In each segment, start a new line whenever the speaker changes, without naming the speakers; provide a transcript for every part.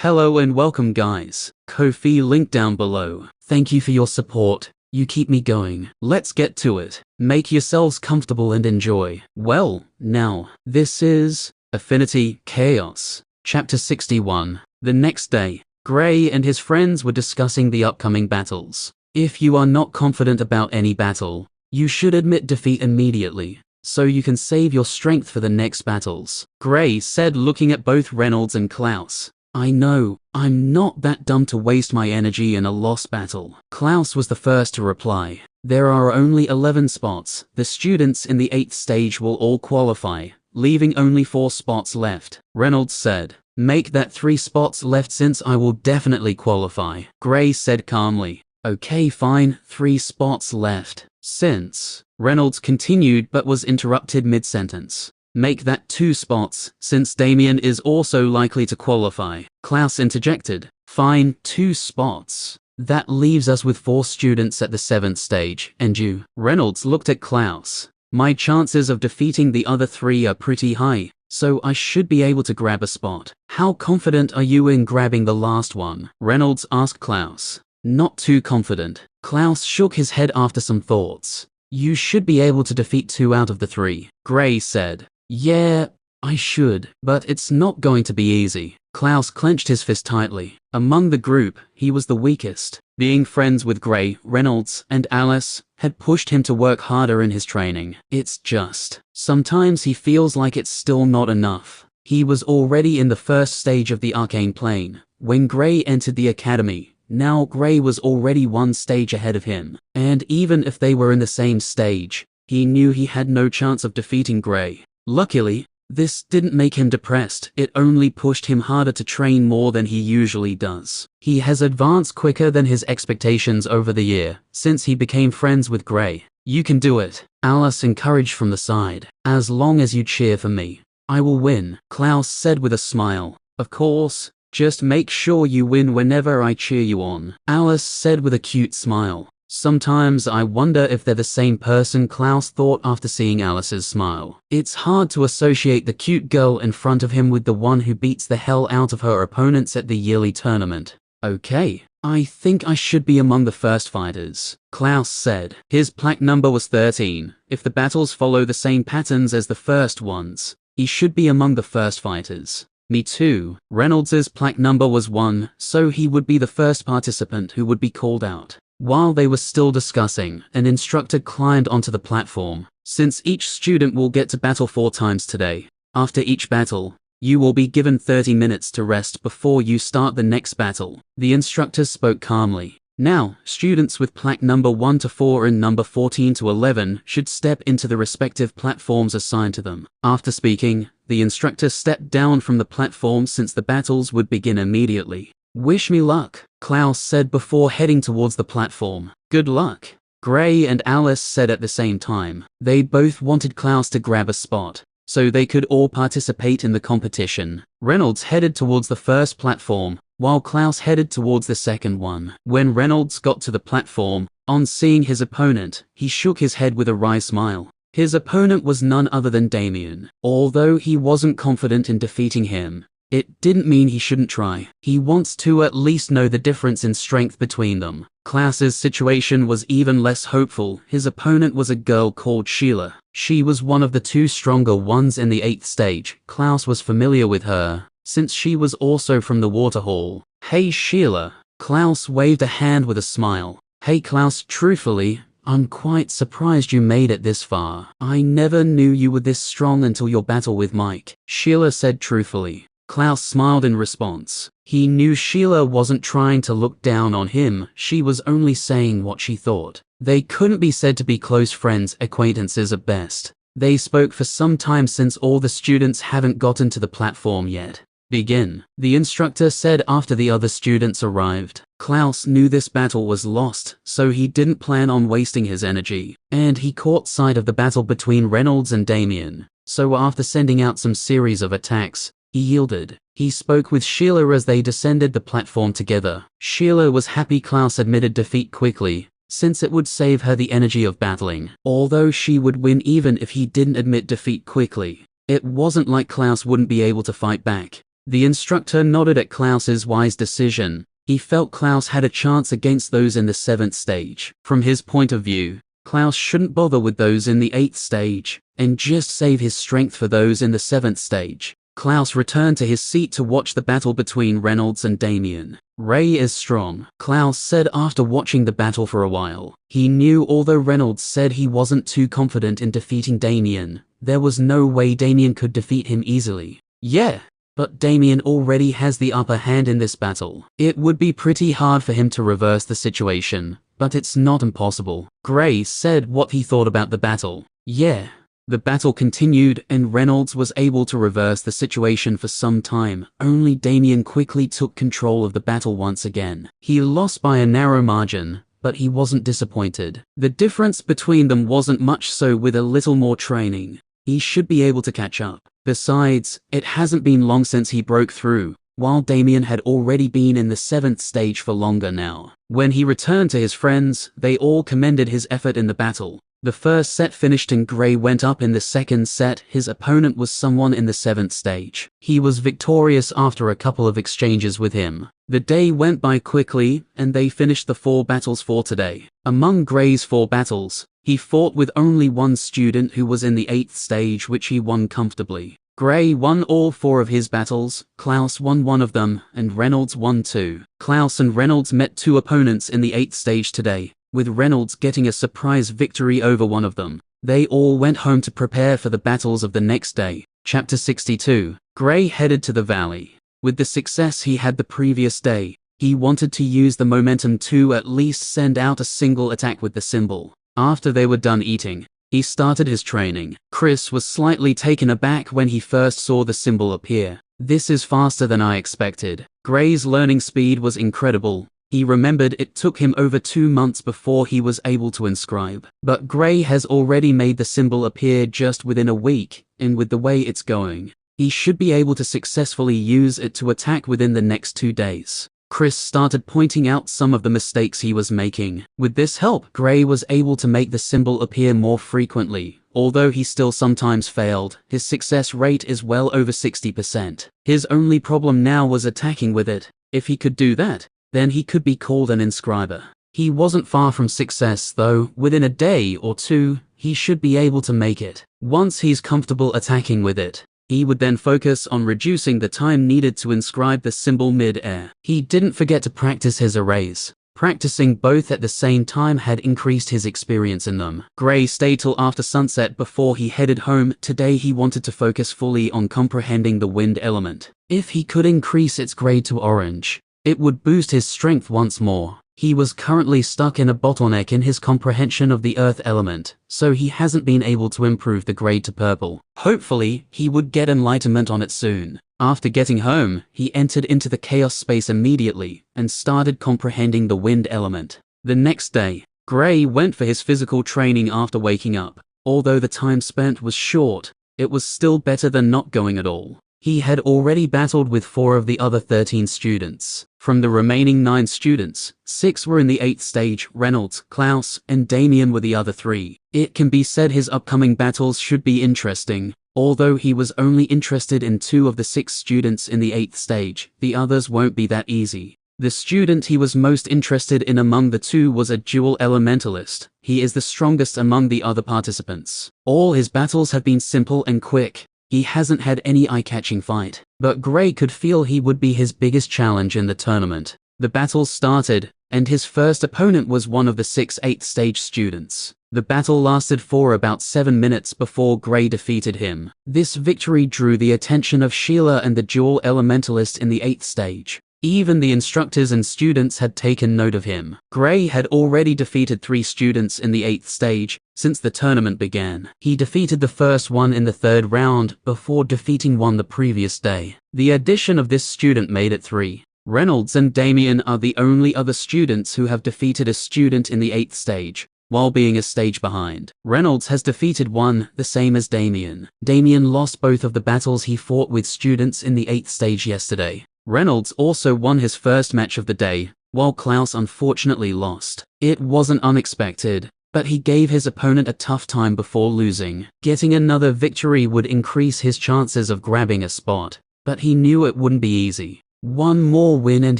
Hello and welcome guys. Ko-fi link down below. Thank you for your support. You keep me going. Let's get to it. Make yourselves comfortable and enjoy. Well, now, this is Affinity Chaos, Chapter 61. The next day, Gray and his friends were discussing the upcoming battles. If you are not confident about any battle, you should admit defeat immediately, so you can save your strength for the next battles. Gray said, looking at both Reynolds and Clouse. I know, I'm not that dumb to waste my energy in a lost battle. Clouse was the first to reply. There are only 11 spots. The students in the 8th stage will all qualify, leaving only 4 spots left. Reynolds said, make that 3 spots left since I will definitely qualify. Gray said calmly, okay fine, 3 spots left. Since, Reynolds continued but was interrupted mid-sentence. Make that 2 spots, since Damian is also likely to qualify. Clouse interjected, fine, 2 spots. That leaves us with 4 students at the 7th stage, and you. Reynolds looked at Clouse. My chances of defeating the other 3 are pretty high, so I should be able to grab a spot. How confident are you in grabbing the last one? Reynolds asked Clouse. Not too confident. Clouse shook his head after some thoughts. You should be able to defeat 2 out of the 3. Gray said. Yeah, I should, but it's not going to be easy. Clouse clenched his fist tightly. Among the group, he was the weakest. Being friends with Gray, Reynolds, and Alice had pushed him to work harder in his training. It's just, sometimes he feels like it's still not enough. He was already in the 1st stage of the arcane plane when Gray entered the academy. Now Gray was already 1 stage ahead of him, and even if they were in the same stage, he knew he had no chance of defeating Gray. Luckily, this didn't make him depressed, it only pushed him harder to train more than he usually does. He has advanced quicker than his expectations over the year, since he became friends with Gray. You can do it, Alice encouraged from the side. As long as you cheer for me, I will win, Clouse said with a smile. Of course, just make sure you win whenever I cheer you on, Alice said with a cute smile. Sometimes I wonder if they're the same person, Clouse thought after seeing Alice's smile. It's hard to associate the cute girl in front of him with the one who beats the hell out of her opponents at the yearly tournament. Okay, I think I should be among the first fighters, Clouse said. His plaque number was 13. If the battles follow the same patterns as the first ones, he should be among the first fighters. Me too. Reynolds's plaque number was 1, so he would be the first participant who would be called out. While they were still discussing, an instructor climbed onto the platform. Since each student will get to battle 4 times today, after each battle, you will be given 30 minutes to rest before you start the next battle. The instructor spoke calmly. Now, students with plaque number 1 to 4 and number 14 to 11 should step into the respective platforms assigned to them. After speaking, the instructor stepped down from the platform since the battles would begin immediately. Wish me luck, Clouse said before heading towards the platform. Good luck, Gray and Alice said at the same time. They both wanted Clouse to grab a spot, so they could all participate in the competition. Reynolds headed towards the first platform, while Clouse headed towards the second one. When Reynolds got to the platform, on seeing his opponent, he shook his head with a wry smile. His opponent was none other than Damian. Although he wasn't confident in defeating him, it didn't mean he shouldn't try. He wants to at least know the difference in strength between them. Clouse's situation was even less hopeful. His opponent was a girl called Sheila. She was one of the 2 stronger ones in the 8th stage. Clouse was familiar with her, since she was also from the water hall. Hey Sheila. Clouse waved a hand with a smile. Hey Clouse, truthfully, I'm quite surprised you made it this far. I never knew you were this strong until your battle with Mike, Sheila said truthfully. Clouse smiled in response. He knew Sheila wasn't trying to look down on him, she was only saying what she thought. They couldn't be said to be close friends, acquaintances at best. They spoke for some time since all the students haven't gotten to the platform yet. Begin, the instructor said after the other students arrived. Clouse knew this battle was lost, so he didn't plan on wasting his energy. And he caught sight of the battle between Reynolds and Damian, so after sending out some series of attacks, he yielded. He spoke with Sheila as they descended the platform together. Sheila was happy Clouse admitted defeat quickly, since it would save her the energy of battling. Although she would win even if he didn't admit defeat quickly, it wasn't like Clouse wouldn't be able to fight back. The instructor nodded at Clouse's wise decision. He felt Clouse had a chance against those in the 7th stage. From his point of view, Clouse shouldn't bother with those in the 8th stage, and just save his strength for those in the 7th stage. Clouse returned to his seat to watch the battle between Reynolds and Damian. Ray is strong, Clouse said after watching the battle for a while. He knew although Reynolds said he wasn't too confident in defeating Damian, there was no way Damian could defeat him easily. Yeah, but Damian already has the upper hand in this battle. It would be pretty hard for him to reverse the situation, but it's not impossible. Gray said what he thought about the battle. Yeah. The battle continued and Reynolds was able to reverse the situation for some time, only Damian quickly took control of the battle once again. He lost by a narrow margin, but he wasn't disappointed. The difference between them wasn't much, so with a little more training, he should be able to catch up. Besides, it hasn't been long since he broke through, while Damian had already been in the 7th stage for longer now. When he returned to his friends, they all commended his effort in the battle. The first set finished and Gray went up in the second set. His opponent was someone in the 7th stage. He was victorious after a couple of exchanges with him. The day went by quickly, and they finished the 4 battles for today. Among Gray's 4 battles, he fought with only one student who was in the 8th stage, which he won comfortably. Gray won all 4 of his battles, Clouse won 1 of them, and Reynolds won 2. Clouse and Reynolds met 2 opponents in the 8th stage today, with Reynolds getting a surprise victory over one of them. They all went home to prepare for the battles of the next day. Chapter 62. Gray headed to the valley. With the success he had the previous day, he wanted to use the momentum to at least send out a single attack with the symbol. After they were done eating, he started his training. Chris was slightly taken aback when he first saw the symbol appear. This is faster than I expected. Gray's learning speed was incredible. He remembered it took him over 2 months before he was able to inscribe. But Gray has already made the symbol appear just within a week, and with the way it's going, he should be able to successfully use it to attack within the next 2 days. Chris started pointing out some of the mistakes he was making. With this help, Gray was able to make the symbol appear more frequently. Although he still sometimes failed, his success rate is well over 60%. His only problem now was attacking with it. If he could do that, then he could be called an inscriber. He wasn't far from success though. Within a day or 2, he should be able to make it. Once he's comfortable attacking with it, he would then focus on reducing the time needed to inscribe the symbol mid-air. He didn't forget to practice his arrays. Practicing both at the same time had increased his experience in them. Gray stayed till after sunset before he headed home. Today he wanted to focus fully on comprehending the wind element. If he could increase its grade to orange, it would boost his strength once more. He was currently stuck in a bottleneck in his comprehension of the earth element, so he hasn't been able to improve the grade to purple. Hopefully, he would get enlightenment on it soon. After getting home, he entered into the chaos space immediately and started comprehending the wind element. The next day, Gray went for his physical training after waking up. Although the time spent was short, it was still better than not going at all. He had already battled with 4 of the other 13 students. From the remaining 9 students, 6 were in the 8th stage. Reynolds, Clouse, and Damian were the other 3. It can be said his upcoming battles should be interesting. Although he was only interested in 2 of the 6 students in the 8th stage, the others won't be that easy. The student he was most interested in among the 2 was a dual elementalist. He is the strongest among the other participants. All his battles have been simple and quick. He hasn't had any eye-catching fight, but Gray could feel he would be his biggest challenge in the tournament. The battles started, and his first opponent was one of the 6 8th stage students. The battle lasted for about 7 minutes before Gray defeated him. This victory drew the attention of Sheila and the dual elementalist in the 8th stage. Even the instructors and students had taken note of him. Gray had already defeated 3 students in the 8th stage since the tournament began. He defeated the first one in the 3rd round before defeating one the previous day. The addition of this student made it 3. Reynolds and Damian are the only other students who have defeated a student in the 8th stage, while being a stage behind. Reynolds has defeated 1, the same as Damian. Damian lost both of the battles he fought with students in the 8th stage yesterday. Reynolds also won his first match of the day, while Clouse unfortunately lost. It wasn't unexpected, but he gave his opponent a tough time before losing. Getting another victory would increase his chances of grabbing a spot. but he knew it wouldn't be easy. One more win and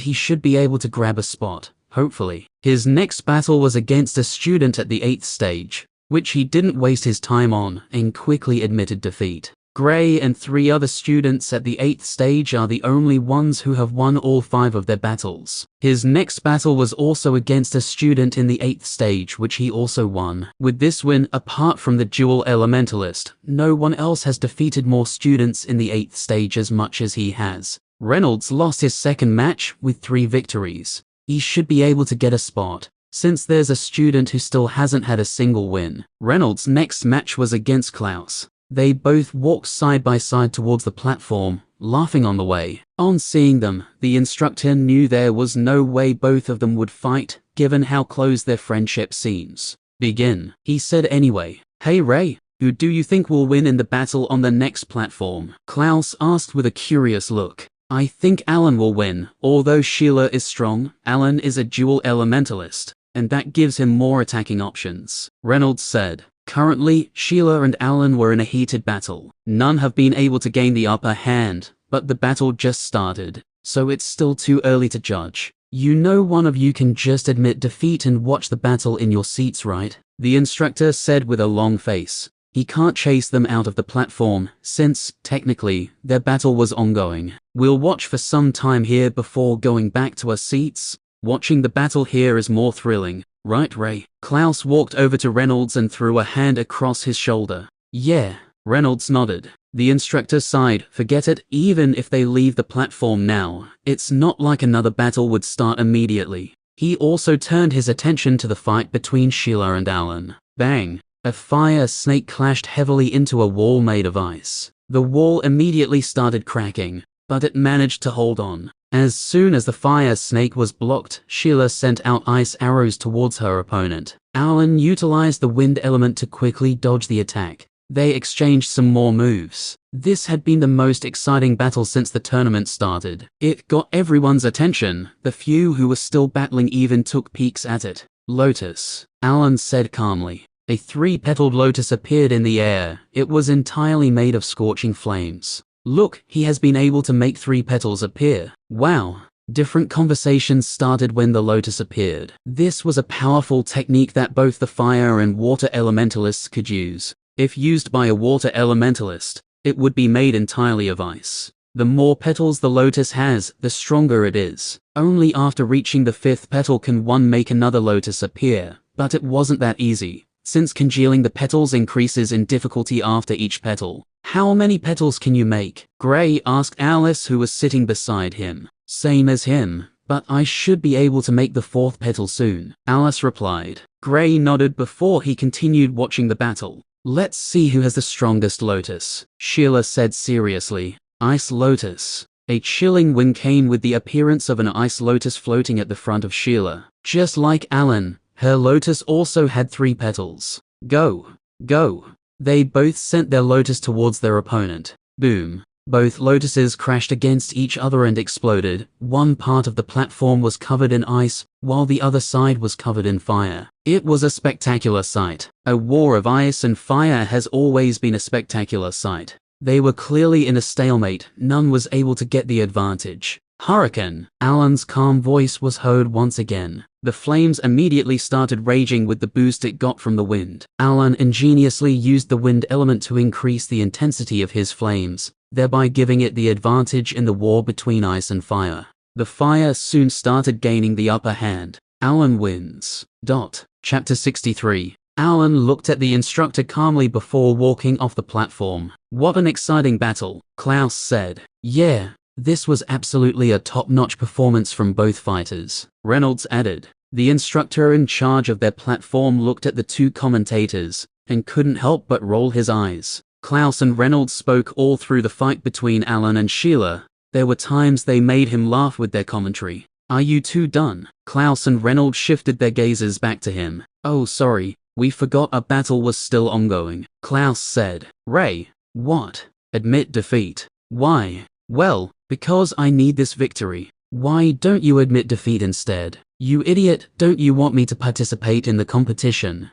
he should be able to grab a spot, hopefully. His next battle was against a student at the 8th stage, which he didn't waste his time on and quickly admitted defeat. Gray and 3 other students at the 8th stage are the only ones who have won all 5 of their battles. His next battle was also against a student in the 8th stage, which he also won. With this win, apart from the dual elementalist, no one else has defeated more students in the 8th stage as much as he has. Reynolds lost his second match with 3 victories. He should be able to get a spot, since there's a student who still hasn't had a single win. Reynolds' next match was against Clouse. They both walked side by side towards the platform, laughing on the way. On seeing them, the instructor knew there was no way both of them would fight, given how close their friendship seems. Begin, he said anyway. Hey Ray, who do you think will win in the battle on the next platform? Clouse asked with a curious look. I think Allan will win. Although Sheila is strong, Allan is a dual elementalist, and that gives him more attacking options, Reynolds said. Currently, Sheila and Allan were in a heated battle. None have been able to gain the upper hand, but the battle just started, so it's still too early to judge. You know one of you can just admit defeat and watch the battle in your seats, right? The instructor said with a long face. He can't chase them out of the platform, since, technically, their battle was ongoing. We'll watch for some time here before going back to our seats. Watching the battle here is more thrilling. Right, Ray? Clouse walked over to Reynolds and threw a hand across his shoulder. Yeah, Reynolds nodded. The instructor sighed. Forget it, even if they leave the platform now, it's not like another battle would start immediately. He also turned his attention to the fight between Sheila and Allan. Bang! A fire snake clashed heavily into a wall made of ice. The wall immediately started cracking, but it managed to hold on. As soon as the fire snake was blocked, Sheila sent out ice arrows towards her opponent. Allan utilized the wind element to quickly dodge the attack. They exchanged some more moves. This had been the most exciting battle since the tournament started. It got everyone's attention. The few who were still battling even took peeks at it. Lotus, Allan said calmly. A 3-petaled lotus appeared in the air. It was entirely made of scorching flames. Look, he has been able to make 3 petals appear. Wow. Different conversations started when the lotus appeared. This was a powerful technique that both the fire and water elementalists could use. If used by a water elementalist, it would be made entirely of ice. The more petals the lotus has, the stronger it is. Only after reaching the 5th petal can one make another lotus appear, but it wasn't that easy, since congealing the petals increases in difficulty after each petal. How many petals can you make? Gray asked Alice, who was sitting beside him. Same as him, but I should be able to make the 4th petal soon, Alice replied. Gray nodded before he continued watching the battle. Let's see who has the strongest lotus, Sheila said seriously. Ice lotus. A chilling wind came with the appearance of an ice lotus floating at the front of Sheila. Just like Allan, her lotus also had 3 petals. Go. Go. They both sent their lotus towards their opponent. Boom. Both lotuses crashed against each other and exploded. One part of the platform was covered in ice, while the other side was covered in fire. It was a spectacular sight. A war of ice and fire has always been a spectacular sight. They were clearly in a stalemate. None was able to get the advantage. Hurricane! Allan's calm voice was heard once again. The flames immediately started raging with the boost it got from the wind. Allan ingeniously used the wind element to increase the intensity of his flames, thereby giving it the advantage in the war between ice and fire. The fire soon started gaining the upper hand. Allan wins. Chapter 63. Allan looked at the instructor calmly before walking off the platform. What an exciting battle, Clouse said. Yeah. This was absolutely a top-notch performance from both fighters, Reynolds added. The instructor in charge of their platform looked at the 2 commentators and couldn't help but roll his eyes. Clouse and Reynolds spoke all through the fight between Allan and Sheila. There were times they made him laugh with their commentary. Are you 2 done? Clouse and Reynolds shifted their gazes back to him. Oh, sorry, we forgot our battle was still ongoing, Clouse said. Ray, what? Admit defeat. Why? Well, because I need this victory. Why don't you admit defeat instead? You idiot, don't you want me to participate in the competition?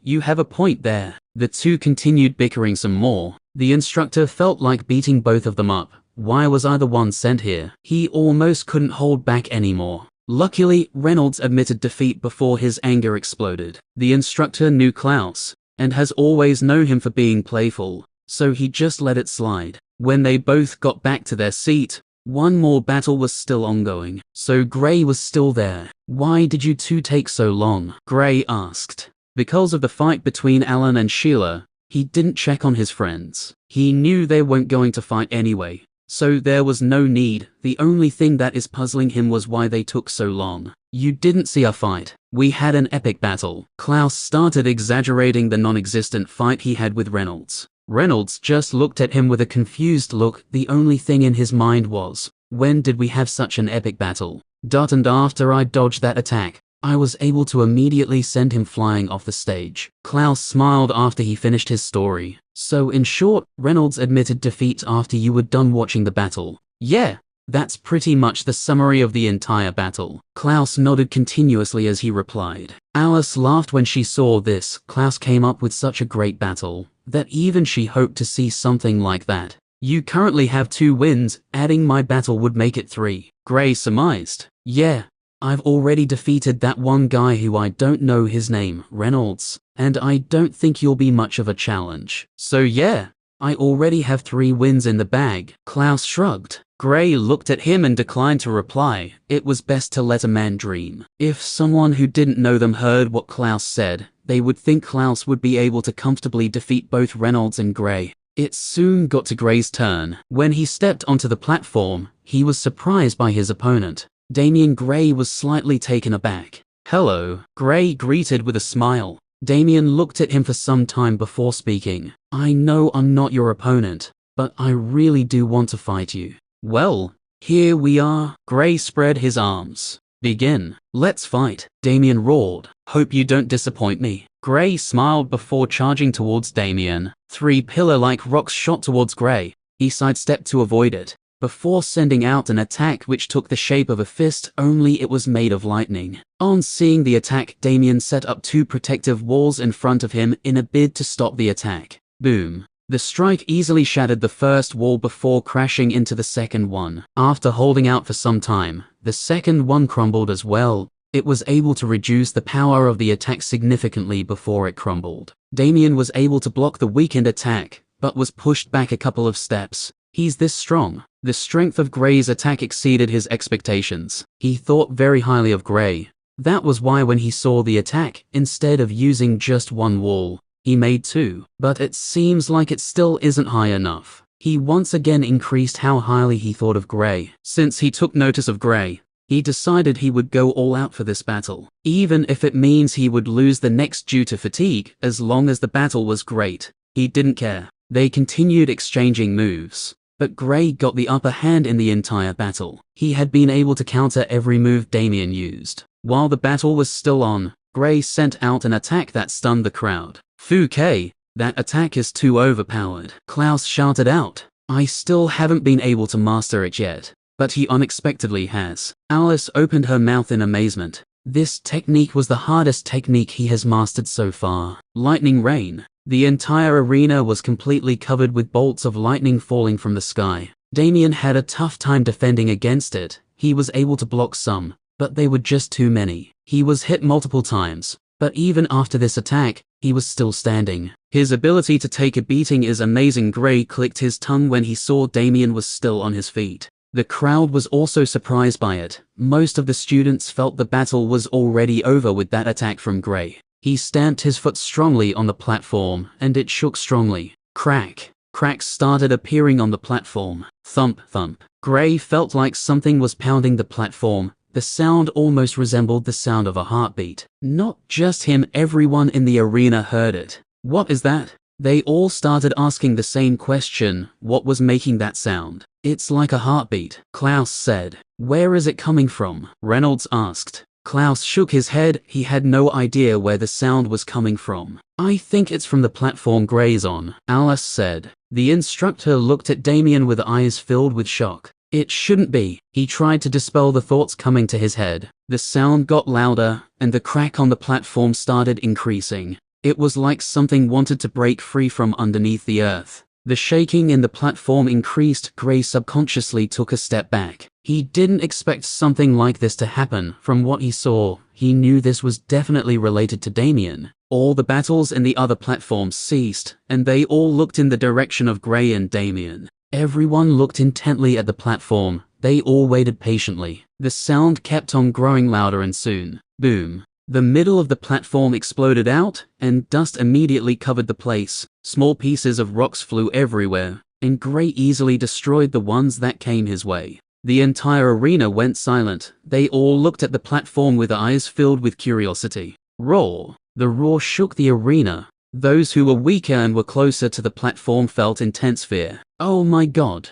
You have a point there. The 2 continued bickering some more. The instructor felt like beating both of them up, Why was I the one sent here? He almost couldn't hold back anymore. Luckily, Reynolds admitted defeat before his anger exploded. The instructor knew Clouse, and has always known him for being playful, so he just let it slide. When they both got back to their seat, one more battle was still ongoing. So Gray was still there. Why did you two take so long? Gray asked. Because of the fight between Allan and Sheila, he didn't check on his friends. He knew they weren't going to fight anyway, so there was no need. The only thing that is puzzling him was why they took so long. You didn't see a fight. We had an epic battle. Clouse started exaggerating the non-existent fight he had with Reynolds. Reynolds just looked at him with a confused look. The only thing in his mind was, when did we have such an epic battle? And after I dodged that attack, I was able to immediately send him flying off the stage. Clouse smiled after he finished his story. So in short, Reynolds admitted defeat after you were done watching the battle. Yeah, that's pretty much the summary of the entire battle. Clouse nodded continuously as he replied. Alice laughed when she saw this. Clouse came up with such a great battle that even she hoped to see something like that. You currently have 2 wins, adding my battle would make it 3. Gray surmised. Yeah, I've already defeated that one guy who I don't know his name, Reynolds, and I don't think you'll be much of a challenge. So yeah, I already have 3 wins in the bag. Clouse shrugged. Gray looked at him and declined to reply. It was best to let a man dream. If someone who didn't know them heard what Clouse said, they would think Clouse would be able to comfortably defeat both Reynolds and Gray. It soon got to Gray's turn. When he stepped onto the platform, he was surprised by his opponent. Damian. Gray was slightly taken aback. Hello, Gray greeted with a smile. Damian looked at him for some time before speaking. I know I'm not your opponent, but I really do want to fight you. Well, here we are. Gray spread his arms. Begin. Let's fight. Damian roared. Hope you don't disappoint me. Gray smiled before charging towards Damian. 3 pillar-like rocks shot towards Gray. He sidestepped to avoid it, before sending out an attack which took the shape of a fist, only it was made of lightning. On seeing the attack, Damian set up 2 protective walls in front of him in a bid to stop the attack. Boom. The strike easily shattered the first wall before crashing into the second one. After holding out for some time, the second one crumbled as well. It was able to reduce the power of the attack significantly before it crumbled. Damian was able to block the weakened attack, but was pushed back a couple of steps. He's this strong. The strength of Gray's attack exceeded his expectations. He thought very highly of Gray. That was why when he saw the attack, instead of using just 1 wall, he made 2. But it seems like it still isn't high enough. He once again increased how highly he thought of Gray. Since he took notice of Gray, he decided he would go all out for this battle. Even if it means he would lose the next due to fatigue, as long as the battle was great, he didn't care. They continued exchanging moves. But Gray got the upper hand in the entire battle. He had been able to counter every move Damian used. While the battle was still on, Gray sent out an attack that stunned the crowd. Fouquet, that attack is too overpowered. Clouse shouted out. I still haven't been able to master it yet, but he unexpectedly has. Alice opened her mouth in amazement. This technique was the hardest technique he has mastered so far. Lightning rain. The entire arena was completely covered with bolts of lightning falling from the sky. Damian had a tough time defending against it. He was able to block some, but they were just too many. He was hit multiple times, but even after this attack, he was still standing. His ability to take a beating is amazing. Gray clicked his tongue when he saw Damian was still on his feet. The crowd was also surprised by it. Most of the students felt the battle was already over with that attack from Gray. He stamped his foot strongly on the platform, and it shook strongly. Crack. Cracks started appearing on the platform. Thump, thump. Gray felt like something was pounding the platform. The sound almost resembled the sound of a heartbeat. Not just him, everyone in the arena heard it. What is that? They all started asking the same question. What was making that sound? It's like a heartbeat, Clouse said. Where is it coming from? Reynolds asked. Clouse shook his head. He had no idea where the sound was coming from. I think it's from the platform Gray's on, Alice said. The instructor looked at Damian with eyes filled with shock. It shouldn't be. He tried to dispel the thoughts coming to his head. The sound got louder, and the crack on the platform started increasing. It was like something wanted to break free from underneath the earth. The shaking in the platform increased. Gray subconsciously took a step back. He didn't expect something like this to happen. From what he saw, he knew this was definitely related to Damian. All the battles in the other platforms ceased, and they all looked in the direction of Gray and Damian. Everyone looked intently at the platform. They all waited patiently. The sound kept on growing louder, and soon, boom. The middle of the platform exploded out, and dust immediately covered the place. Small pieces of rocks flew everywhere, and Gray easily destroyed the ones that came his way. The entire arena went silent. They all looked at the platform with eyes filled with curiosity. Roar! The roar shook the arena. Those who were weaker and were closer to the platform felt intense fear. Oh my god.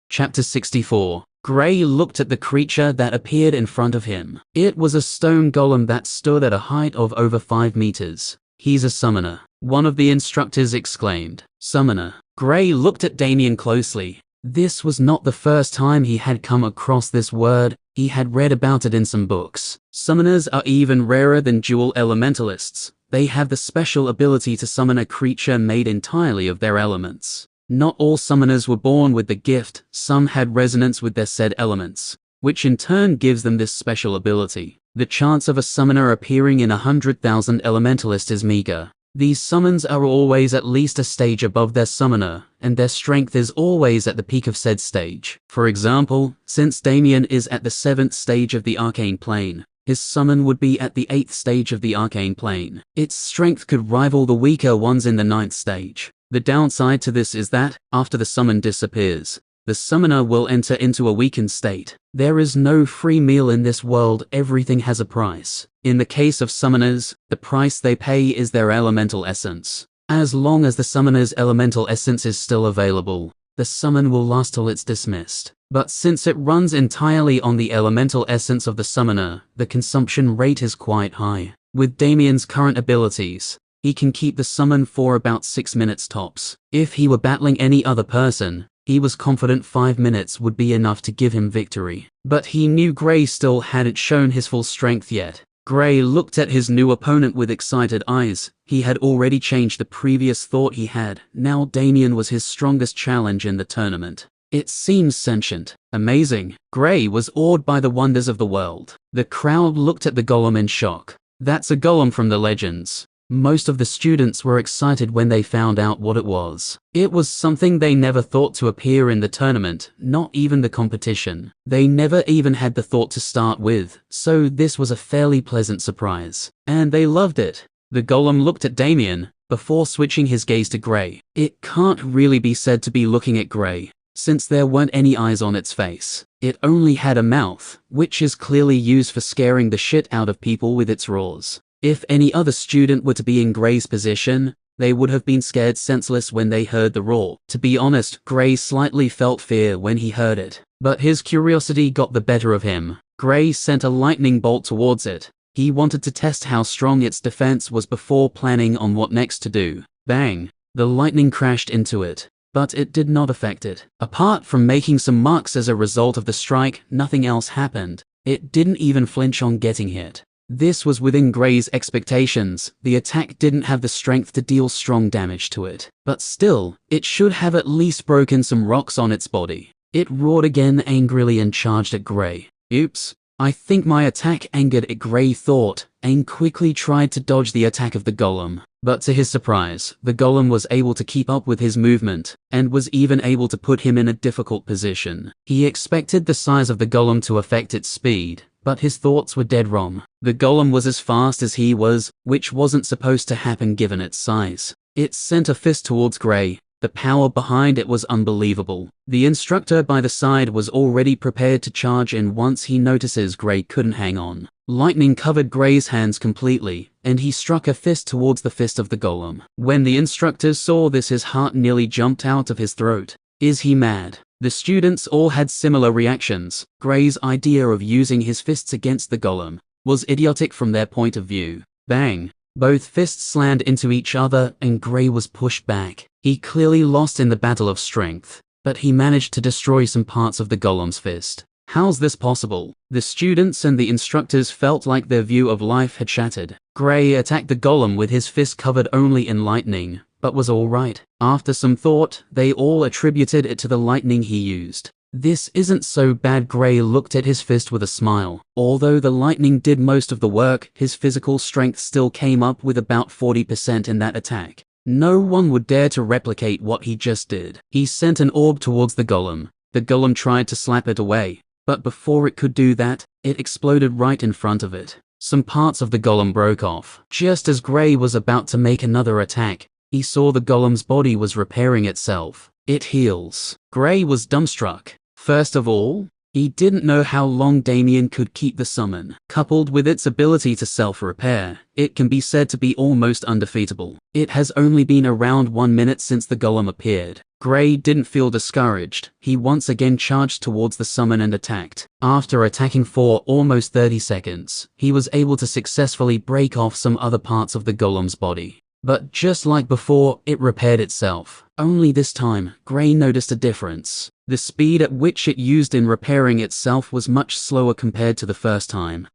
Chapter 64. Gray looked at the creature that appeared in front of him. It was a stone golem that stood at a height of over 5 meters. He's a summoner, one of the instructors exclaimed. Summoner. Gray looked at Damian closely. This was not the first time he had come across this word. He had read about it in some books. Summoners are even rarer than dual elementalists. They have the special ability to summon a creature made entirely of their elements. Not all summoners were born with the gift. Some had resonance with their said elements, which in turn gives them this special ability. The chance of a summoner appearing in 100,000 elementalist is meager. These summons are always at least a stage above their summoner, and their strength is always at the peak of said stage. For example, since Damian is at the 7th stage of the arcane plane, his summon would be at the 8th stage of the arcane plane. Its strength could rival the weaker ones in the 9th stage. The downside to this is that, after the summon disappears, the summoner will enter into a weakened state. There is no free meal in this world. Everything has a price. In the case of summoners, the price they pay is their elemental essence. As long as the summoner's elemental essence is still available, the summon will last till it's dismissed. But since it runs entirely on the elemental essence of the summoner, the consumption rate is quite high. With Damian's current abilities, he can keep the summon for about 6 minutes tops. If he were battling any other person, he was confident 5 minutes would be enough to give him victory. But he knew Gray still hadn't shown his full strength yet. Gray looked at his new opponent with excited eyes. He had already changed the previous thought he had. Now Damian was his strongest challenge in the tournament. It seems sentient. Amazing. Gray was awed by the wonders of the world. The crowd looked at the golem in shock. That's a golem from the legends. Most of the students were excited when they found out what it was. It was something they never thought to appear in the tournament, not even the competition. They never even had the thought to start with, so this was a fairly pleasant surprise. And they loved it. The golem looked at Damian, before switching his gaze to Gray. It can't really be said to be looking at Gray, since there weren't any eyes on its face. It only had a mouth, which is clearly used for scaring the shit out of people with its roars. If any other student were to be in Gray's position, they would have been scared senseless when they heard the roar. To be honest, Gray slightly felt fear when he heard it, but his curiosity got the better of him. Gray sent a lightning bolt towards it. He wanted to test how strong its defense was before planning on what next to do. Bang! The lightning crashed into it, but it did not affect it. Apart from making some marks as a result of the strike, nothing else happened. It didn't even flinch on getting hit. This was within Gray's expectations. The attack didn't have the strength to deal strong damage to it, but still, it should have at least broken some rocks on its body. It roared again angrily and charged at Gray. Oops, I think my attack angered it, Gray thought, and quickly tried to dodge the attack of the golem. But to his surprise, the golem was able to keep up with his movement, and was even able to put him in a difficult position. He expected the size of the golem to affect its speed, but his thoughts were dead wrong. The golem was as fast as he was, which wasn't supposed to happen given its size. It sent a fist towards Gray. The power behind it was unbelievable. The instructor by the side was already prepared to charge in once he notices Gray couldn't hang on. Lightning covered Gray's hands completely, and he struck a fist towards the fist of the golem. When the instructor saw this, his heart nearly jumped out of his throat. Is he mad? The students all had similar reactions. Gray's idea of using his fists against the golem was idiotic from their point of view. Bang! Both fists slammed into each other and Gray was pushed back. He clearly lost in the battle of strength, but he managed to destroy some parts of the golem's fist. How's this possible? The students and the instructors felt like their view of life had shattered. Gray attacked the golem with his fist covered only in lightning, but was alright. After some thought, they all attributed it to the lightning he used. This isn't so bad. Gray looked at his fist with a smile. Although the lightning did most of the work, his physical strength still came up with about 40% in that attack. No one would dare to replicate what he just did. He sent an orb towards the golem. The golem tried to slap it away, but before it could do that, it exploded right in front of it. Some parts of the golem broke off. Just as Gray was about to make another attack, he saw the golem's body was repairing itself. It heals. Gray was dumbstruck. First of all, he didn't know how long Damian could keep the summon. Coupled with its ability to self-repair, it can be said to be almost undefeatable. It has only been around 1 minute since the golem appeared. Gray didn't feel discouraged. He once again charged towards the summon and attacked. After attacking for almost 30 seconds, he was able to successfully break off some other parts of the golem's body. But just like before, it repaired itself. Only this time, Gray noticed a difference. The speed at which it used in repairing itself was much slower compared to the first time.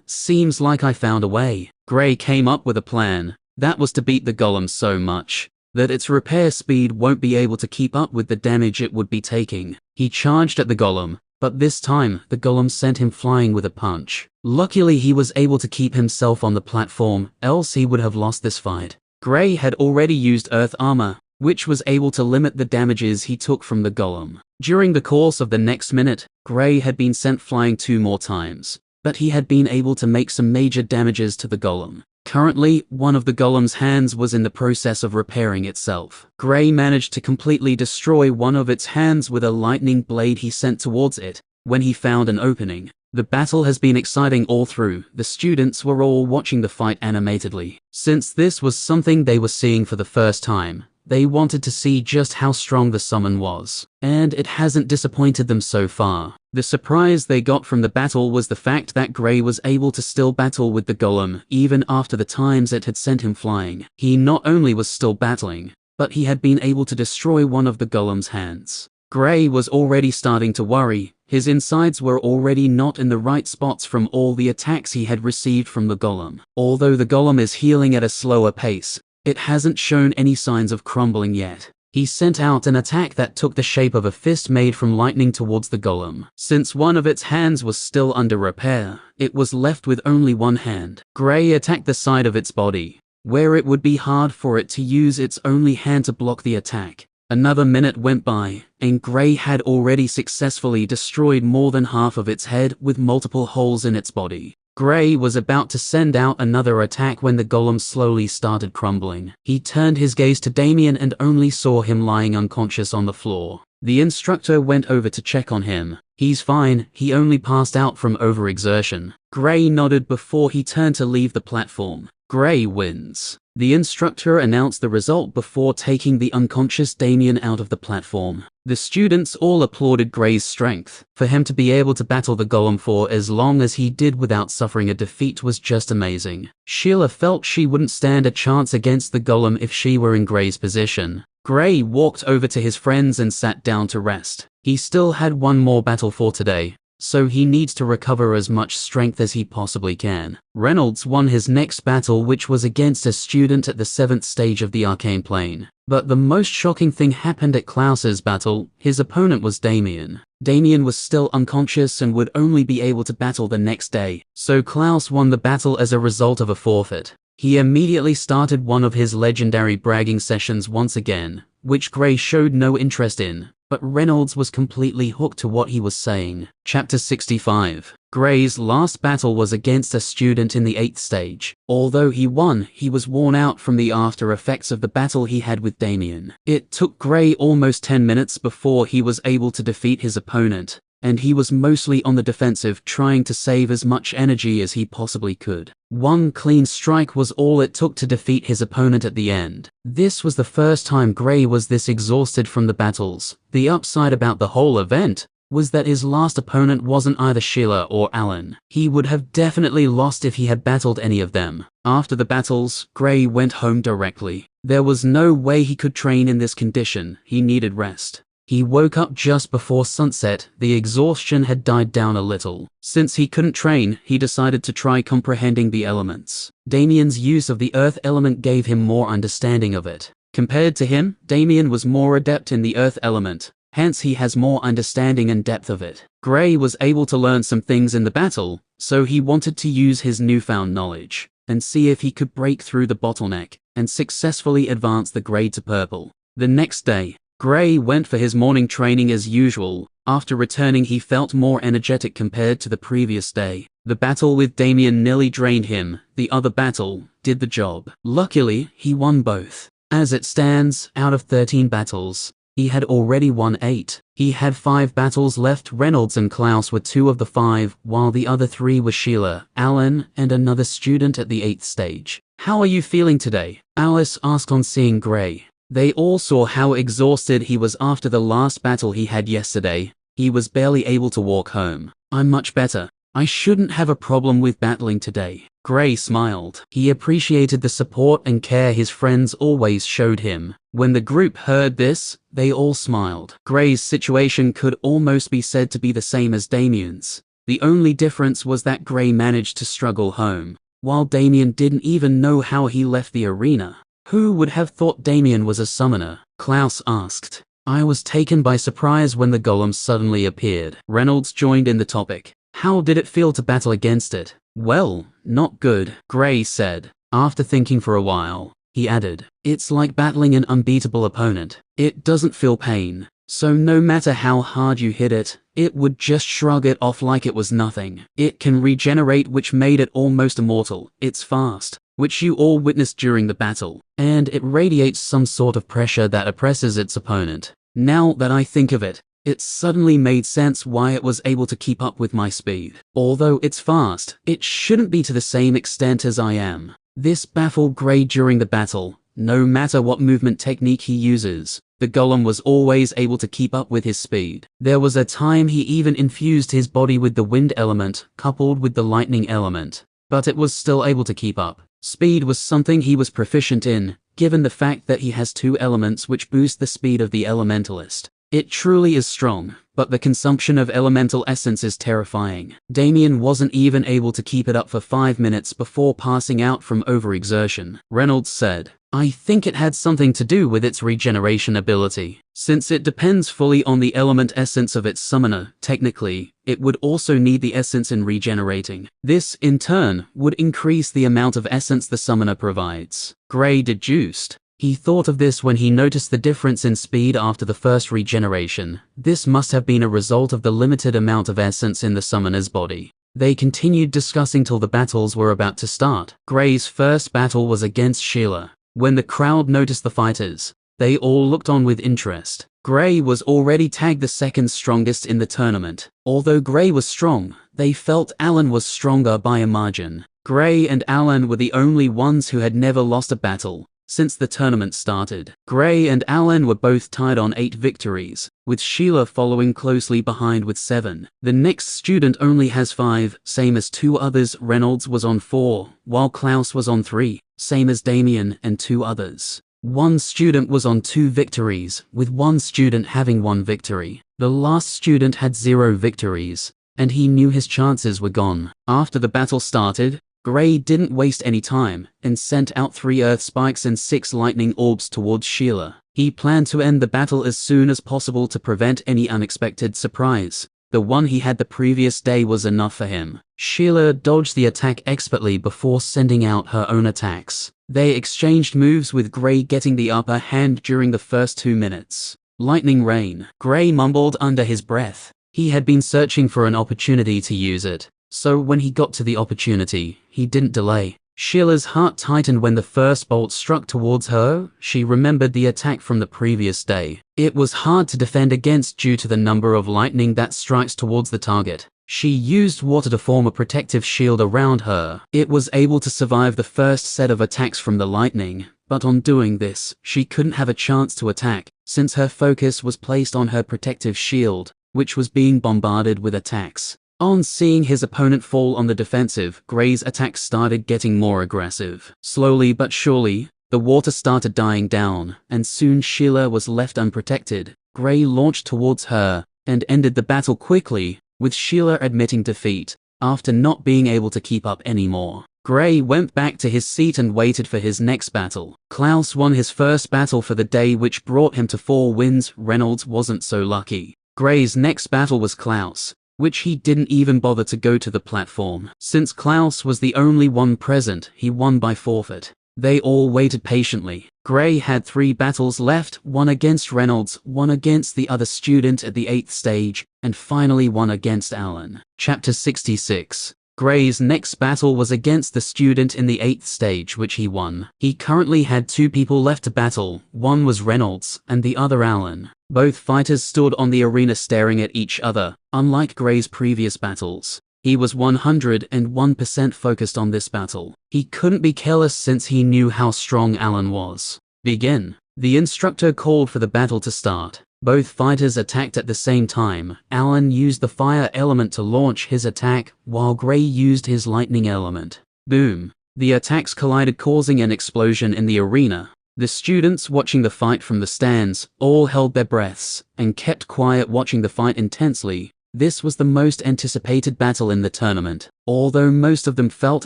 Seems like I found a way. Gray came up with a plan. That was to beat the golem so much that its repair speed won't be able to keep up with the damage it would be taking. He charged at the golem, but this time, the golem sent him flying with a punch. Luckily, he was able to keep himself on the platform, else he would have lost this fight. Gray had already used earth armor, which was able to limit the damages he took from the golem. During the course of the next minute, Gray had been sent flying 2 more times, but he had been able to make some major damages to the golem. Currently, one of the golem's hands was in the process of repairing itself. Gray managed to completely destroy one of its hands with a lightning blade he sent towards it when he found an opening. The battle has been exciting all through. The students were all watching the fight animatedly. Since this was something they were seeing for the first time, they wanted to see just how strong the summon was. And it hasn't disappointed them so far. The surprise they got from the battle was the fact that Gray was able to still battle with the golem, even after the times it had sent him flying. He not only was still battling, but he had been able to destroy one of the golem's hands. Gray was already starting to worry. His insides were already not in the right spots from all the attacks he had received from the golem. Although the golem is healing at a slower pace, it hasn't shown any signs of crumbling yet. He sent out an attack that took the shape of a fist made from lightning towards the golem. Since one of its hands was still under repair, it was left with only one hand. Gray attacked the side of its body, where it would be hard for it to use its only hand to block the attack. Another minute went by, and Gray had already successfully destroyed more than half of its head with multiple holes in its body. Gray was about to send out another attack when the golem slowly started crumbling. He turned his gaze to Damian and only saw him lying unconscious on the floor. The instructor went over to check on him. He's fine, he only passed out from overexertion. Gray nodded before he turned to leave the platform. Gray wins. The instructor announced the result before taking the unconscious Damian out of the platform. The students all applauded Gray's strength. For him to be able to battle the golem for as long as he did without suffering a defeat was just amazing. Sheila felt she wouldn't stand a chance against the golem if she were in Gray's position. Gray walked over to his friends and sat down to rest. He still had one more battle for today, so he needs to recover as much strength as he possibly can. Reynolds won his next battle, which was against a student at the 7th stage of the arcane plane. But the most shocking thing happened at Clouse's battle. His opponent was Damian. Damian was still unconscious and would only be able to battle the next day, so Clouse won the battle as a result of a forfeit. He immediately started one of his legendary bragging sessions once again, which Gray showed no interest in, but Reynolds was completely hooked to what he was saying. Chapter 65. Gray's last battle was against a student in the 8th stage. Although he won, he was worn out from the after effects of the battle he had with Damian. It took Gray almost 10 minutes before he was able to defeat his opponent, and he was mostly on the defensive, trying to save as much energy as he possibly could. One clean strike was all it took to defeat his opponent at the end. This was the first time Gray was this exhausted from the battles. The upside about the whole event was that his last opponent wasn't either Sheila or Allan. He would have definitely lost if he had battled any of them. After the battles, Gray went home directly. There was no way he could train in this condition. He needed rest. He woke up just before sunset. The exhaustion had died down a little. Since he couldn't train, he decided to try comprehending the elements. Damian's use of the earth element gave him more understanding of it. Compared to him, Damian was more adept in the earth element, hence he has more understanding and depth of it. Gray was able to learn some things in the battle, so he wanted to use his newfound knowledge and see if he could break through the bottleneck and successfully advance the grade to purple. The next day, Gray went for his morning training as usual. After returning, he felt more energetic compared to the previous day. The battle with Damian nearly drained him. The other battle did the job. Luckily, he won both. As it stands, out of 13 battles, he had already won 8. He had 5 battles left. Reynolds and Clouse were 2 of the 5, while the other 3 were Sheila, Allan, and another student at the 8th stage. "How are you feeling today?" Alice asked on seeing Gray. They all saw how exhausted he was after the last battle he had yesterday. He was barely able to walk home. "I'm much better. I shouldn't have a problem with battling today." Gray smiled. He appreciated the support and care his friends always showed him. When the group heard this, they all smiled. Gray's situation could almost be said to be the same as Damian's. The only difference was that Gray managed to struggle home, while Damian didn't even know how he left the arena. "Who would have thought Damian was a summoner?" Clouse asked. "I was taken by surprise when the Golem suddenly appeared." Reynolds joined in the topic. "How did it feel to battle against it?" "Well, not good," Gray said. After thinking for a while, he added, "It's like battling an unbeatable opponent. It doesn't feel pain, so no matter how hard you hit it, it would just shrug it off like it was nothing. It can regenerate, which made it almost immortal. It's fast, which you all witnessed during the battle, and it radiates some sort of pressure that oppresses its opponent. Now that I think of it, it suddenly made sense why it was able to keep up with my speed. Although it's fast, it shouldn't be to the same extent as I am." This baffled Gray during the battle. No matter what movement technique he uses, the Golem was always able to keep up with his speed. There was a time he even infused his body with the wind element, coupled with the lightning element, but it was still able to keep up. Speed was something he was proficient in, given the fact that he has 2 elements which boost the speed of the elementalist. It truly is strong, but the consumption of elemental essence is terrifying. Damian wasn't even able to keep it up for 5 minutes before passing out from overexertion. Reynolds said, "I think it had something to do with its regeneration ability. Since it depends fully on the element essence of its summoner, technically, it would also need the essence in regenerating. This, in turn, would increase the amount of essence the summoner provides." Gray deduced. He thought of this when he noticed the difference in speed after the first regeneration. This must have been a result of the limited amount of essence in the summoner's body. They continued discussing till the battles were about to start. Gray's first battle was against Sheila. When the crowd noticed the fighters, they all looked on with interest. Gray was already tagged the second strongest in the tournament. Although Gray was strong, they felt Allan was stronger by a margin. Gray and Allan were the only ones who had never lost a battle since the tournament started. Gray and Allan were both tied on 8 victories, with Sheila following closely behind with 7. The next student only has 5, same as 2 others. Reynolds was on 4, while Clouse was on 3, same as Damian and 2 others. One student was on 2 victories, with one student having 1 victory. The last student had 0 victories, and he knew his chances were gone. After the battle started, Gray didn't waste any time and sent out 3 earth spikes and 6 lightning orbs towards Sheila. He planned to end the battle as soon as possible to prevent any unexpected surprise. The one he had the previous day was enough for him. Sheila dodged the attack expertly before sending out her own attacks. They exchanged moves, with Gray getting the upper hand during the first 2 minutes. Lightning rain. Gray mumbled under his breath. He had been searching for an opportunity to use it, so when he got to the opportunity, he didn't delay. Sheila's heart tightened when the first bolt struck towards her. She remembered the attack from the previous day. It was hard to defend against due to the number of lightning that strikes towards the target. She used water to form a protective shield around her. It was able to survive the first set of attacks from the lightning, but on doing this, she couldn't have a chance to attack, since her focus was placed on her protective shield, which was being bombarded with attacks. On seeing his opponent fall on the defensive, Gray's attacks started getting more aggressive. Slowly but surely, the water started dying down, and soon Sheila was left unprotected. Gray launched towards her, and ended the battle quickly, with Sheila admitting defeat, after not being able to keep up anymore. Gray went back to his seat and waited for his next battle. Clouse won his first battle for the day, which brought him to 4 wins. Reynolds wasn't so lucky. Gray's next battle was Clouse, which he didn't even bother to go to the platform. Since Clouse was the only one present, he won by forfeit. They all waited patiently. Gray had 3 battles left, one against Reynolds, one against the other student at the 8th stage, and finally one against Allan. Chapter 66. Gray's next battle was against the student in the 8th stage, which he won. He currently had 2 people left to battle. One was Reynolds, and the other Allan. Both fighters stood on the arena staring at each other. Unlike Gray's previous battles, he was 101% focused on this battle. He couldn't be careless since he knew how strong Allan was. Begin. The instructor called for the battle to start. Both fighters attacked at the same time. Allan used the fire element to launch his attack, while Gray used his lightning element. Boom. The attacks collided, causing an explosion in the arena. The students watching the fight from the stands all held their breaths and kept quiet, watching the fight intensely. This was the most anticipated battle in the tournament. Although most of them felt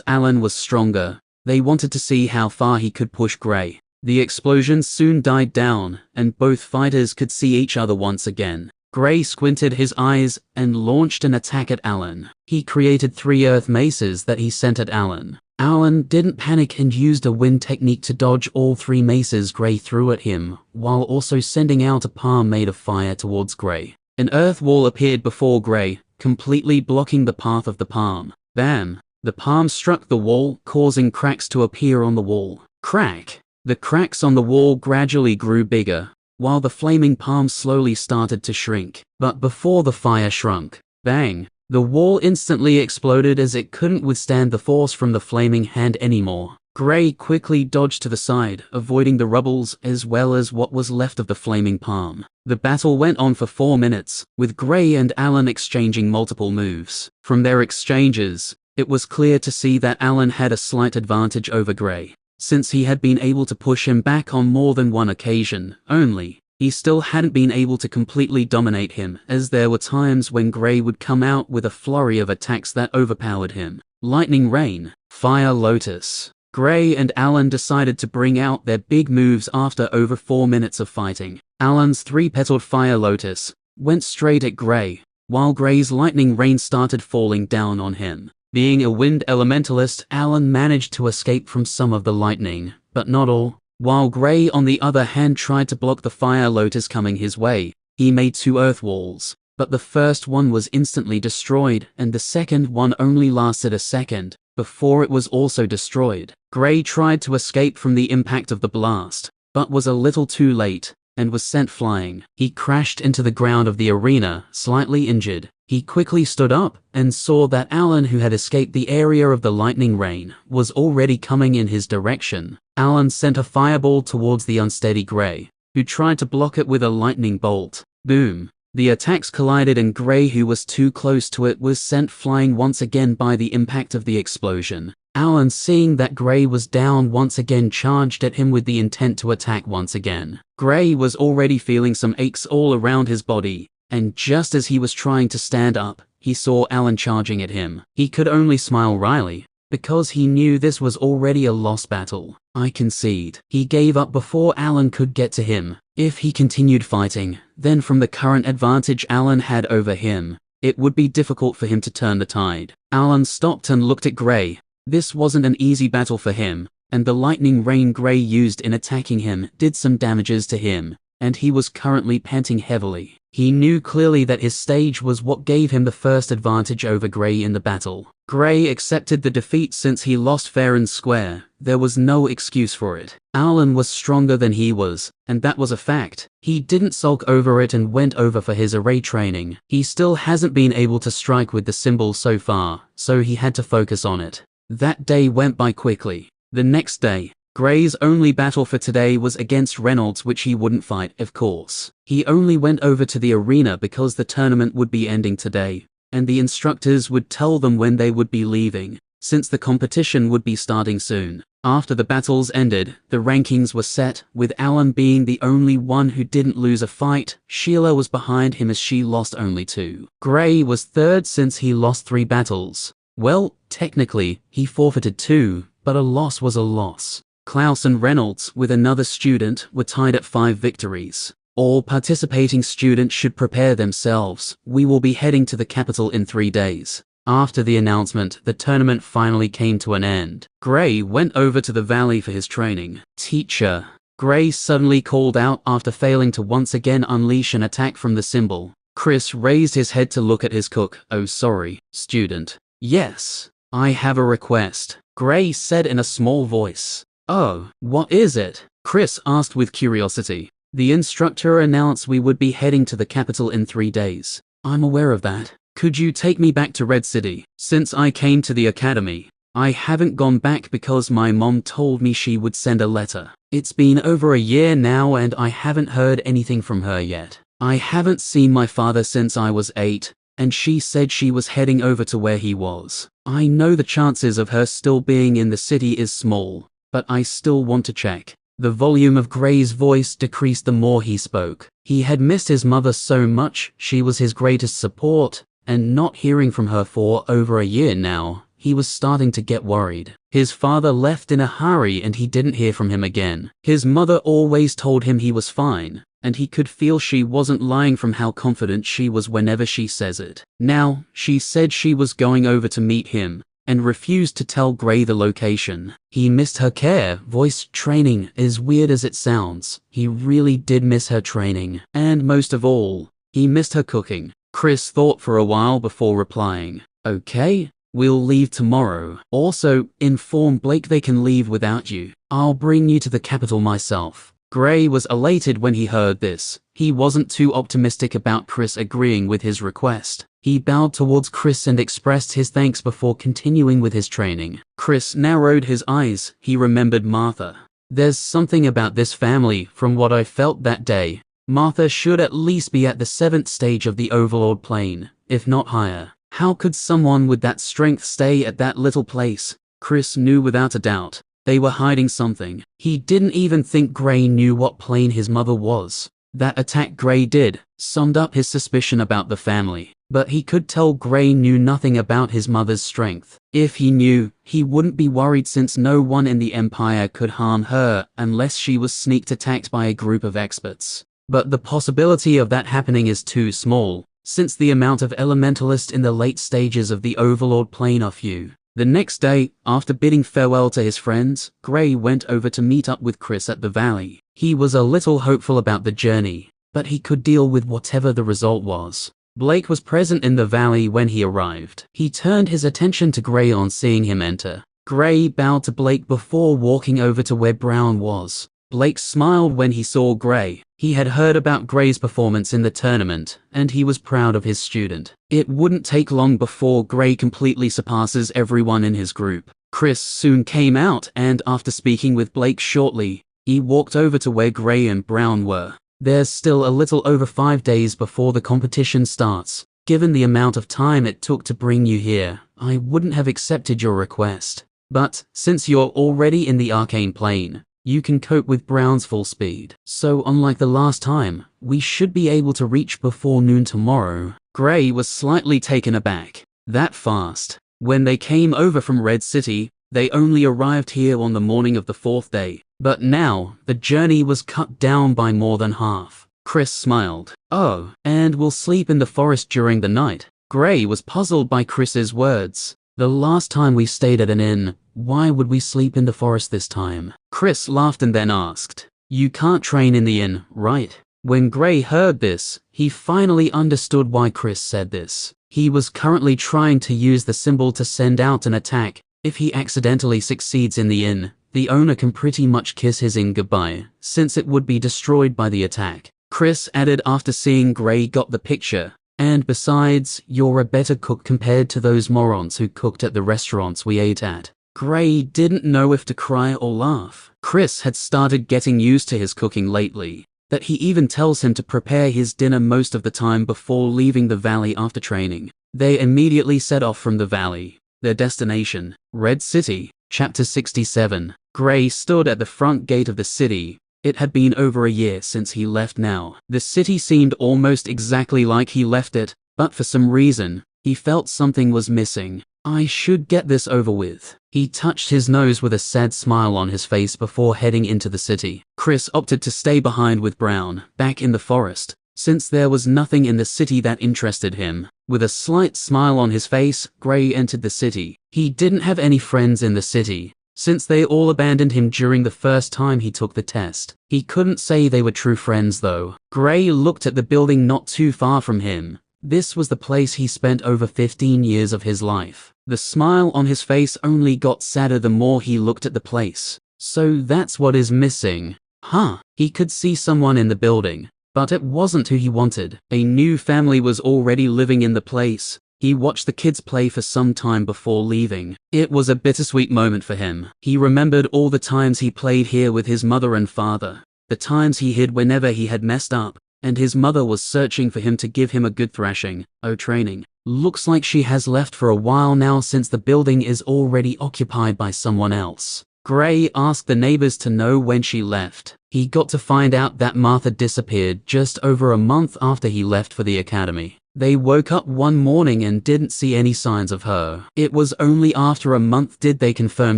Allan was stronger, they wanted to see how far he could push Gray. The explosions soon died down, and both fighters could see each other once again. Gray squinted his eyes and launched an attack at Allan. He created 3 earth maces that he sent at Allan. Allan didn't panic and used a wind technique to dodge all 3 maces Gray threw at him, while also sending out a palm made of fire towards Gray. An earth wall appeared before Gray, completely blocking the path of the palm. Bam! The palm struck the wall, causing cracks to appear on the wall. Crack! The cracks on the wall gradually grew bigger, while the flaming palm slowly started to shrink. But before the fire shrunk, bang! The wall instantly exploded as it couldn't withstand the force from the flaming hand anymore. Gray quickly dodged to the side, avoiding the rubbles as well as what was left of the flaming palm. The battle went on for 4 minutes, with Gray and Allan exchanging multiple moves. From their exchanges, it was clear to see that Allan had a slight advantage over Gray, since he had been able to push him back on more than one occasion. Only, he still hadn't been able to completely dominate him, as there were times when Gray would come out with a flurry of attacks that overpowered him. Lightning Rain, Fire Lotus. Gray and Allan decided to bring out their big moves after over 4 minutes of fighting. Allan's 3-petaled Fire Lotus went straight at Gray, while Gray's Lightning Rain started falling down on him. Being a wind elementalist, Allan managed to escape from some of the lightning, but not all. While Gray on the other hand tried to block the Fire Lotus coming his way, he made 2 earth walls, but the first one was instantly destroyed and the second one only lasted a second before it was also destroyed. Gray tried to escape from the impact of the blast, but was a little too late and was sent flying. He crashed into the ground of the arena, slightly injured. He quickly stood up and saw that Allan, who had escaped the area of the lightning rain, was already coming in his direction. Allan sent a fireball towards the unsteady Gray, who tried to block it with a lightning bolt. Boom! The attacks collided and Gray, who was too close to it, was sent flying once again by the impact of the explosion. Allan, seeing that Gray was down once again, charged at him with the intent to attack once again. Gray was already feeling some aches all around his body, and just as he was trying to stand up, he saw Allan charging at him. He could only smile wryly, because he knew this was already a lost battle. I concede. He gave up before Allan could get to him. If he continued fighting, then from the current advantage Allan had over him, it would be difficult for him to turn the tide. Allan stopped and looked at Gray. This wasn't an easy battle for him, and the lightning rain Gray used in attacking him did some damages to him, and he was currently panting heavily. He knew clearly that his stage was what gave him the first advantage over Gray in the battle. Gray accepted the defeat since he lost fair and square. There was no excuse for it. Allan was stronger than he was, and that was a fact. He didn't sulk over it and went over for his array training. He still hasn't been able to strike with the symbol so far, so he had to focus on it. That day went by quickly. The next day, Gray's only battle for today was against Reynolds, which he wouldn't fight, of course. He only went over to the arena because the tournament would be ending today, and the instructors would tell them when they would be leaving, since the competition would be starting soon. After the battles ended, the rankings were set, with Allan being the only one who didn't lose a fight. Sheila was behind him as she lost only 2. Gray was third since he lost 3 battles. Well, technically, he forfeited too, but a loss was a loss. Clouse and Reynolds, with another student, were tied at 5 victories. All participating students should prepare themselves. We will be heading to the capital in 3 days. After the announcement, the tournament finally came to an end. Gray went over to the valley for his training. Teacher. Gray suddenly called out after failing to once again unleash an attack from the symbol. Chris raised his head to look at his cook. Oh, sorry, student. Yes, I have a request, Gray said in a small voice. Oh, what is it? Chris asked with curiosity. The instructor announced we would be heading to the capital in 3 days. I'm aware of that. Could you take me back to Red City? Since I came to the academy, I haven't gone back because my mom told me she would send a letter. It's been over a year now and I haven't heard anything from her yet. I haven't seen my father since I was 8, and she said she was heading over to where he was. I know the chances of her still being in the city is small, but I still want to check. The volume of Gray's voice decreased the more he spoke. He had missed his mother so much, she was his greatest support, and not hearing from her for over a year now, he was starting to get worried. His father left in a hurry and he didn't hear from him again. His mother always told him he was fine, and he could feel she wasn't lying from how confident she was whenever she says it. Now, she said she was going over to meet him, and refused to tell Gray the location. He missed her care, voice training, as weird as it sounds. He really did miss her training. And most of all, he missed her cooking. Chris thought for a while before replying. Okay, we'll leave tomorrow. Also, inform Blake they can leave without you. I'll bring you to the capital myself. Gray was elated when he heard this. He wasn't too optimistic about Chris agreeing with his request. He bowed towards Chris and expressed his thanks before continuing with his training. Chris narrowed his eyes. He remembered Martha. There's something about this family, from what I felt that day. Martha should at least be at the 7th stage of the Overlord plane, if not higher. How could someone with that strength stay at that little place? Chris knew without a doubt. They were hiding something. He didn't even think Gray knew what plane his mother was. That attack Gray did summed up his suspicion about the family. But he could tell Gray knew nothing about his mother's strength. If he knew, he wouldn't be worried since no one in the Empire could harm her unless she was sneak attacked by a group of experts. But the possibility of that happening is too small, since the amount of elementalists in the late stages of the Overlord plane are few. The next day, after bidding farewell to his friends, Gray went over to meet up with Chris at the valley. He was a little hopeful about the journey, but he could deal with whatever the result was. Blake was present in the valley when he arrived. He turned his attention to Gray on seeing him enter. Gray bowed to Blake before walking over to where Brown was. Blake smiled when he saw Gray. He had heard about Gray's performance in the tournament, and he was proud of his student. It wouldn't take long before Gray completely surpasses everyone in his group. Chris soon came out, and after speaking with Blake shortly, he walked over to where Gray and Brown were. There's still a little over 5 days before the competition starts. Given the amount of time it took to bring you here, I wouldn't have accepted your request. But, since you're already in the arcane plane, you can cope with Brown's full speed. So unlike the last time, we should be able to reach before noon tomorrow. Gray was slightly taken aback. That fast. When they came over from Red City, they only arrived here on the morning of the 4th day. But now, the journey was cut down by more than half. Chris smiled. Oh, and we'll sleep in the forest during the night. Gray was puzzled by Chris's words. The last time we stayed at an inn, why would we sleep in the forest this time? Chris laughed and then asked, You can't train in the inn, right? When Gray heard this, he finally understood why Chris said this. He was currently trying to use the symbol to send out an attack. If he accidentally succeeds in the inn, the owner can pretty much kiss his inn goodbye, since it would be destroyed by the attack. Chris added after seeing Gray got the picture. And besides, you're a better cook compared to those morons who cooked at the restaurants we ate at. Gray didn't know if to cry or laugh. Chris had started getting used to his cooking lately, that he even tells him to prepare his dinner most of the time before leaving the valley after training. They immediately set off from the valley. Their destination, Red City. Chapter 67. Gray stood at the front gate of the city. It had been over a year since he left now. The city seemed almost exactly like he left it, but for some reason, he felt something was missing. I should get this over with. He touched his nose with a sad smile on his face before heading into the city. Chris opted to stay behind with Brown, back in the forest, since there was nothing in the city that interested him. With a slight smile on his face, Gray entered the city. He didn't have any friends in the city, since they all abandoned him during the first time he took the test. He couldn't say they were true friends though. Gray looked at the building not too far from him. This was the place he spent over 15 years of his life. The smile on his face only got sadder the more he looked at the place. So that's what is missing. Huh. He could see someone in the building, but it wasn't who he wanted. A new family was already living in the place. He watched the kids play for some time before leaving. It was a bittersweet moment for him. He remembered all the times he played here with his mother and father, the times he hid whenever he had messed up, and his mother was searching for him to give him a good thrashing. Oh, training. Looks like she has left for a while now since the building is already occupied by someone else. Gray asked the neighbors to know when she left. He got to find out that Martha disappeared just over a month after he left for the academy. They woke up one morning and didn't see any signs of her. It was only after a month did they confirm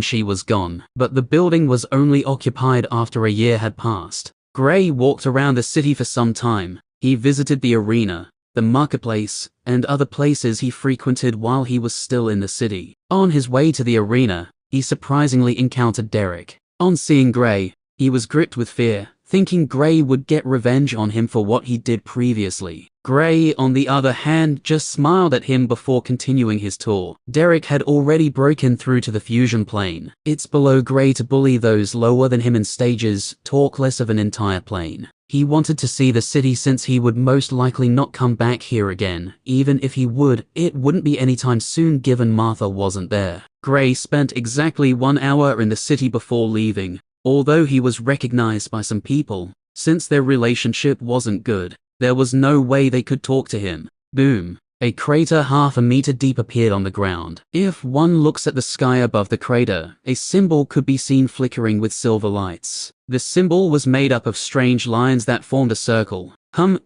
she was gone, but the building was only occupied after a year had passed. Gray walked around the city for some time. He visited the arena, the marketplace, and other places he frequented while he was still in the city. On his way to the arena, he surprisingly encountered Derek. On seeing Gray, he was gripped with fear, thinking Gray would get revenge on him for what he did previously. Gray, on the other hand, just smiled at him before continuing his tour. Derek had already broken through to the fusion plane. It's below Gray to bully those lower than him in stages, talk less of an entire plane. He wanted to see the city since he would most likely not come back here again. Even if he would, it wouldn't be anytime soon given Martha wasn't there. Gray spent exactly 1 hour in the city before leaving. Although he was recognized by some people, since their relationship wasn't good, there was no way they could talk to him. Boom. A crater half a meter deep appeared on the ground. If one looks at the sky above the crater, a symbol could be seen flickering with silver lights. The symbol was made up of strange lines that formed a circle.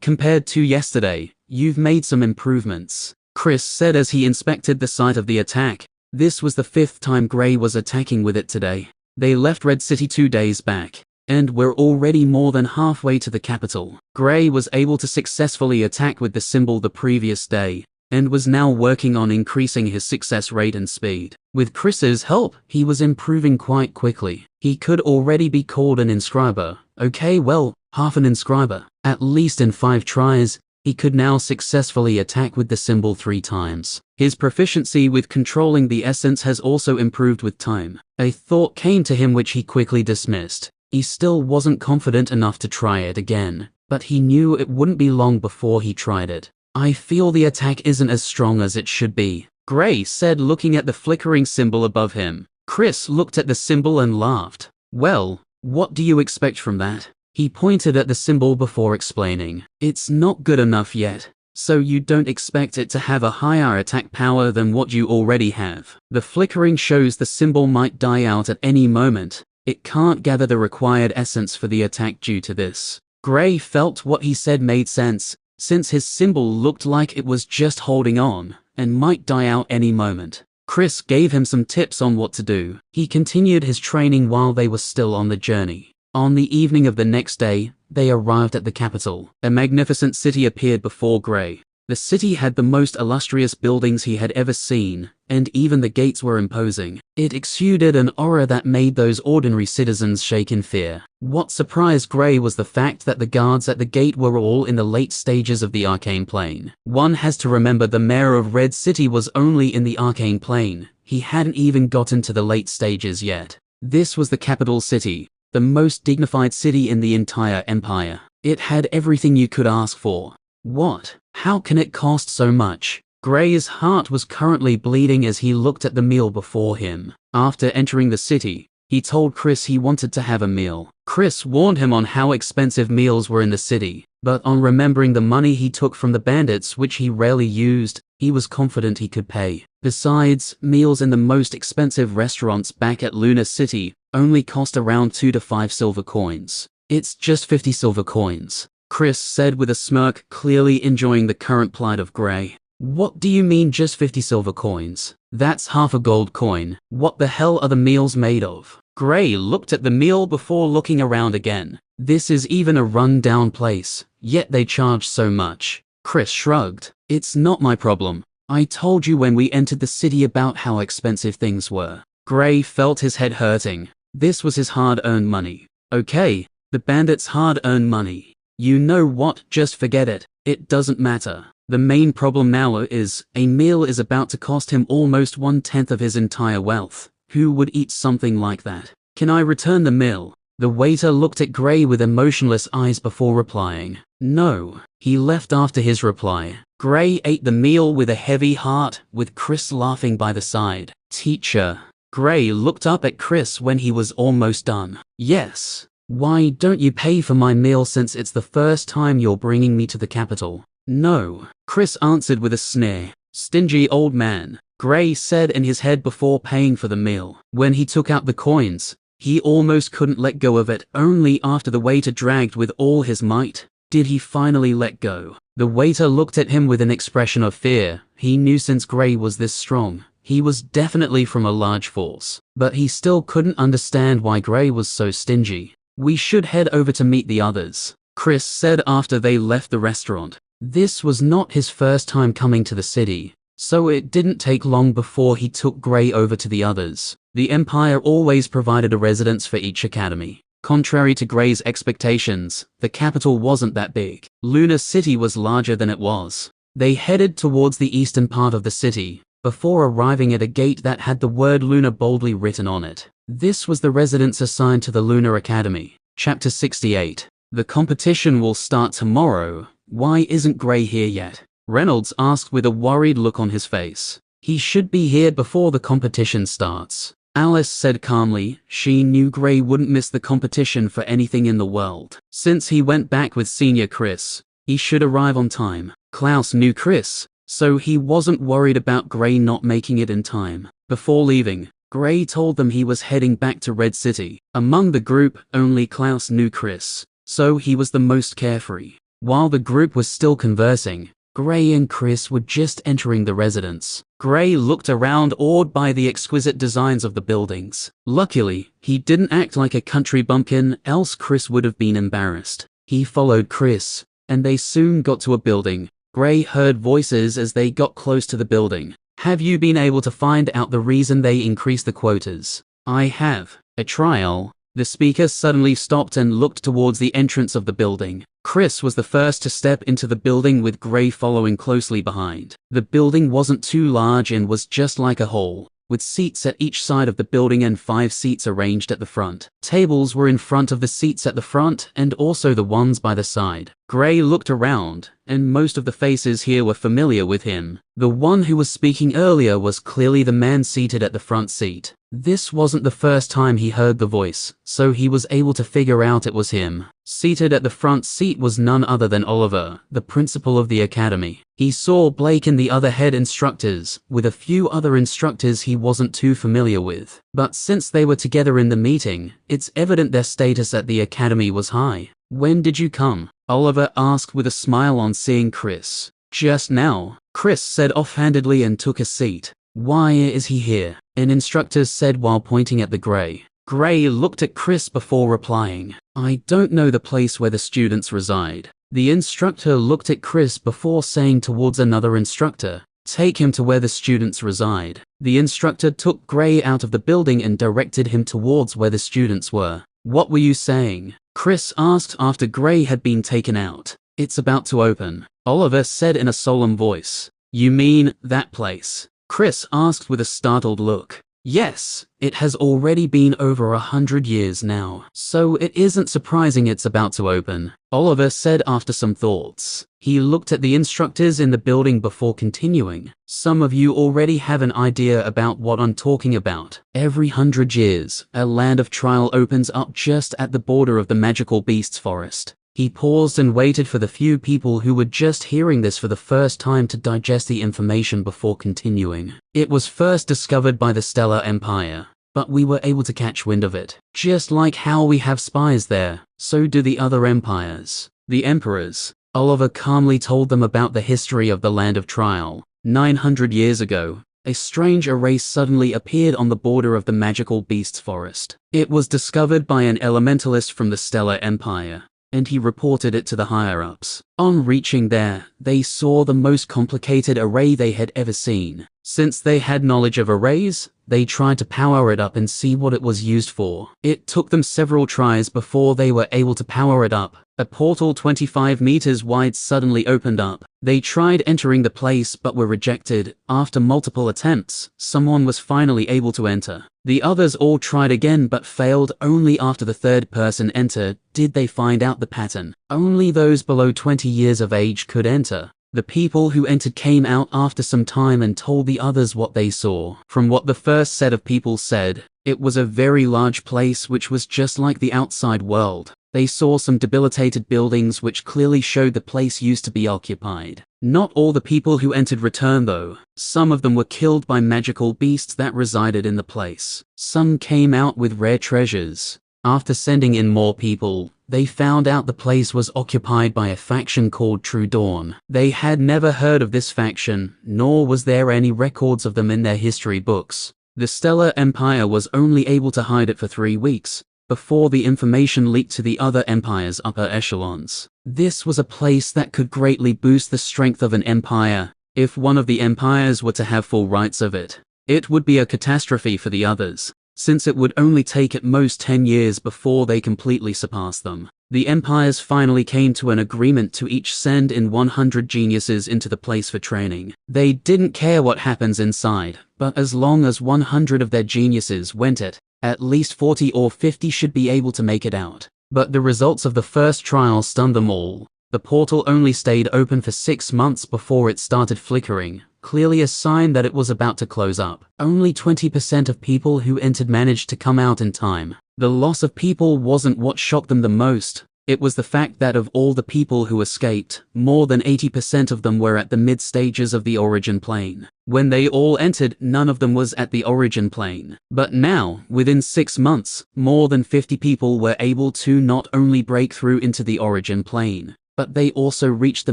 Compared to yesterday, you've made some improvements, Chris said as he inspected the site of the attack. This was the 5th time Gray was attacking with it today. They left Red City 2 days back, and we're already more than halfway to the capital. Gray was able to successfully attack with the symbol the previous day, and was now working on increasing his success rate and speed. With Chris's help, he was improving quite quickly. He could already be called an inscriber. Okay, well, half an inscriber. At least in 5 tries, he could now successfully attack with the symbol 3 times. His proficiency with controlling the essence has also improved with time. A thought came to him which he quickly dismissed. He still wasn't confident enough to try it again, but he knew it wouldn't be long before he tried it. I feel the attack isn't as strong as it should be, Gray said, looking at the flickering symbol above him. Chris looked at the symbol and laughed. Well, what do you expect from that? He pointed at the symbol before explaining. It's not good enough yet, so you don't expect it to have a higher attack power than what you already have. The flickering shows the symbol might die out at any moment. It can't gather the required essence for the attack due to this. Gray felt what he said made sense, since his symbol looked like it was just holding on, and might die out any moment. Chris gave him some tips on what to do. He continued his training while they were still on the journey. On the evening of the next day, they arrived at the capital. A magnificent city appeared before Gray. The city had the most illustrious buildings he had ever seen, and even the gates were imposing. It exuded an aura that made those ordinary citizens shake in fear. What surprised Gray was the fact that the guards at the gate were all in the late stages of the arcane plane. One has to remember the mayor of Red City was only in the arcane plane. He hadn't even gotten to the late stages yet. This was the capital city, the most dignified city in the entire empire. It had everything you could ask for. What? How can it cost so much? Gray's heart was currently bleeding as he looked at the meal before him. After entering the city, he told Chris he wanted to have a meal. Chris warned him on how expensive meals were in the city, but on remembering the money he took from the bandits, which he rarely used, he was confident he could pay. Besides, meals in the most expensive restaurants back at Luna City only cost around 2 to 5 silver coins. It's just 50 silver coins, Chris said with a smirk, clearly enjoying the current plight of Gray. What do you mean just 50 silver coins? That's half a gold coin. What the hell are the meals made of? Gray looked at the meal before looking around again. This is even a run-down place, yet they charge so much. Chris shrugged. It's not my problem. I told you when we entered the city about how expensive things were. Gray felt his head hurting. This was his hard-earned money. Okay, the bandits' hard-earned money. You know what? Just forget it. It doesn't matter. The main problem now is, a meal is about to cost him almost 1/10 of his entire wealth. Who would eat something like that? Can I return the meal? The waiter looked at Gray with emotionless eyes before replying. No. He left after his reply. Gray ate the meal with a heavy heart, with Chris laughing by the side. Teacher. Gray looked up at Chris when he was almost done. Yes. Why don't you pay for my meal since it's the first time you're bringing me to the capital? No. Chris answered with a sneer. Stingy old man. Gray said in his head before paying for the meal. When he took out the coins, he almost couldn't let go of it. Only after the waiter dragged with all his might did he finally let go. The waiter looked at him with an expression of fear. He knew since Gray was this strong, he was definitely from a large force. But he still couldn't understand why Gray was so stingy. We should head over to meet the others, Chris said after they left the restaurant. This was not his first time coming to the city, so it didn't take long before he took Gray over to the others. The Empire always provided a residence for each academy. Contrary to Gray's expectations, the capital wasn't that big. Lunar City was larger than it was. They headed towards the eastern part of the city, before arriving at a gate that had the word Lunar boldly written on it. This was the residence assigned to the Lunar Academy. Chapter 68. The competition will start tomorrow. Why isn't Gray here yet? Reynolds asked with a worried look on his face. He should be here before the competition starts. Alice said calmly. She knew Gray wouldn't miss the competition for anything in the world. Since he went back with Senior Chris, he should arrive on time. Clouse knew Chris, so he wasn't worried about Gray not making it in time. Before leaving, Gray told them he was heading back to Red City. Among the group, only Clouse knew Chris, so he was the most carefree. While the group was still conversing, Gray and Chris were just entering the residence. Gray looked around, awed by the exquisite designs of the buildings. Luckily, he didn't act like a country bumpkin, else Chris would have been embarrassed. He followed Chris, and they soon got to a building. Gray heard voices as they got close to the building. Have you been able to find out the reason they increased the quotas? I have. A trial. The speaker suddenly stopped and looked towards the entrance of the building. Chris was the first to step into the building, with Gray following closely behind. The building wasn't too large and was just like a hall, with seats at each side of the building and 5 seats arranged at the front. Tables were in front of the seats at the front and also the ones by the side. Gray looked around, and most of the faces here were familiar with him. The one who was speaking earlier was clearly the man seated at the front seat. This wasn't the first time he heard the voice, so he was able to figure out it was him. Seated at the front seat was none other than Oliver, the principal of the academy. He saw Blake and the other head instructors, with a few other instructors he wasn't too familiar with. But since they were together in the meeting, it's evident their status at the academy was high. When did you come? Oliver asked with a smile on seeing Chris. Just now, Chris said offhandedly and took a seat. Why is he here? An instructor said while pointing at the Gray. Gray looked at Chris before replying. I don't know the place where the students reside. The instructor looked at Chris before saying towards another instructor, take him to where the students reside. The instructor took Gray out of the building and directed him towards where the students were. What were you saying? Chris asked after Gray had been taken out. It's about to open, Oliver said in a solemn voice. You mean that place? Chris asked with a startled look. Yes, it has already been over 100 years now, so it isn't surprising it's about to open, Oliver said after some thoughts. He looked at the instructors in the building before continuing. Some of you already have an idea about what I'm talking about. Every 100 years, a land of trial opens up just at the border of the magical beasts forest. He paused and waited for the few people who were just hearing this for the first time to digest the information before continuing. It was first discovered by the Stellar Empire, but we were able to catch wind of it. Just like how we have spies there, so do the other empires. The emperors. Oliver calmly told them about the history of the land of trial. 900 years ago, a strange array suddenly appeared on the border of the magical beasts forest. It was discovered by an elementalist from the Stellar Empire, and he reported it to the higher-ups. On reaching there, they saw the most complicated array they had ever seen. Since they had knowledge of arrays, they tried to power it up and see what it was used for. It took them several tries before they were able to power it up. A portal 25 meters wide suddenly opened up. They tried entering the place but were rejected. After multiple attempts, someone was finally able to enter. The others all tried again but failed. Only after the third person entered did they find out the pattern. Only those below 20 years of age could enter. The people who entered came out after some time and told the others what they saw. From what the first set of people said, it was a very large place which was just like the outside world. They saw some debilitated buildings which clearly showed the place used to be occupied. Not all the people who entered returned though. Some of them were killed by magical beasts that resided in the place. Some came out with rare treasures. After sending in more people, they found out the place was occupied by a faction called True Dawn. They had never heard of this faction, nor was there any records of them in their history books. The Stellar Empire was only able to hide it for 3 weeks, before the information leaked to the other empire's upper echelons. This was a place that could greatly boost the strength of an empire. If one of the empires were to have full rights of it, it would be a catastrophe for the others, since it would only take at most 10 years before they completely surpassed them. The empires finally came to an agreement to each send in 100 geniuses into the place for training. They didn't care what happens inside, but as long as 100 of their geniuses went it, at least 40 or 50 should be able to make it out. But the results of the first trial stunned them all. The portal only stayed open for 6 months before it started flickering, clearly a sign that it was about to close up. Only 20% of people who entered managed to come out in time. The loss of people wasn't what shocked them the most. It was the fact that of all the people who escaped, more than 80% of them were at the mid-stages of the origin plane. When they all entered, none of them was at the origin plane. But now, within 6 months, more than 50 people were able to not only break through into the origin plane, but they also reached the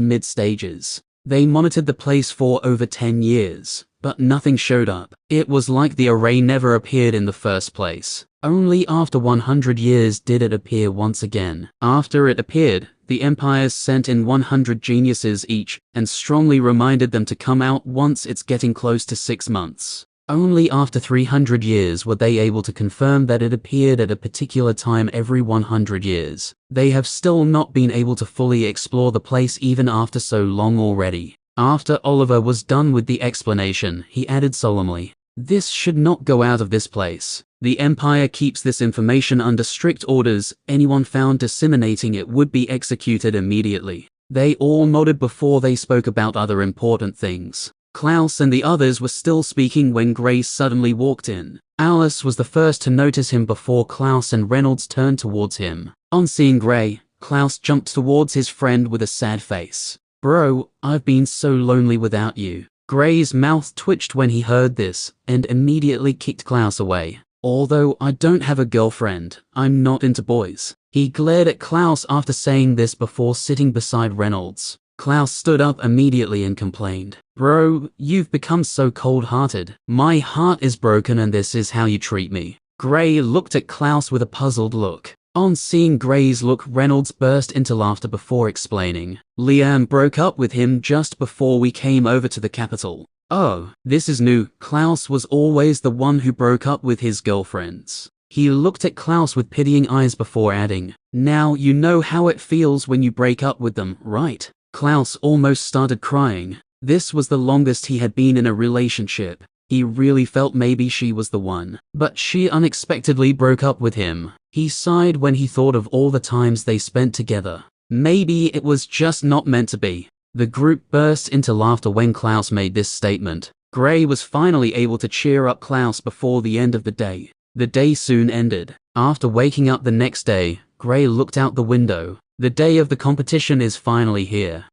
mid-stages. They monitored the place for over 10 years, but nothing showed up. It was like the array never appeared in the first place. Only after 100 years did it appear once again. After it appeared, the empires sent in 100 geniuses each, and strongly reminded them to come out once it's getting close to 6 months. Only after 300 years were they able to confirm that it appeared at a particular time every 100 years. They have still not been able to fully explore the place even after so long already. After Oliver was done with the explanation, he added solemnly, "This should not go out of this place. The Empire keeps this information under strict orders. Anyone found disseminating it would be executed immediately." They all nodded before they spoke about other important things. Clouse and the others were still speaking when Grace suddenly walked in. Alice was the first to notice him before Clouse and Reynolds turned towards him. On seeing Gray, Clouse jumped towards his friend with a sad face. "Bro, I've been so lonely without you." Gray's mouth twitched when he heard this, and immediately kicked Clouse away. "Although I don't have a girlfriend, I'm not into boys." He glared at Clouse after saying this before sitting beside Reynolds. Clouse stood up immediately and complained, "Bro, you've become so cold-hearted. My heart is broken and this is how you treat me." Gray looked at Clouse with a puzzled look. On seeing Gray's look, Reynolds burst into laughter before explaining, "Liam broke up with him just before we came over to the capital." "Oh, this is new." Clouse was always the one who broke up with his girlfriends. He looked at Clouse with pitying eyes before adding, "Now you know how it feels when you break up with them, right?" Clouse almost started crying. This was the longest he had been in a relationship. He really felt maybe she was the one. But she unexpectedly broke up with him. He sighed when he thought of all the times they spent together. Maybe it was just not meant to be. The group burst into laughter when Clouse made this statement. Gray was finally able to cheer up Clouse before the end of the day. The day soon ended. After waking up the next day, Gray looked out the window. The day of the competition is finally here.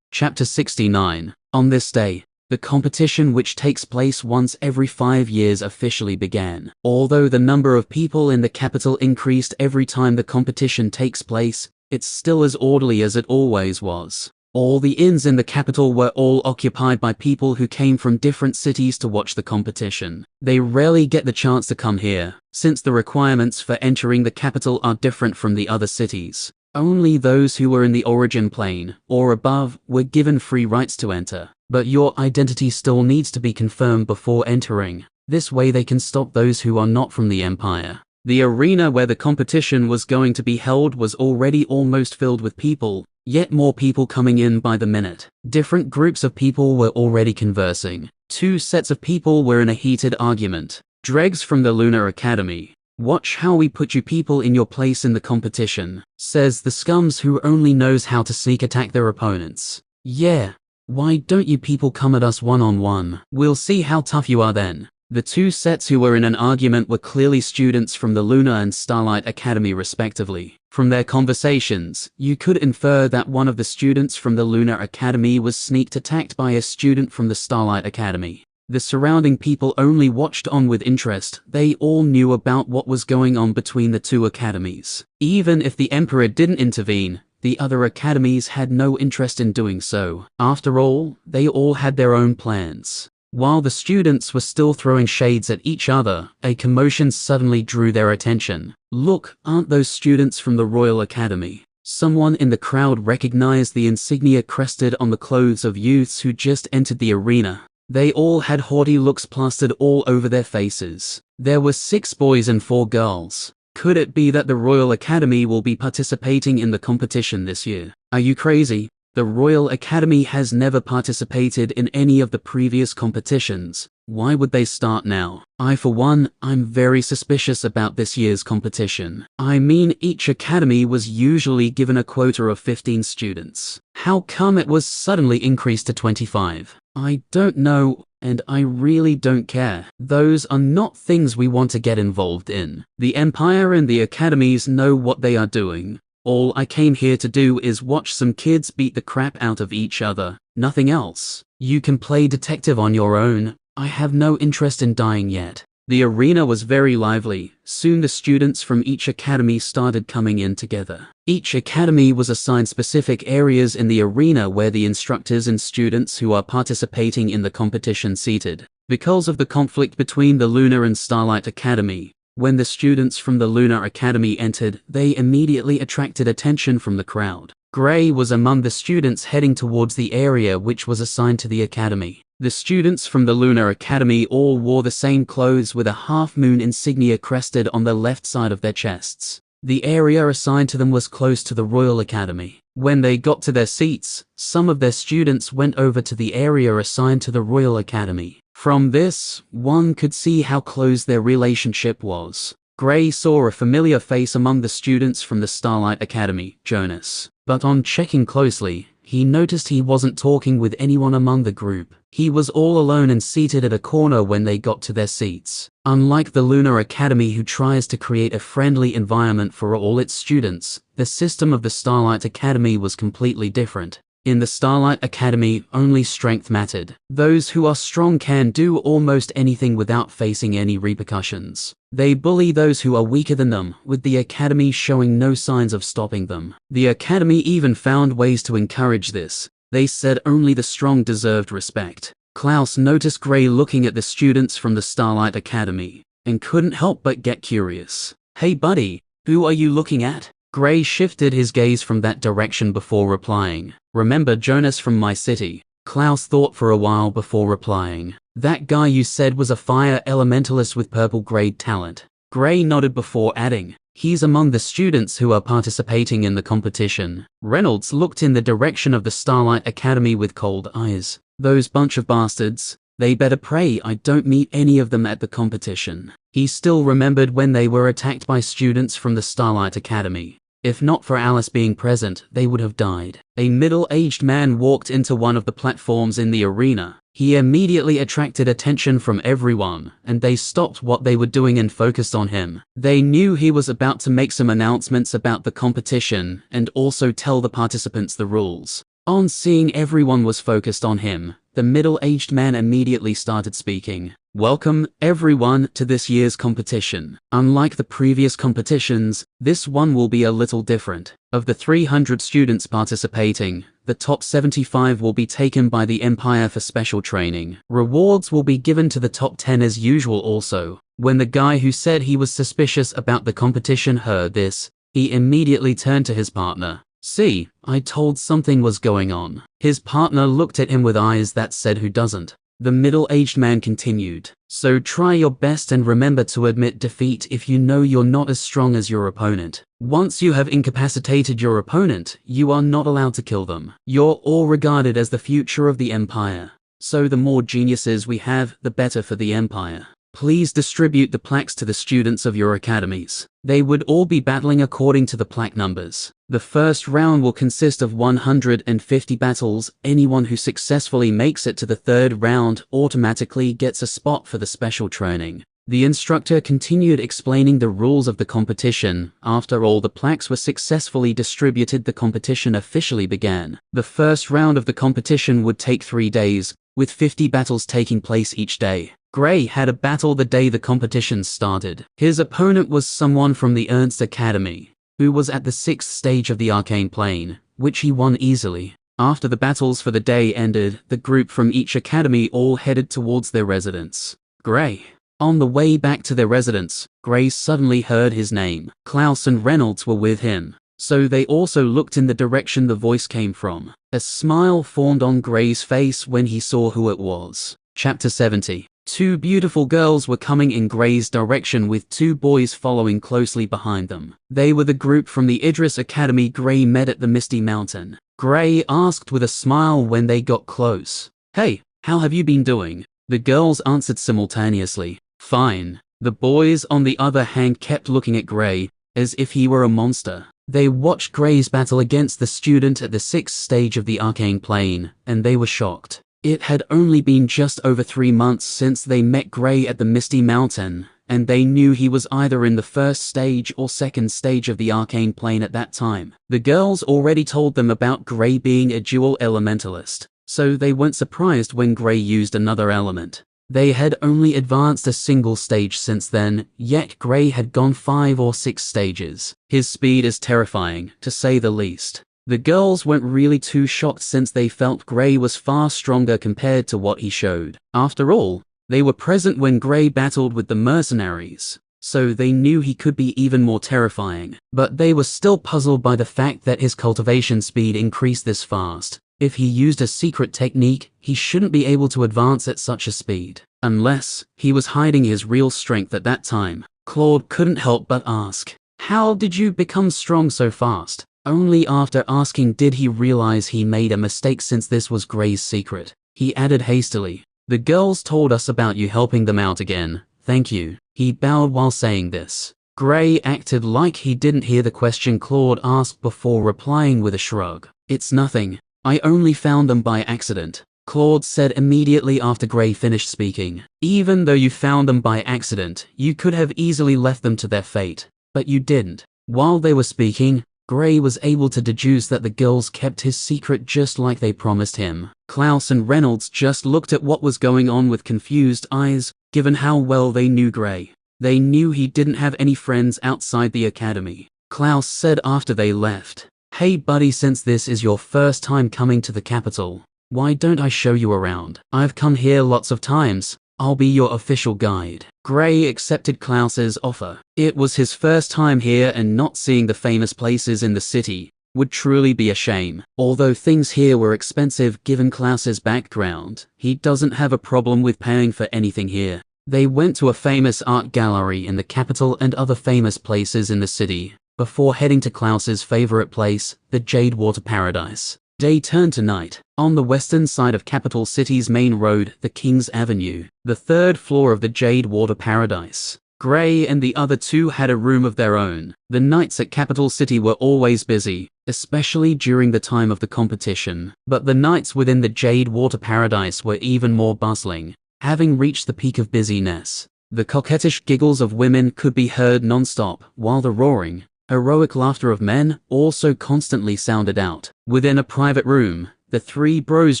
Chapter 69. On this day, the competition, which takes place once every 5 years, officially began. Although the number of people in the capital increased every time the competition takes place, it's still as orderly as it always was. All the inns in the capital were all occupied by people who came from different cities to watch the competition. They rarely get the chance to come here, since the requirements for entering the capital are different from the other cities. Only those who were in the origin plane, or above, were given free rights to enter. But your identity still needs to be confirmed before entering. This way they can stop those who are not from the Empire. The arena where the competition was going to be held was already almost filled with people, yet more people coming in by the minute. Different groups of people were already conversing. Two sets of people were in a heated argument. Dregs from the Lunar Academy. Watch how we put you people in your place in the competition, says the scums who only knows how to sneak attack their opponents. Yeah, why don't you people come at us one-on-one? We'll see how tough you are then. The two sets who were in an argument were clearly students from the Lunar and Starlight Academy respectively. From their conversations, you could infer that one of the students from the Lunar Academy was sneak attacked by a student from the Starlight Academy. The surrounding people only watched on with interest. They all knew about what was going on between the two academies. Even if the Emperor didn't intervene, the other academies had no interest in doing so. After all, they all had their own plans. While the students were still throwing shades at each other, a commotion suddenly drew their attention. Look, aren't those students from the Royal Academy? Someone in the crowd recognized the insignia crested on the clothes of youths who just entered the arena. They all had haughty looks plastered all over their faces. There were 6 boys and 4 girls. Could it be that the Royal Academy will be participating in the competition this year? Are you crazy? The Royal Academy has never participated in any of the previous competitions. Why would they start now? For one, I'm very suspicious about this year's competition. I mean, each academy was usually given a quota of 15 students. How come it was suddenly increased to 25? I don't know, and I really don't care. Those are not things we want to get involved in. The Empire and the academies know what they are doing. All I came here to do is watch some kids beat the crap out of each other. Nothing else. You can play detective on your own. I have no interest in dying yet. The arena was very lively. Soon the students from each academy started coming in together. Each academy was assigned specific areas in the arena where the instructors and students who are participating in the competition seated. Because of the conflict between the Lunar and Starlight Academy, when the students from the Lunar Academy entered, they immediately attracted attention from the crowd. Gray was among the students heading towards the area which was assigned to the academy. The students from the Lunar Academy all wore the same clothes with a half-moon insignia crested on the left side of their chests. The area assigned to them was close to the Royal Academy. When they got to their seats, some of their students went over to the area assigned to the Royal Academy. From this, one could see how close their relationship was. Gray saw a familiar face among the students from the Starlight Academy, Jonas. But on checking closely, he noticed he wasn't talking with anyone among the group. He was all alone and seated at a corner when they got to their seats. Unlike the Lunar Academy, who tries to create a friendly environment for all its students, the system of the Starlight Academy was completely different. In the Starlight Academy, only strength mattered. Those who are strong can do almost anything without facing any repercussions. They bully those who are weaker than them, with the Academy showing no signs of stopping them. The Academy even found ways to encourage this. They said only the strong deserved respect. Clouse noticed Gray looking at the students from the Starlight Academy, and couldn't help but get curious. Hey buddy, who are you looking at? Gray shifted his gaze from that direction before replying. Remember Jonas from my city? Clouse thought for a while before replying. That guy you said was a fire elementalist with purple grade talent. Gray nodded before adding, he's among the students who are participating in the competition. Reynolds looked in the direction of the Starlight Academy with cold eyes. Those bunch of bastards. They better pray I don't meet any of them at the competition. He still remembered when they were attacked by students from the Starlight Academy. If not for Alice being present, they would have died. A middle-aged man walked into one of the platforms in the arena. He immediately attracted attention from everyone, and they stopped what they were doing and focused on him. They knew he was about to make some announcements about the competition, and also tell the participants the rules. On seeing everyone was focused on him, the middle-aged man immediately started speaking. Welcome, everyone, to this year's competition. Unlike the previous competitions, this one will be a little different. Of the 300 students participating, the top 75 will be taken by the Empire for special training. Rewards will be given to the top 10 as usual also. When the guy who said he was suspicious about the competition heard this, he immediately turned to his partner. "See, I told something was going on." His partner looked at him with eyes that said who doesn't. The middle-aged man continued. "So try your best and remember to admit defeat if you know you're not as strong as your opponent. Once you have incapacitated your opponent, you are not allowed to kill them. You're all regarded as the future of the Empire. So the more geniuses we have, the better for the Empire. Please distribute the plaques to the students of your academies. They would all be battling according to the plaque numbers. The first round will consist of 150 battles. Anyone who successfully makes it to the third round automatically gets a spot for the special training." The instructor continued explaining the rules of the competition. After all the plaques were successfully distributed, the competition officially began. The first round of the competition would take 3 days, with 50 battles taking place each day. Gray had a battle the day the competition started. His opponent was someone from the Ernst Academy, who was at the 6th stage of the arcane plane, which he won easily. After the battles for the day ended, the group from each academy all headed towards their residence. Gray. On the way back to their residence, Gray suddenly heard his name. Clouse and Reynolds were with him, so they also looked in the direction the voice came from. A smile formed on Gray's face when he saw who it was. Chapter 70. 2 beautiful girls were coming in Gray's direction with 2 boys following closely behind them. They were the group from the Idris Academy Gray met at the Misty Mountain. Gray asked with a smile when they got close. "Hey, how have you been doing?" The girls answered simultaneously. "Fine." The boys, on the other hand, kept looking at Gray, as if he were a monster. They watched Gray's battle against the student at the 6th stage of the arcane plane, and they were shocked. It had only been just over 3 months since they met Gray at the Misty Mountain, and they knew he was either in the 1st stage or 2nd stage of the arcane plane at that time. The girls already told them about Gray being a dual elementalist, so they weren't surprised when Gray used another element. They had only advanced a single stage since then, yet Gray had gone 5 or 6 stages. His speed is terrifying, to say the least. The girls weren't really too shocked since they felt Gray was far stronger compared to what he showed. After all, they were present when Gray battled with the mercenaries, so they knew he could be even more terrifying. But they were still puzzled by the fact that his cultivation speed increased this fast. If he used a secret technique, he shouldn't be able to advance at such a speed. Unless he was hiding his real strength at that time. Claude couldn't help but ask, "How did you become strong so fast?" Only after asking did he realize he made a mistake since this was Gray's secret. He added hastily, "The girls told us about you helping them out again. Thank you." He bowed while saying this. Gray acted like he didn't hear the question Claude asked before replying with a shrug. "It's nothing. I only found them by accident," Claude said immediately after Gray finished speaking. "Even though you found them by accident, you could have easily left them to their fate. But you didn't." While they were speaking, Gray was able to deduce that the girls kept his secret just like they promised him. Clouse and Reynolds just looked at what was going on with confused eyes, given how well they knew Gray. They knew he didn't have any friends outside the academy. Clouse said after they left, "Hey buddy, since this is your first time coming to the capital, why don't I show you around? I've come here lots of times. I'll be your official guide." Gray accepted Clouse's offer. It was his first time here and not seeing the famous places in the city would truly be a shame. Although things here were expensive given Clouse's background, he doesn't have a problem with paying for anything here. They went to a famous art gallery in the capital and other famous places in the city, before heading to Clouse's favorite place, the Jade Water Paradise. Day turned to night. On the western side of Capital City's main road, the King's Avenue, the 3rd floor of the Jade Water Paradise. Gray and the other 2 had a room of their own. The nights at Capital City were always busy, especially during the time of the competition. But the nights within the Jade Water Paradise were even more bustling, having reached the peak of busyness. The coquettish giggles of women could be heard non-stop, while the roaring, heroic laughter of men also constantly sounded out. Within a private room, The three bros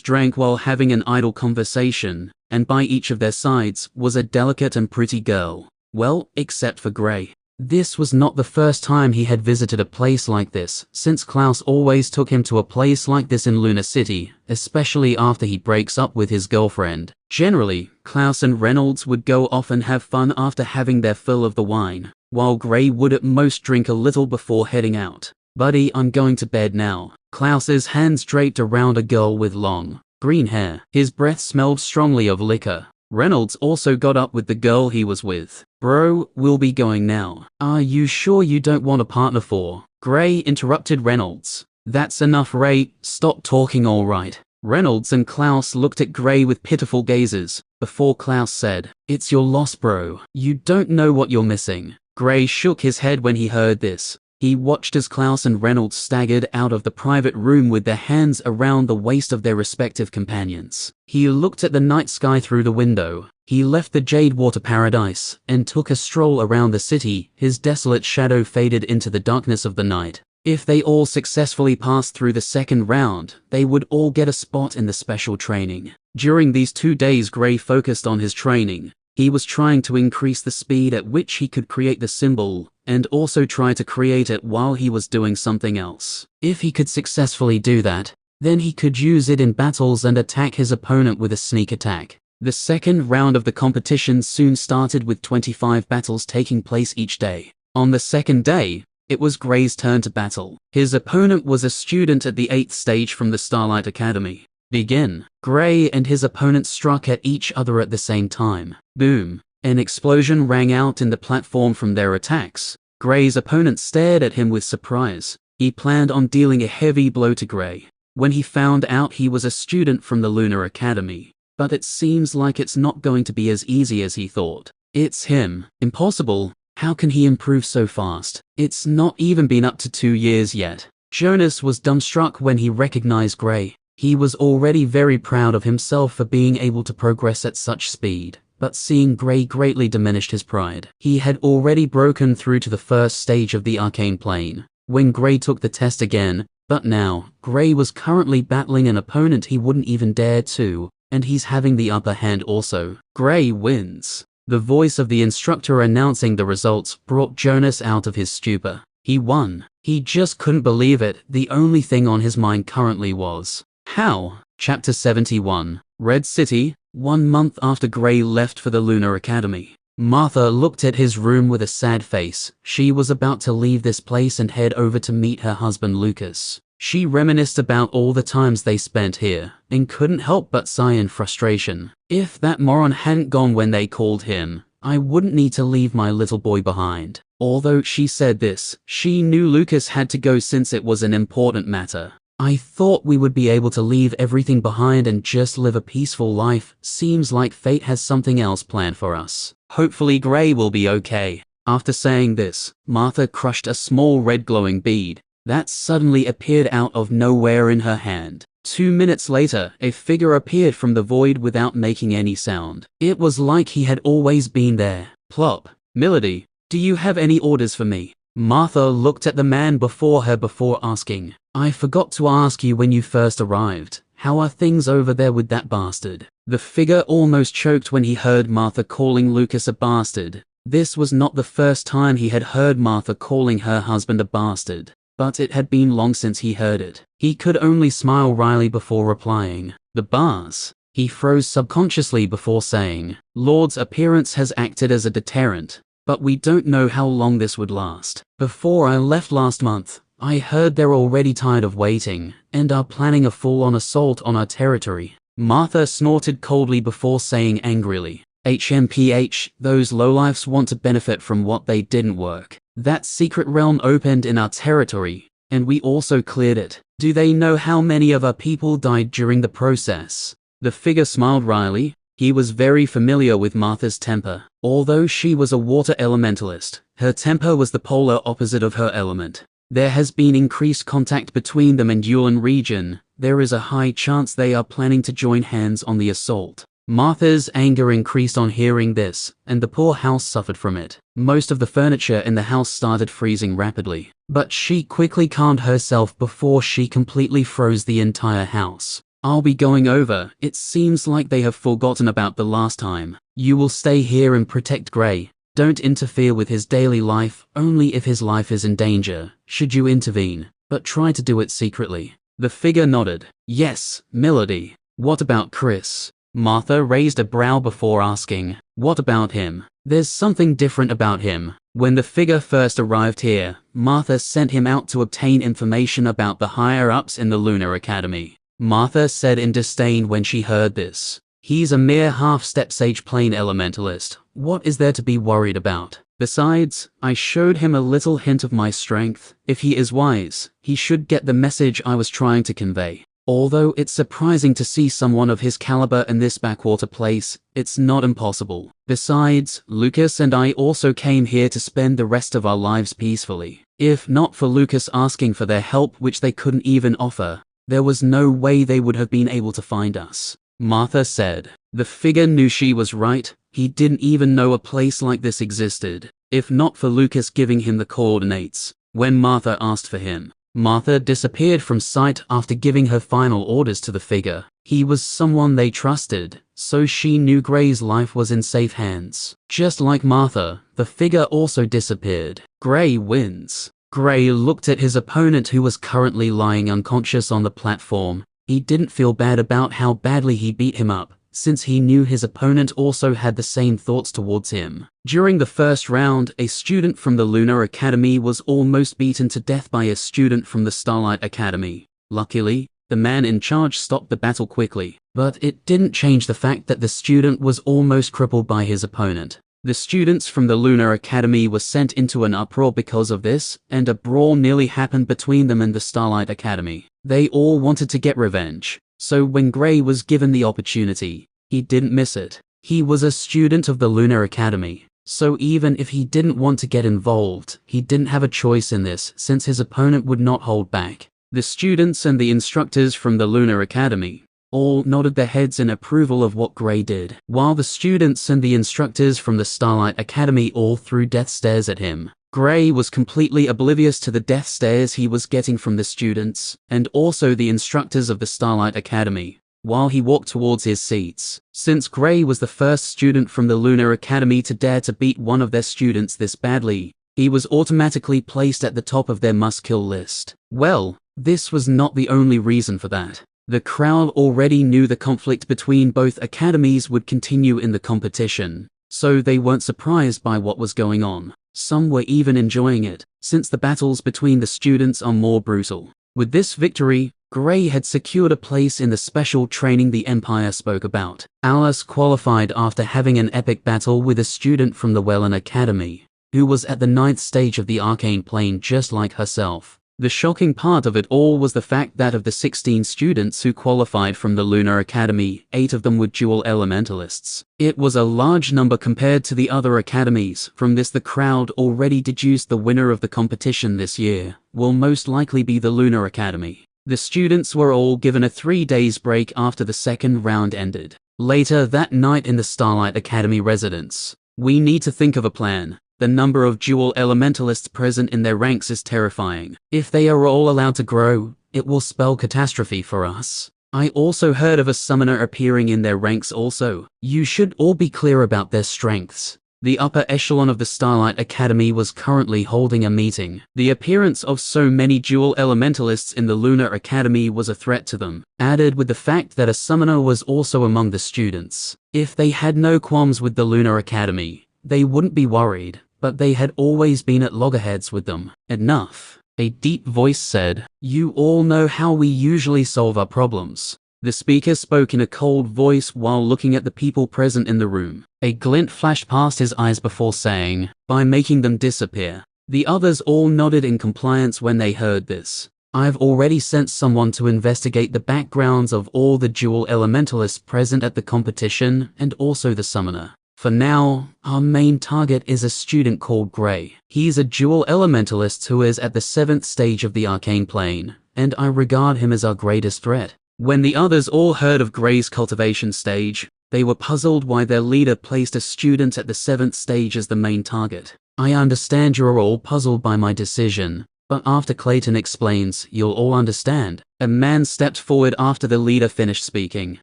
drank while having an idle conversation, and by each of their sides was a delicate and pretty girl. Well, except for Gray. This was not the first time he had visited a place like this, since Clouse always took him to a place like this in Lunar City, especially after he breaks up with his girlfriend. Generally, Clouse and Reynolds would go off and have fun after having their fill of the wine, while Gray would at most drink a little before heading out. "Buddy, I'm going to bed now." Clouse's hands draped around a girl with long, green hair. His breath smelled strongly of liquor. Reynolds also got up with the girl he was with. "Bro, we'll be going now." "Are you sure you don't want a partner for?" Gray interrupted Reynolds. "That's enough, Ray. Stop talking, all right." Reynolds and Clouse looked at Gray with pitiful gazes, before Clouse said, "It's your loss, bro. You don't know what you're missing." Gray shook his head when he heard this. He watched as Clouse and Reynolds staggered out of the private room with their hands around the waist of their respective companions. He looked at the night sky through the window. He left the Jade Water Paradise and took a stroll around the city. His desolate shadow faded into the darkness of the night. If they all successfully passed through the second round, they would all get a spot in the special training. During these 2 days, Gray focused on his training. He was trying to increase the speed at which he could create the symbol, and also try to create it while he was doing something else. If he could successfully do that, then he could use it in battles and attack his opponent with a sneak attack. The second round of the competition soon started with 25 battles taking place each day. On the second day, it was Gray's turn to battle. His opponent was a student at the 8th stage from the Starlight Academy. Begin. Gray and his opponent struck at each other at the same time. Boom. An explosion rang out in the platform from their attacks. Gray's opponent stared at him with surprise. He planned on dealing a heavy blow to Gray when he found out he was a student from the Lunar Academy. But it seems like it's not going to be as easy as he thought. It's him. Impossible. How can he improve so fast? It's not even been up to 2 years yet. Jonas was dumbstruck when he recognized Gray. He was already very proud of himself for being able to progress at such speed, but seeing Gray greatly diminished his pride. He had already broken through to the first stage of the arcane plane when Gray took the test again, but now, Gray was currently battling an opponent he wouldn't even dare to, and he's having the upper hand also. Gray wins. The voice of the instructor announcing the results brought Jonas out of his stupor. He won. He just couldn't believe it. The only thing on his mind currently was, how? Chapter 71. Red City, 1 month after Gray left for the Lunar Academy. Martha looked at his room with a sad face. She was about to leave this place and head over to meet her husband Lucas. She reminisced about all the times they spent here, and couldn't help but sigh in frustration. If that moron hadn't gone when they called him, I wouldn't need to leave my little boy behind. Although she said this, she knew Lucas had to go since it was an important matter. I thought we would be able to leave everything behind and just live a peaceful life. Seems like fate has something else planned for us. Hopefully Gray will be okay. After saying this, Martha crushed a small red glowing bead that suddenly appeared out of nowhere in her hand. 2 minutes later, a figure appeared from the void without making any sound. It was like he had always been there. Plop. Milady, do you have any orders for me? Martha looked at the man before her before asking, I forgot to ask you when you first arrived. How are things over there with that bastard? The figure almost choked when he heard Martha calling Lucas a bastard. This was not the first time he had heard Martha calling her husband a bastard, but it had been long since he heard it. He could only smile wryly before replying, the bars. He froze subconsciously before saying, Lord's appearance has acted as a deterrent, but we don't know how long this would last. Before I left last month, I heard they're already tired of waiting, and are planning a full-on assault on our territory. Martha snorted coldly before saying angrily, HMPH, those lowlifes want to benefit from what they didn't work. That secret realm opened in our territory, and we also cleared it. Do they know how many of our people died during the process? The figure smiled wryly. He was very familiar with Martha's temper. Although she was a water elementalist, her temper was the polar opposite of her element. There has been increased contact between them and Yuan region. There is a high chance they are planning to join hands on the assault. Martha's anger increased on hearing this, and the poor house suffered from it. Most of the furniture in the house started freezing rapidly, but she quickly calmed herself before she completely froze the entire house. I'll be going over. It seems like they have forgotten about the last time. You will stay here and protect Gray. Don't interfere with his daily life, only if his life is in danger should you intervene, but try to do it secretly. The figure nodded. Yes, Milady. What about Chris? Martha raised a brow before asking, what about him? There's something different about him. When the figure first arrived here, Martha sent him out to obtain information about the higher-ups in the Lunar Academy. Martha said in disdain when she heard this. He's a mere half-step sage plane elementalist. What is there to be worried about? Besides, I showed him a little hint of my strength. If he is wise, he should get the message I was trying to convey. Although it's surprising to see someone of his caliber in this backwater place, it's not impossible. Besides, Lucas and I also came here to spend the rest of our lives peacefully. If not for Lucas asking for their help which they couldn't even offer, there was no way they would have been able to find us. Martha said. The figure knew she was right. He didn't even know a place like this existed, if not for Lucas giving him the coordinates. When Martha asked for him, Martha disappeared from sight after giving her final orders to the figure. He was someone they trusted, so she knew Gray's life was in safe hands. Just like Martha, the figure also disappeared. Gray wins. Gray looked at his opponent who was currently lying unconscious on the platform. He didn't feel bad about how badly he beat him up, since he knew his opponent also had the same thoughts towards him. During the first round, a student from the Lunar Academy was almost beaten to death by a student from the Starlight Academy. Luckily, the man in charge stopped the battle quickly, but it didn't change the fact that the student was almost crippled by his opponent. The students from the Lunar Academy were sent into an uproar because of this, and a brawl nearly happened between them and the Starlight Academy. They all wanted to get revenge, so when Gray was given the opportunity, he didn't miss it. He was a student of the Lunar Academy, so even if he didn't want to get involved, he didn't have a choice in this since his opponent would not hold back. The students and the instructors from the Lunar Academy all nodded their heads in approval of what Gray did, while the students and the instructors from the Starlight Academy all threw death stares at him. Gray was completely oblivious to the death stares he was getting from the students, and also the instructors of the Starlight Academy, while he walked towards his seats. Since Gray was the first student from the Lunar Academy to dare to beat one of their students this badly, he was automatically placed at the top of their must-kill list. Well, this was not the only reason for that. The crowd already knew the conflict between both academies would continue in the competition, so they weren't surprised by what was going on. Some were even enjoying it, since the battles between the students are more brutal. With this victory, Gray had secured a place in the special training the Empire spoke about. Alice qualified after having an epic battle with a student from the Welland Academy, who was at the 9th stage of the arcane plane just like herself. The shocking part of it all was the fact that of the 16 students who qualified from the Lunar Academy, 8 of them were dual elementalists. It was a large number compared to the other academies. From this, the crowd already deduced the winner of the competition this year will most likely be the Lunar Academy. The students were all given a 3 days break after the second round ended. Later that night in the Starlight Academy residence, we need to think of a plan. The number of dual elementalists present in their ranks is terrifying. If they are all allowed to grow, it will spell catastrophe for us. I also heard of a summoner appearing in their ranks also. You should all be clear about their strengths. The upper echelon of the Starlight Academy was currently holding a meeting. The appearance of so many dual elementalists in the Lunar Academy was a threat to them, added with the fact that a summoner was also among the students. If they had no qualms with the Lunar Academy, they wouldn't be worried, but they had always been at loggerheads with them. Enough. A deep voice said, "You all know how we usually solve our problems." The speaker spoke in a cold voice while looking at the people present in the room. A glint flashed past his eyes before saying, "By making them disappear." The others all nodded in compliance when they heard this. "I've already sent someone to investigate the backgrounds of all the dual elementalists present at the competition and also the summoner. For now, our main target is a student called Gray. He's a dual elementalist who is at the 7th stage of the arcane plane, and I regard him as our greatest threat." When the others all heard of Gray's cultivation stage, They were puzzled why their leader placed a student at the 7th stage as the main target. I understand you're all puzzled by my decision, but after Clayton explains, you'll all understand. A man stepped forward after the leader finished speaking.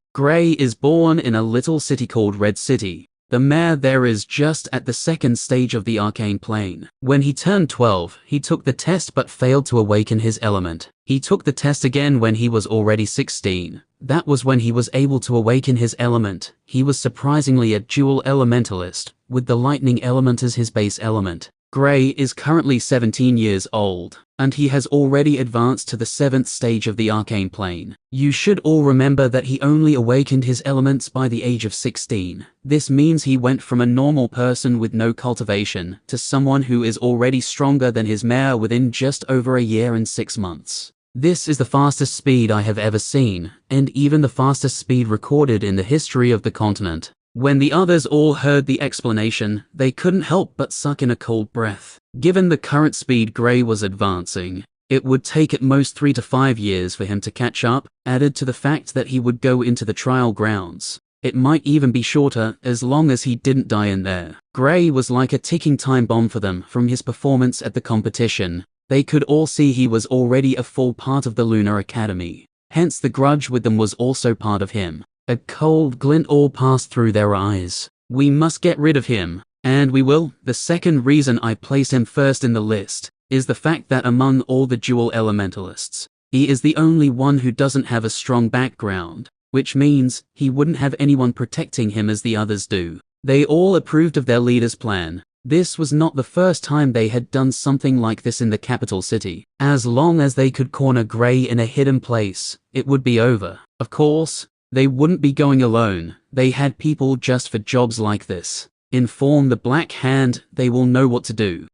Gray is born in a little city called Red City. The mayor there is just at the 2nd stage of the arcane plane. When he turned 12, he took the test but failed to awaken his element. He took the test again when he was already 16. That was when he was able to awaken his element. He was surprisingly a dual elementalist, with the lightning element as his base element. Gray is currently 17 years old, and he has already advanced to the 7th stage of the arcane plane. You should all remember that he only awakened his elements by the age of 16. This means he went from a normal person with no cultivation to someone who is already stronger than his mare within just over a year and 6 months. This is the fastest speed I have ever seen, and even the fastest speed recorded in the history of the continent. When the others all heard the explanation, they couldn't help but suck in a cold breath. Given the current speed Gray was advancing, it would take at most 3 to 5 years for him to catch up, added to the fact that he would go into the trial grounds. It might even be shorter, as long as he didn't die in there. Gray was like a ticking time bomb for them from his performance at the competition. They could all see he was already a full part of the Lunar Academy. Hence the grudge with them was also part of him. A cold glint all passed through their eyes. We must get rid of him, and we will. The second reason I place him first in the list is the fact that among all the dual elementalists, he is the only one who doesn't have a strong background, which means he wouldn't have anyone protecting him as the others do. They all approved of their leader's plan. This was not the first time they had done something like this in the capital city. As long as they could corner Gray in a hidden place, it would be over. Of course, they wouldn't be going alone. They had people just for jobs like this. Inform the Black Hand, they will know what to do.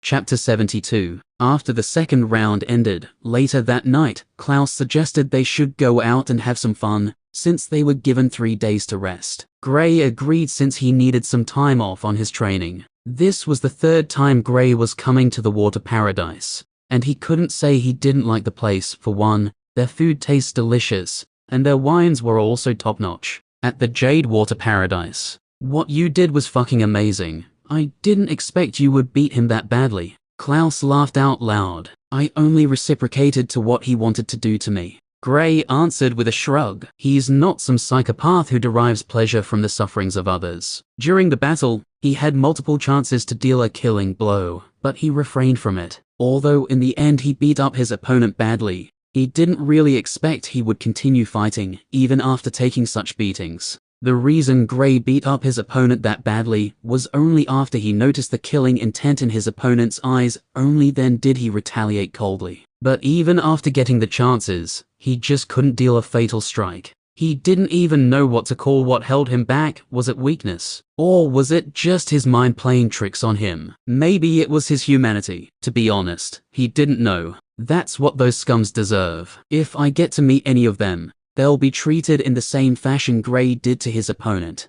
Chapter 72. After the second round ended, later that night, Clouse suggested they should go out and have some fun, since they were given 3 days to rest. Gray agreed since he needed some time off on his training. This was the 3rd time Gray was coming to the water paradise, and he couldn't say he didn't like the place. For one, their food tastes delicious, and their wines were also top-notch. At the Jade Water Paradise, what you did was fucking amazing. I didn't expect you would beat him that badly. Clouse laughed out loud. I only reciprocated to what he wanted to do to me. Gray answered with a shrug. He's not some psychopath who derives pleasure from the sufferings of others. During the battle, he had multiple chances to deal a killing blow, but he refrained from it. Although in the end he beat up his opponent badly, he didn't really expect he would continue fighting, even after taking such beatings. The reason Gray beat up his opponent that badly was only after he noticed the killing intent in his opponent's eyes. Only then did he retaliate coldly. But even after getting the chances, he just couldn't deal a fatal strike. He didn't even know what to call what held him back. Was it weakness? Or was it just his mind playing tricks on him? Maybe it was his humanity. To be honest, he didn't know. That's what those scums deserve. If I get to meet any of them, they'll be treated in the same fashion Gray did to his opponent.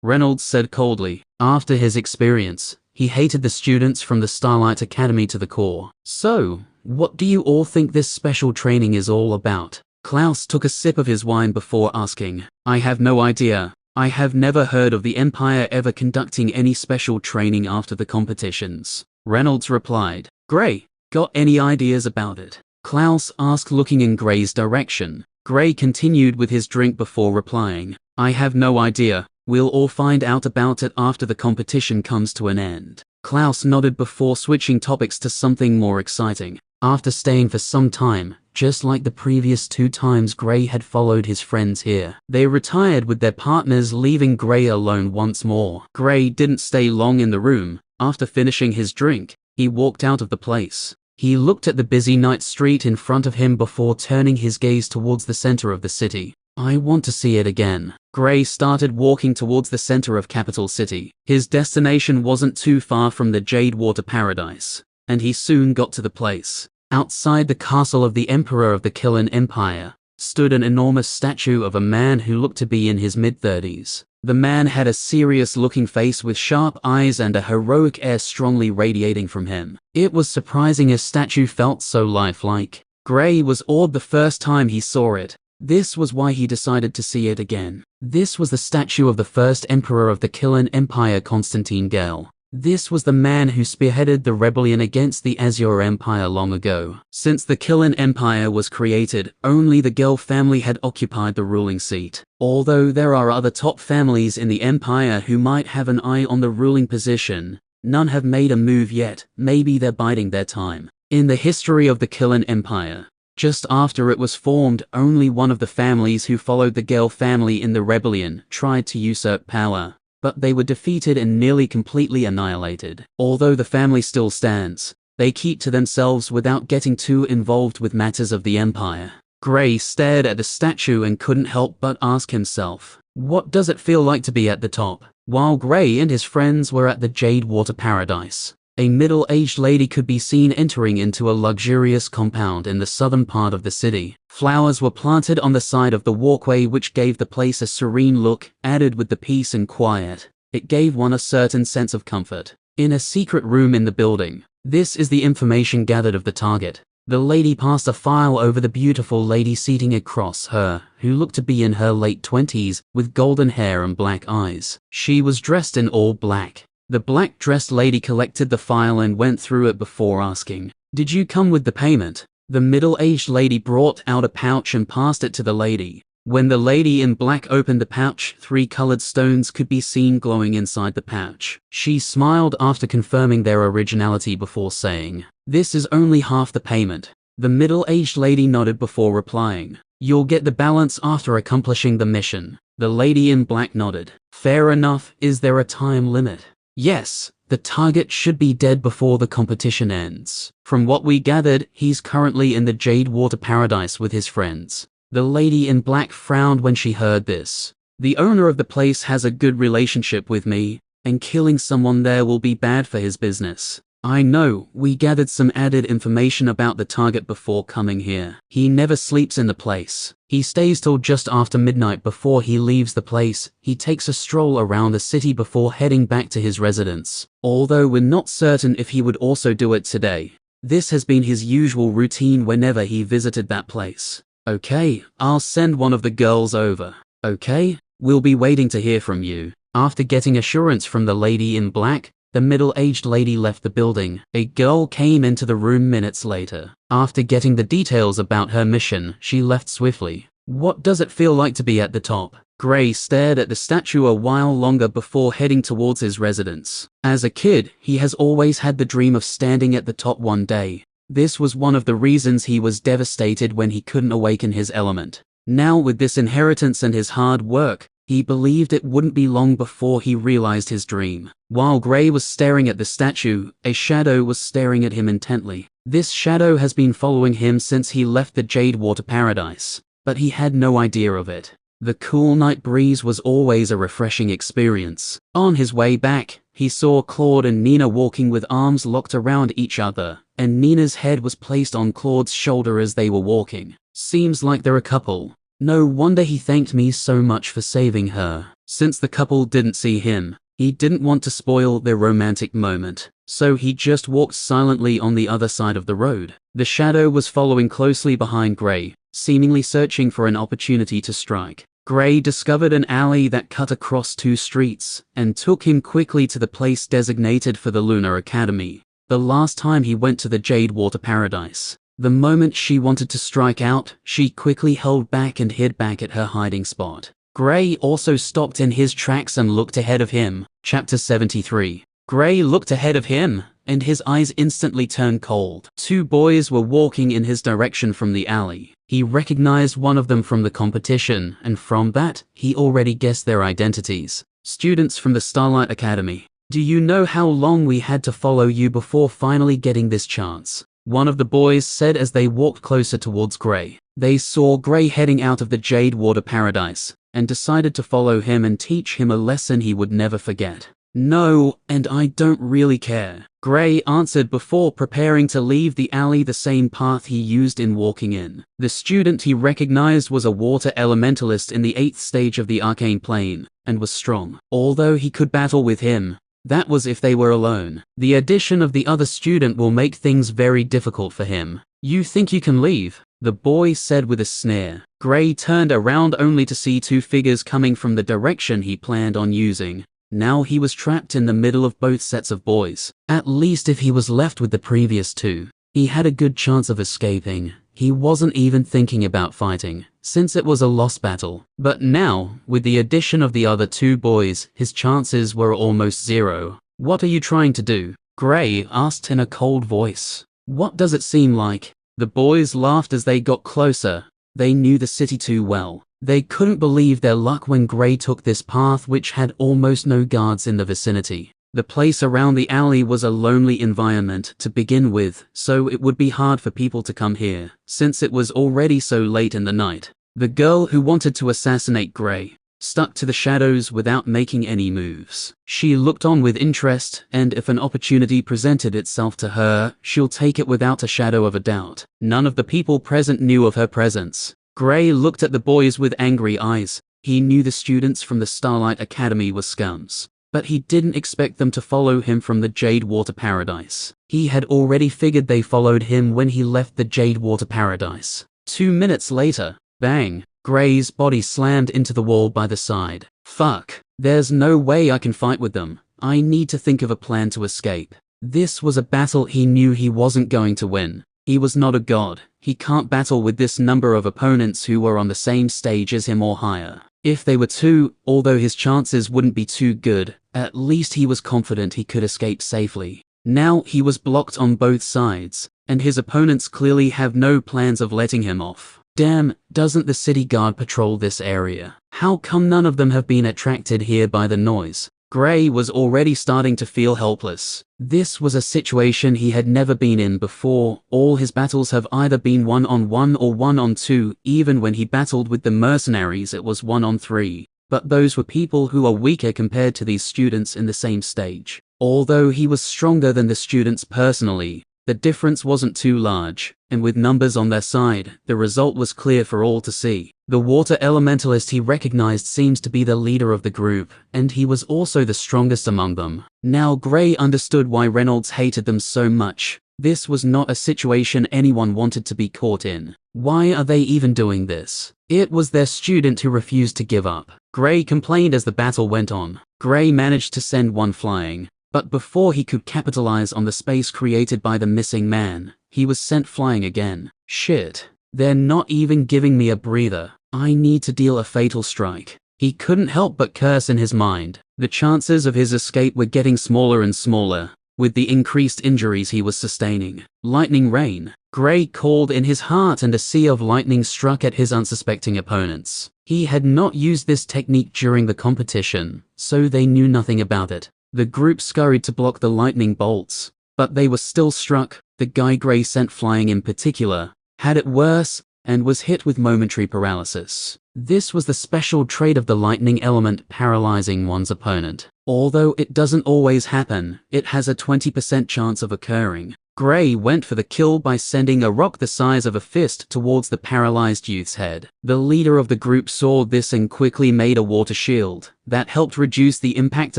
Reynolds said coldly. After his experience, he hated the students from the Starlight Academy to the core. So, what do you all think this special training is all about? Clouse took a sip of his wine before asking. I have no idea. I have never heard of the Empire ever conducting any special training after the competitions. Reynolds replied. Gray, got any ideas about it? Clouse asked, looking in Gray's direction. Gray continued with his drink before replying. I have no idea. We'll all find out about it after the competition comes to an end. Clouse nodded before switching topics to something more exciting. After staying for some time, just like the previous 2 times Gray had followed his friends here, they retired with their partners, leaving Gray alone once more. Gray didn't stay long in the room. After finishing his drink, he walked out of the place. He looked at the busy night street in front of him before turning his gaze towards the center of the city. I want to see it again. Gray started walking towards the center of Capital City. His destination wasn't too far from the Jade Water Paradise, and he soon got to the place. Outside the castle of the Emperor of the Killen Empire stood an enormous statue of a man who looked to be in his mid-30s. The man had a serious-looking face with sharp eyes and a heroic air strongly radiating from him. It was surprising his statue felt so lifelike. Gray was awed the first time he saw it. This was why he decided to see it again. This was the statue of the first emperor of the Killing Empire, Constantine Gale. This was the man who spearheaded the rebellion against the Azure Empire long ago. Since the Killing Empire was created, only the Gale family had occupied the ruling seat. Although there are other top families in the Empire who might have an eye on the ruling position, none have made a move yet. Maybe they're biding their time. In the history of the Killing Empire, just after it was formed, only one of the families who followed the Gale family in the rebellion tried to usurp power, but they were defeated and nearly completely annihilated. Although the family still stands, they keep to themselves without getting too involved with matters of the Empire. Gray stared at the statue and couldn't help but ask himself, what does it feel like to be at the top? While Gray and his friends were at the Jade Water Paradise, a middle-aged lady could be seen entering into a luxurious compound in the southern part of the city. Flowers were planted on the side of the walkway, which gave the place a serene look. Added with the peace and quiet, it gave one a certain sense of comfort. In a secret room in the building, this is the information gathered of the target. The lady passed a file over the beautiful lady seating across her, who looked to be in her late 20s, with golden hair and black eyes. She was dressed in all black. The black-dressed lady collected the file and went through it before asking, "Did you come with the payment?" The middle-aged lady brought out a pouch and passed it to the lady. When the lady in black opened the pouch, 3 colored stones could be seen glowing inside the pouch. She smiled after confirming their originality before saying, "This is only half the payment." The middle-aged lady nodded before replying, "You'll get the balance after accomplishing the mission." The lady in black nodded. "Fair enough. Is there a time limit?" "Yes, the target should be dead before the competition ends. From what we gathered, he's currently in the Jade Water Paradise with his friends." The lady in black frowned when she heard this. "The owner of the place has a good relationship with me, and killing someone there will be bad for his business." "I know, we gathered some added information about the target before coming here. He never sleeps in the place. He stays till just after midnight before he leaves the place. He takes a stroll around the city before heading back to his residence. Although we're not certain if he would also do it today. This has been his usual routine whenever he visited that place." "Okay, I'll send one of the girls over." "Okay, we'll be waiting to hear from you." After getting assurance from the lady in black, the middle-aged lady left the building. A girl came into the room minutes later. After getting the details about her mission, she left swiftly. "What does it feel like to be at the top?" Gray stared at the statue a while longer before heading towards his residence. As a kid, he has always had the dream of standing at the top one day. This was one of the reasons he was devastated when he couldn't awaken his element. Now, with this inheritance and his hard work, he believed it wouldn't be long before he realized his dream. While Gray was staring at the statue, a shadow was staring at him intently. This shadow has been following him since he left the Jade Water Paradise, but he had no idea of it. The cool night breeze was always a refreshing experience. On his way back, he saw Claude and Nina walking with arms locked around each other, and Nina's head was placed on Claude's shoulder as they were walking. "Seems like they're a couple. No wonder he thanked me so much for saving her." Since the couple didn't see him, he didn't want to spoil their romantic moment, so he just walked silently on the other side of the road. The shadow was following closely behind Gray, seemingly searching for an opportunity to strike. Gray discovered an alley that cut across 2 streets, and took him quickly to the place designated for the Lunar Academy. The last time he went to the Jade Water Paradise, the moment she wanted to strike out, she quickly held back and hid back at her hiding spot. Gray also stopped in his tracks and looked ahead of him. Chapter 73. Gray looked ahead of him, and his eyes instantly turned cold. 2 boys were walking in his direction from the alley. He recognized one of them from the competition, and from that, he already guessed their identities. "Students from the Starlight Academy. Do you know how long we had to follow you before finally getting this chance?" one of the boys said as they walked closer towards Gray. They saw Gray heading out of the Jade Water Paradise, and decided to follow him and teach him a lesson he would never forget. "No, and I don't really care," Gray answered before preparing to leave the alley the same path he used in walking in. The student he recognized was a water elementalist in the 8th stage of the arcane plane, and was strong. Although he could battle with him, that was if they were alone. The addition of the other student will make things very difficult for him. "You think you can leave?" the boy said with a sneer. Gray turned around only to see two figures coming from the direction he planned on using. Now he was trapped in the middle of both sets of boys. At least if he was left with the previous two, he had a good chance of escaping. He wasn't even thinking about fighting, since it was a lost battle. But now, with the addition of the other two boys, his chances were almost zero. "What are you trying to do?" Gray asked in a cold voice. "What does it seem like?" The boys laughed as they got closer. They knew the city too well. They couldn't believe their luck when Gray took this path which had almost no guards in the vicinity. The place around the alley was a lonely environment to begin with, so it would be hard for people to come here, since it was already so late in the night. The girl who wanted to assassinate Gray stuck to the shadows without making any moves. She looked on with interest, and if an opportunity presented itself to her, she'll take it without a shadow of a doubt. None of the people present knew of her presence. Gray looked at the boys with angry eyes. He knew the students from the Starlight Academy were scums, but he didn't expect them to follow him from the Jade Water Paradise. He had already figured they followed him when he left the Jade Water Paradise. 2 minutes later, bang! Gray's body slammed into the wall by the side. Fuck. There's no way I can fight with them. I need to think of a plan to escape. This was a battle he knew he wasn't going to win. He was not a god. He can't battle with this number of opponents who were on the same stage as him or higher. If they were two, although his chances wouldn't be too good, at least he was confident he could escape safely. Now he was blocked on both sides, and his opponents clearly have no plans of letting him off. Damn, doesn't the city guard patrol this area? How come none of them have been attracted here by the noise? Gray was already starting to feel helpless. This was a situation he had never been in before. All his battles have either been 1-on-1 or 1-on-2. Even when he battled with the mercenaries, it was 1-on-3. But those were people who are weaker compared to these students in the same stage. Although he was stronger than the students personally, the difference wasn't too large, and with numbers on their side, the result was clear for all to see. The water elementalist he recognized seems to be the leader of the group, and he was also the strongest among them. Now Gray understood why Reynolds hated them so much. This was not a situation anyone wanted to be caught in. Why are they even doing this? It was their student who refused to give up. Gray complained as the battle went on. Gray managed to send one flying, but before he could capitalize on the space created by the missing man, he was sent flying again. Shit. They're not even giving me a breather. I need to deal a fatal strike. He couldn't help but curse in his mind. The chances of his escape were getting smaller and smaller, with the increased injuries he was sustaining. Lightning rain. Gray called in his heart, and a sea of lightning struck at his unsuspecting opponents. He had not used this technique during the competition, so they knew nothing about it. The group scurried to block the lightning bolts, but they were still struck. The guy Gray sent flying in particular had it worse and was hit with momentary paralysis. This was the special trait of the lightning element, paralyzing one's opponent. Although it doesn't always happen, it has a 20% chance of occurring. Gray went for the kill by sending a rock the size of a fist towards the paralyzed youth's head. The leader of the group saw this and quickly made a water shield that helped reduce the impact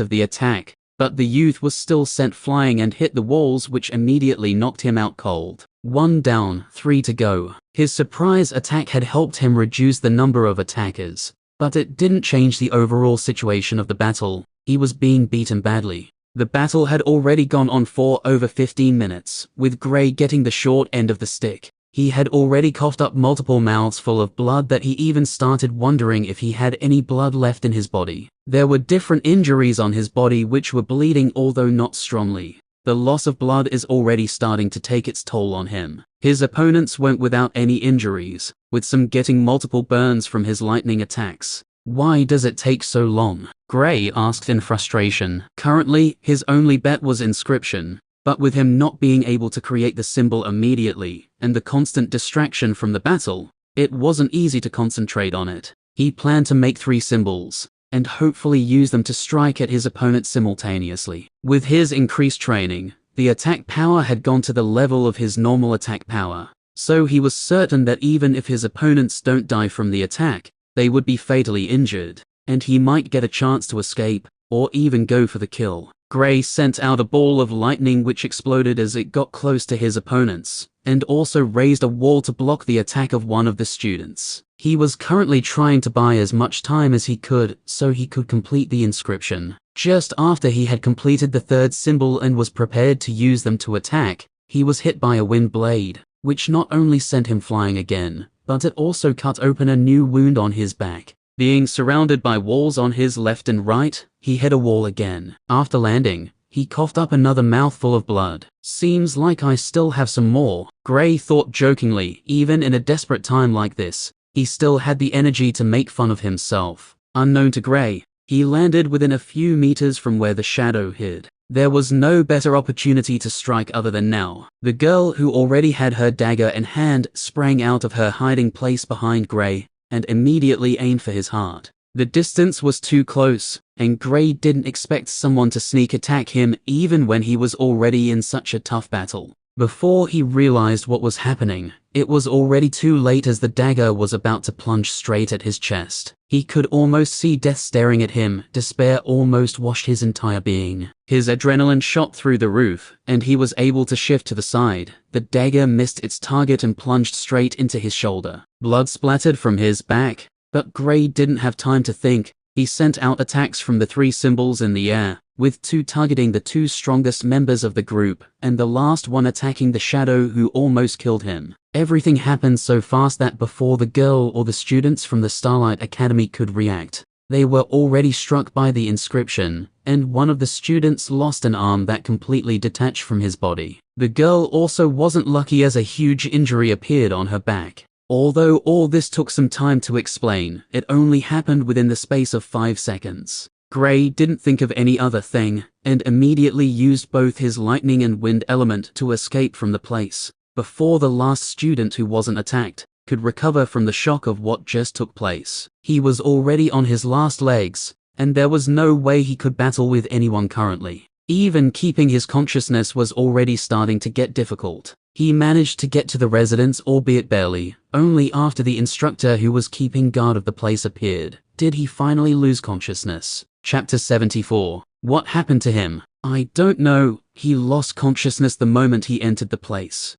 of the attack. But the youth was still sent flying and hit the walls, which immediately knocked him out cold. 1 down, 3 to go. His surprise attack had helped him reduce the number of attackers, but it didn't change the overall situation of the battle. He was being beaten badly. The battle had already gone on for over 15 minutes, with Gray getting the short end of the stick. He had already coughed up multiple mouths full of blood that he even started wondering if he had any blood left in his body. There were different injuries on his body which were bleeding, although not strongly. The loss of blood is already starting to take its toll on him. His opponents went without any injuries, with some getting multiple burns from his lightning attacks. Why does it take so long? Gray asked in frustration. Currently, his only bet was inscription. But with him not being able to create the symbol immediately, and the constant distraction from the battle, it wasn't easy to concentrate on it. He planned to make 3 symbols, and hopefully use them to strike at his opponent simultaneously. With his increased training, the attack power had gone to the level of his normal attack power, so he was certain that even if his opponents don't die from the attack, they would be fatally injured, and he might get a chance to escape, or even go for the kill. Gray sent out a ball of lightning which exploded as it got close to his opponents, and also raised a wall to block the attack of one of the students. He was currently trying to buy as much time as he could so he could complete the inscription. Just after he had completed the third symbol and was prepared to use them to attack, he was hit by a wind blade, which not only sent him flying again, but it also cut open a new wound on his back. Being surrounded by walls on his left and right, he hit a wall again. After landing, he coughed up another mouthful of blood. Seems like I still have some more, Gray thought jokingly. Even in a desperate time like this, he still had the energy to make fun of himself. Unknown to Gray, he landed within a few meters from where the shadow hid. There was no better opportunity to strike other than now. The girl, who already had her dagger in hand, sprang out of her hiding place behind Gray and immediately aimed for his heart. The distance was too close, and Gray didn't expect someone to sneak attack him even when he was already in such a tough battle. Before he realized what was happening, it was already too late as the dagger was about to plunge straight at his chest. He could almost see death staring at him. Despair almost washed his entire being. His adrenaline shot through the roof, and he was able to shift to the side. The dagger missed its target and plunged straight into his shoulder. Blood splattered from his back, but Gray didn't have time to think. He sent out attacks from the three symbols in the air, with two targeting the two strongest members of the group, and the last one attacking the shadow who almost killed him. Everything happened so fast that before the girl or the students from the Starlight Academy could react, they were already struck by the inscription, and one of the students lost an arm that completely detached from his body. The girl also wasn't lucky as a huge injury appeared on her back. Although all this took some time to explain, it only happened within the space of 5 seconds. Gray didn't think of any other thing, and immediately used both his lightning and wind element to escape from the place, before the last student who wasn't attacked could recover from the shock of what just took place. He was already on his last legs, and there was no way he could battle with anyone currently. Even keeping his consciousness was already starting to get difficult. He managed to get to the residence, albeit barely. Only after the instructor who was keeping guard of the place appeared did he finally lose consciousness. Chapter 74. What happened to him? I don't know. He lost consciousness the moment he entered the place.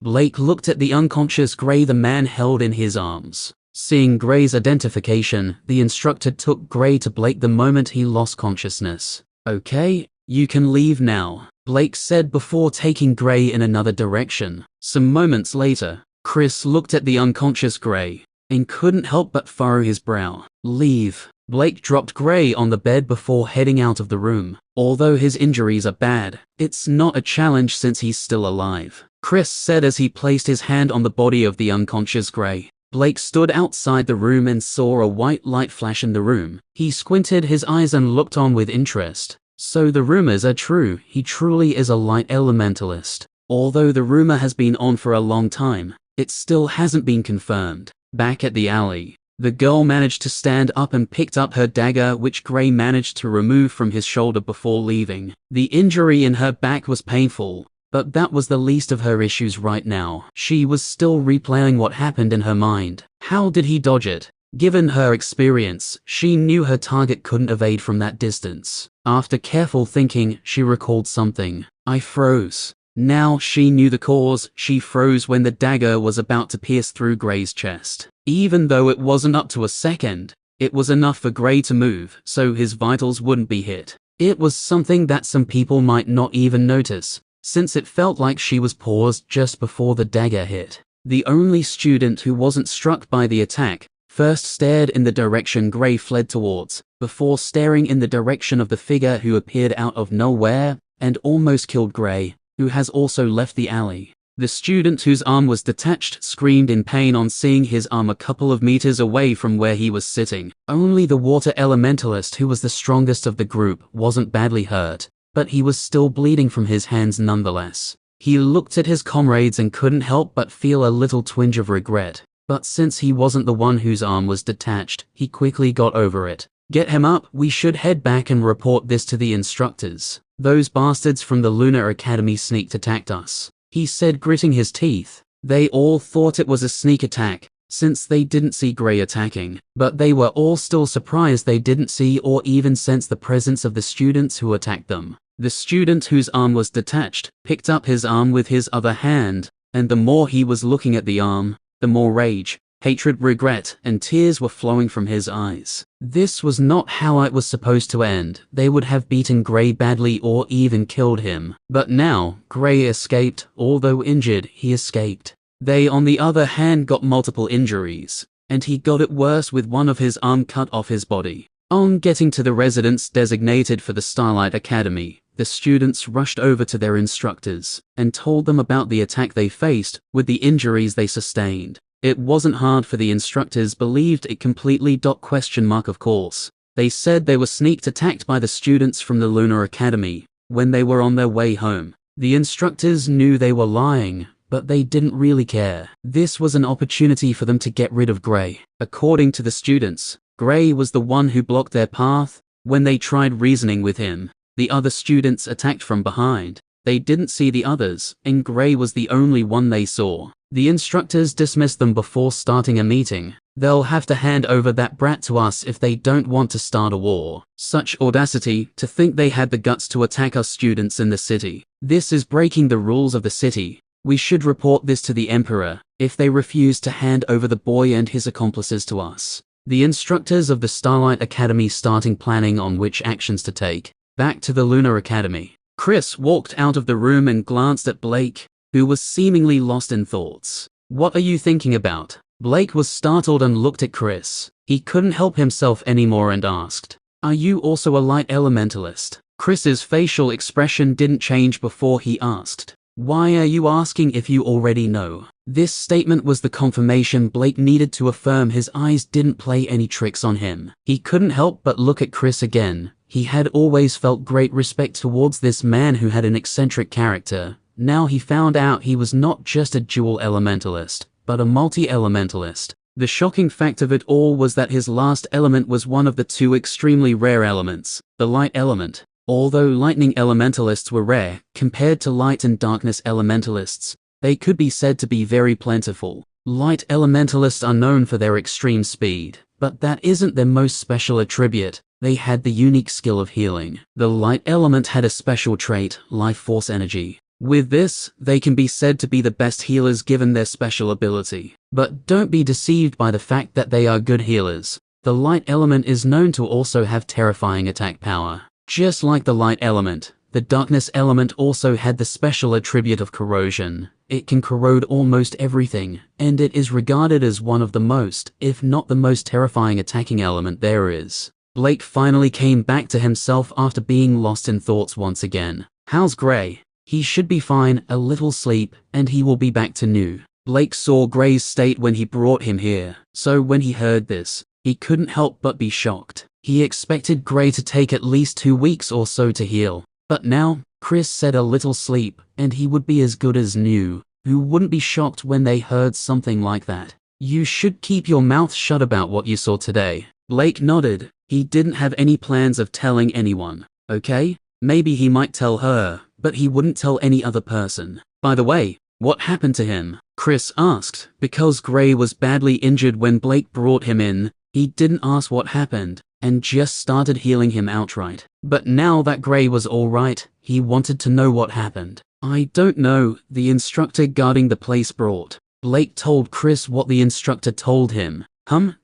Blake looked at the unconscious Gray the man held in his arms. Seeing Gray's identification, the instructor took Gray to Blake the moment he lost consciousness. Okay, you can leave now, Blake said before taking Gray in another direction. Some moments later, Chris looked at the unconscious Gray and couldn't help but furrow his brow. Leave. Blake dropped Gray on the bed before heading out of the room. Although his injuries are bad, it's not a challenge since he's still alive, Chris said as he placed his hand on the body of the unconscious Gray. Blake stood outside the room and saw a white light flash in the room. He squinted his eyes and looked on with interest. So the rumors are true. He truly is a light elementalist. Although the rumor has been on for a long time, it still hasn't been confirmed. Back at the alley, the girl managed to stand up and picked up her dagger, which Gray managed to remove from his shoulder before leaving. The injury in her back was painful, but that was the least of her issues right now. She was still replaying what happened in her mind. How did he dodge it? Given her experience, she knew her target couldn't evade from that distance. After careful thinking, she recalled something. I froze. Now she knew the cause. She froze when the dagger was about to pierce through Gray's chest. Even though it wasn't up to a second, it was enough for Gray to move so his vitals wouldn't be hit. It was something that some people might not even notice, since it felt like she was paused just before the dagger hit. The only student who wasn't struck by the attack first stared in the direction Gray fled towards, before staring in the direction of the figure who appeared out of nowhere and almost killed Gray, who has also left the alley. The student whose arm was detached screamed in pain on seeing his arm a couple of meters away from where he was sitting. Only the water elementalist, who was the strongest of the group, wasn't badly hurt, but he was still bleeding from his hands nonetheless. He looked at his comrades and couldn't help but feel a little twinge of regret. But since he wasn't the one whose arm was detached, he quickly got over it. Get him up. We should head back and report this to the instructors. Those bastards from the Lunar Academy sneak attacked us, he said, gritting his teeth. They all thought it was a sneak attack, since they didn't see Gray attacking. But they were all still surprised they didn't see or even sense the presence of the students who attacked them. The student whose arm was detached picked up his arm with his other hand, and the more he was looking at the arm, the more rage, hatred, regret, and tears were flowing from his eyes. This was not how it was supposed to end. They would have beaten Gray badly or even killed him. But now, Gray escaped. Although injured, he escaped. They, on the other hand, got multiple injuries, and he got it worse with one of his arm cut off his body. On getting to the residence designated for the Starlight Academy, the students rushed over to their instructors and told them about the attack they faced with the injuries they sustained. It wasn't hard for the instructors believed it completely. Of course. They said they were sneak attacked by the students from the Lunar Academy when they were on their way home. The instructors knew they were lying, but they didn't really care. This was an opportunity for them to get rid of Gray. According to the students, Gray was the one who blocked their path. When they tried reasoning with him, the other students attacked from behind. They didn't see the others, and Gray was the only one they saw. The instructors dismissed them before starting a meeting. They'll have to hand over that brat to us if they don't want to start a war. Such audacity, to think they had the guts to attack us students in the city. This is breaking the rules of the city. We should report this to the Emperor if they refuse to hand over the boy and his accomplices to us. The instructors of the Starlight Academy starting planning on which actions to take. Back to the Lunar Academy. Chris walked out of the room and glanced at Blake, who was seemingly lost in thoughts. What are you thinking about? Blake was startled and looked at Chris. He couldn't help himself anymore and asked, "Are you also a light elementalist?" Chris's facial expression didn't change before he asked, "Why are you asking if you already know?" This statement was the confirmation Blake needed to affirm his eyes didn't play any tricks on him. He couldn't help but look at Chris again. He had always felt great respect towards this man who had an eccentric character. Now he found out he was not just a dual elementalist, but a multi-elementalist. The shocking fact of it all was that his last element was one of the two extremely rare elements, the light element. Although lightning elementalists were rare, compared to light and darkness elementalists, they could be said to be very plentiful. Light elementalists are known for their extreme speed, but that isn't their most special attribute. They had the unique skill of healing. The light element had a special trait, life force energy. With this, they can be said to be the best healers given their special ability. But don't be deceived by the fact that they are good healers. The light element is known to also have terrifying attack power. Just like the light element, the darkness element also had the special attribute of corrosion. It can corrode almost everything, and it is regarded as one of the most, if not the most terrifying attacking element there is. Blake finally came back to himself after being lost in thoughts once again. "How's Gray?" "He should be fine, a little sleep, and he will be back to new." Blake saw Gray's state when he brought him here, so when he heard this, he couldn't help but be shocked. He expected Gray to take at least 2 weeks or so to heal. But now, Chris said a little sleep, and he would be as good as new. Who wouldn't be shocked when they heard something like that? "You should keep your mouth shut about what you saw today." Blake nodded. He didn't have any plans of telling anyone, okay? Maybe he might tell her, but he wouldn't tell any other person. "By the way, what happened to him?" Chris asked. Because Gray was badly injured when Blake brought him in, he didn't ask what happened, and just started healing him outright. But now that Gray was alright, he wanted to know what happened. "I don't know," the instructor guarding the place brought. Blake told Chris what the instructor told him.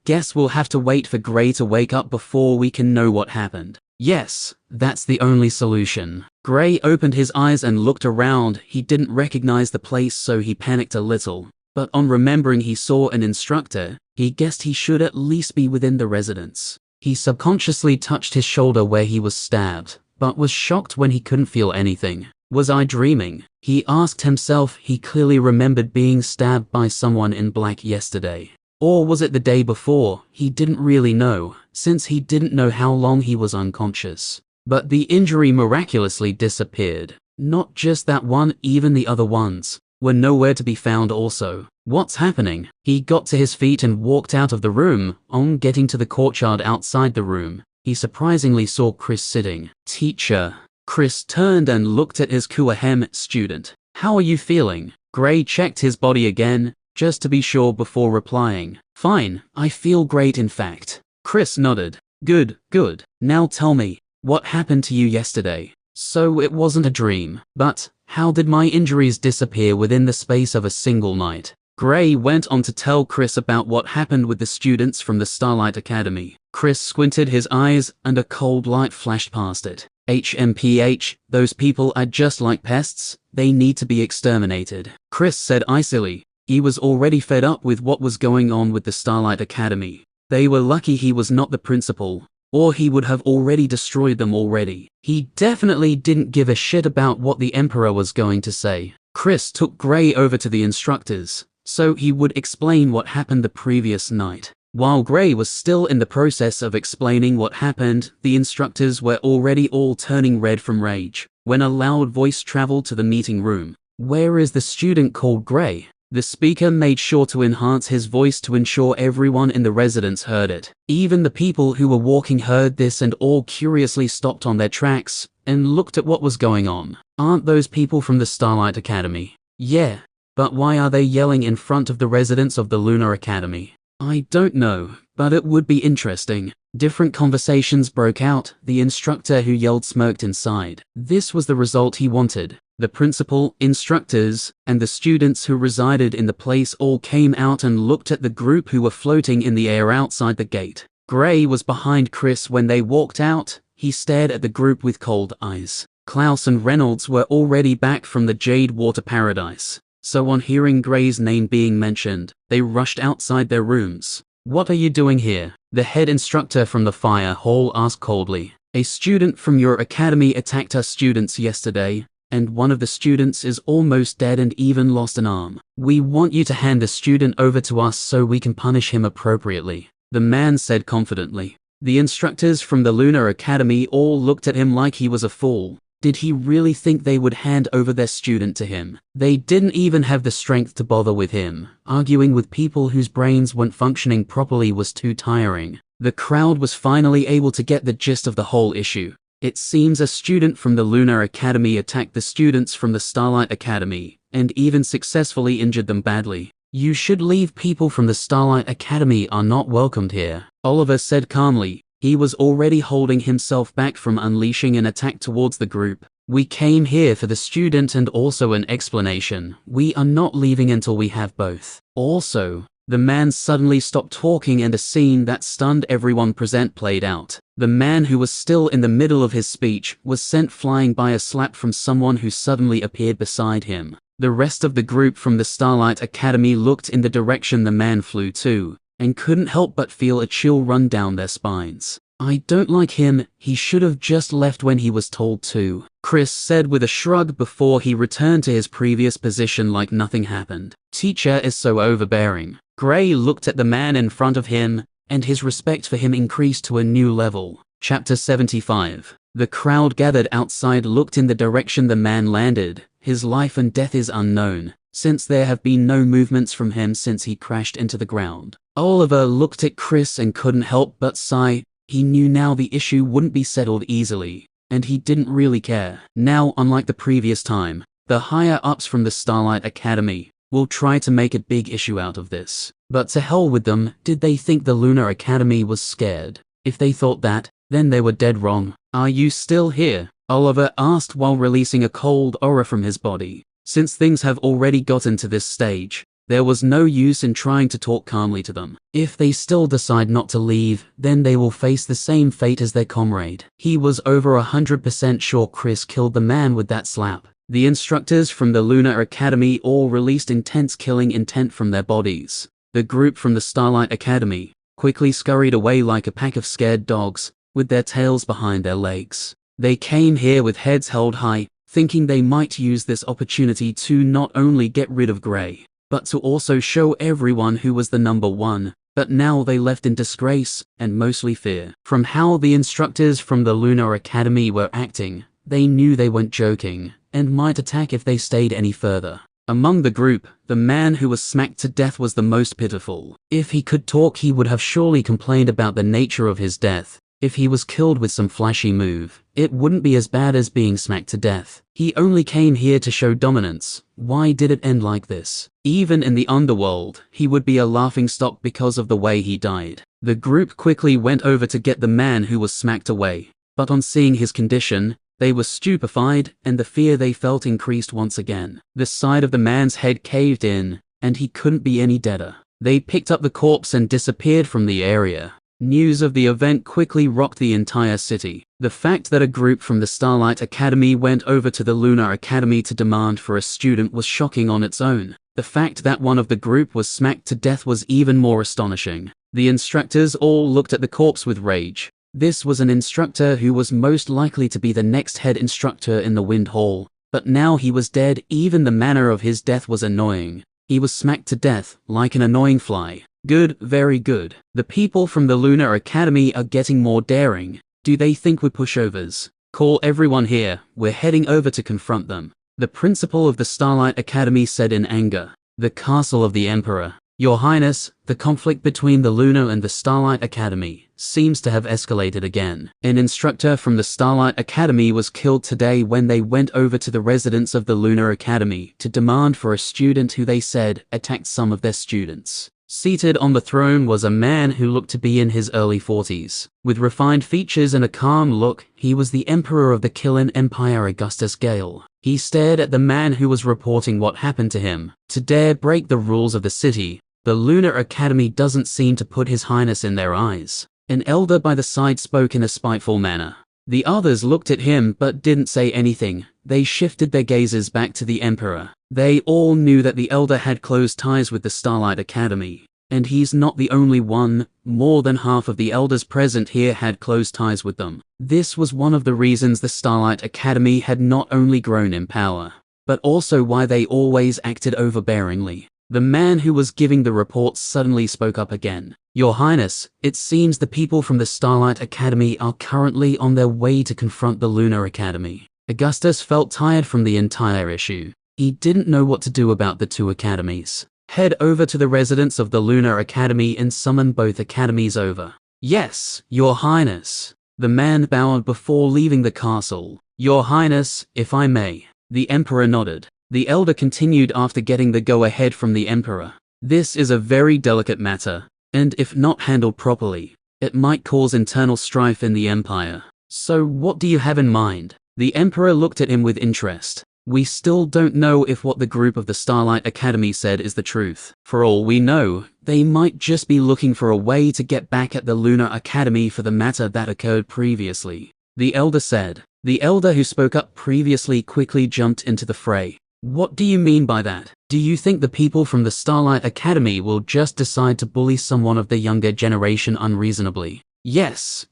Guess we'll have to wait for Gray to wake up before we can know what happened." "Yes, that's the only solution." Gray opened his eyes and looked around. He didn't recognize the place, so he panicked a little. But on remembering he saw an instructor, he guessed he should at least be within the residence. He subconsciously touched his shoulder where he was stabbed, but was shocked when he couldn't feel anything. "Was I dreaming?" he asked himself. He clearly remembered being stabbed by someone in black yesterday. Or was it the day before? He didn't really know, since he didn't know how long he was unconscious. But the injury miraculously disappeared. Not just that one, even the other ones were nowhere to be found also. What's happening? He got to his feet and walked out of the room. On getting to the courtyard outside the room, he surprisingly saw Chris sitting. "Teacher." Chris turned and looked at his Kuahem student. "How are you feeling?" Gray checked his body again. just to be sure before replying. Fine, I feel great in fact. Chris nodded. Good, good. Now tell me, what happened to you yesterday? So it wasn't a dream, but how did my injuries disappear within the space of a single night? Gray went on to tell Chris about what happened with the students from the Starlight Academy. Chris squinted his eyes and a cold light flashed past it. HMPH, those people are just like pests, they need to be exterminated. Chris said icily. He was already fed up with what was going on with the Starlight Academy. They were lucky he was not the principal, or he would have already destroyed them already. He definitely didn't give a shit about what the Emperor was going to say. Chris took Gray over to the instructors, so he would explain what happened the previous night. While Gray was still in the process of explaining what happened, the instructors were already all turning red from rage, when a loud voice traveled to the meeting room. Where is the student called Gray? The speaker made sure to enhance his voice to ensure everyone in the residence heard it. Even the people who were walking heard this and all curiously stopped on their tracks and looked at what was going on. Aren't those people from the Starlight Academy? Yeah, but why are they yelling in front of the residents of the Lunar Academy? I don't know, but it would be interesting. Different conversations broke out. The instructor who yelled smirked inside. This was the result he wanted. The principal, instructors, and the students who resided in the place all came out and looked at the group who were floating in the air outside the gate. Gray was behind Chris when they walked out. He stared at the group with cold eyes. Clouse and Reynolds were already back from the Jade Water Paradise, so on hearing Gray's name being mentioned, they rushed outside their rooms. What are you doing here? The head instructor from the fire hall asked coldly. A student from your academy attacked us students yesterday, and one of the students is almost dead and even lost an arm. We want you to hand the student over to us so we can punish him appropriately, the man said confidently. The instructors from the Lunar Academy all looked at him like he was a fool. Did he really think they would hand over their student to him? They didn't even have the strength to bother with him. Arguing with people whose brains weren't functioning properly was too tiring. The crowd was finally able to get the gist of the whole issue. It seems a student from the Lunar Academy attacked the students from the Starlight Academy, and even successfully injured them badly. You should leave. People from the Starlight Academy are not welcomed here, Oliver said calmly. He was already holding himself back from unleashing an attack towards the group. We came here for the student and also an explanation. We are not leaving until we have both. Also, the man suddenly stopped talking and a scene that stunned everyone present played out. The man who was still in the middle of his speech was sent flying by a slap from someone who suddenly appeared beside him. The rest of the group from the Starlight Academy looked in the direction the man flew to, and couldn't help but feel a chill run down their spines. I don't like him, he should have just left when he was told to, Chris said with a shrug before he returned to his previous position like nothing happened. Teacher is so overbearing. Gray looked at the man in front of him, and his respect for him increased to a new level. Chapter 75. The crowd gathered outside looked in the direction the man landed. His life and death is unknown, since there have been no movements from him since he crashed into the ground. Oliver looked at Chris and couldn't help but sigh. He knew now the issue wouldn't be settled easily, and he didn't really care. Now, unlike the previous time, the higher-ups from the Starlight Academy will try to make a big issue out of this. But to hell with them. Did they think the Lunar Academy was scared? If they thought that, then they were dead wrong. Are you still here? Oliver asked while releasing a cold aura from his body. Since things have already gotten to this stage, there was no use in trying to talk calmly to them. If they still decide not to leave, then they will face the same fate as their comrade. He was over 100% sure Chris killed the man with that slap. The instructors from the Lunar Academy all released intense killing intent from their bodies. The group from the Starlight Academy quickly scurried away like a pack of scared dogs, with their tails behind their legs. They came here with heads held high, thinking they might use this opportunity to not only get rid of Gray, but to also show everyone who was the number one. But now they left in disgrace, and mostly fear. From how the instructors from the Lunar Academy were acting, they knew they weren't joking, and might attack if they stayed any further. Among the group, the man who was smacked to death was the most pitiful. If he could talk, he would have surely complained about the nature of his death. If he was killed with some flashy move, it wouldn't be as bad as being smacked to death. He only came here to show dominance. Why did it end like this? Even in the underworld, he would be a laughingstock because of the way he died. The group quickly went over to get the man who was smacked away, but on seeing his condition, they were stupefied, and the fear they felt increased once again. The side of the man's head caved in, and he couldn't be any deader. They picked up the corpse and disappeared from the area. News of the event quickly rocked the entire city. The fact that a group from the Starlight Academy went over to the Lunar Academy to demand for a student was shocking on its own. The fact that one of the group was smacked to death was even more astonishing. The instructors all looked at the corpse with rage. This was an instructor who was most likely to be the next head instructor in the Wind Hall, but now he was dead. Even the manner of his death was annoying. He was smacked to death, like an annoying fly. Good, very good. The people from the Lunar Academy are getting more daring. Do they think we're pushovers? Call everyone here, we're heading over to confront them. The principal of the Starlight Academy said in anger. The castle of the Emperor. Your Highness, the conflict between the Lunar and the Starlight Academy seems to have escalated again. An instructor from the Starlight Academy was killed today when they went over to the residence of the Lunar Academy to demand for a student who they said attacked some of their students. Seated on the throne was a man who looked to be in his early 40s. With refined features and a calm look, he was the Emperor of the Killing Empire, Augustus Gale. He stared at the man who was reporting what happened to him. To dare break the rules of the city, the Lunar Academy doesn't seem to put His Highness in their eyes. An elder by the side spoke in a spiteful manner. The others looked at him but didn't say anything. They shifted their gazes back to the Emperor. They all knew that the elder had close ties with the Starlight Academy. And he's not the only one. More than half of the elders present here had close ties with them. This was one of the reasons the Starlight Academy had not only grown in power, but also why they always acted overbearingly. The man who was giving the reports suddenly spoke up again. Your Highness, it seems the people from the Starlight Academy are currently on their way to confront the Lunar Academy. Augustus felt tired from the entire issue. He didn't know what to do about the two academies. Head over to the residence of the Lunar Academy and summon both academies over. Yes, Your Highness. The man bowed before leaving the castle. Your Highness, if I may. The Emperor nodded. The elder continued after getting the go-ahead from the Emperor. This is a very delicate matter, and if not handled properly, it might cause internal strife in the Empire. So what do you have in mind? The Emperor looked at him with interest. We still don't know if what the group of the Starlight Academy said is the truth. For all we know, they might just be looking for a way to get back at the Lunar Academy for the matter that occurred previously. The elder said. The elder who spoke up previously quickly jumped into the fray. What do you mean by that? Do you think the people from the Starlight Academy will just decide to bully someone of the younger generation unreasonably? Yes,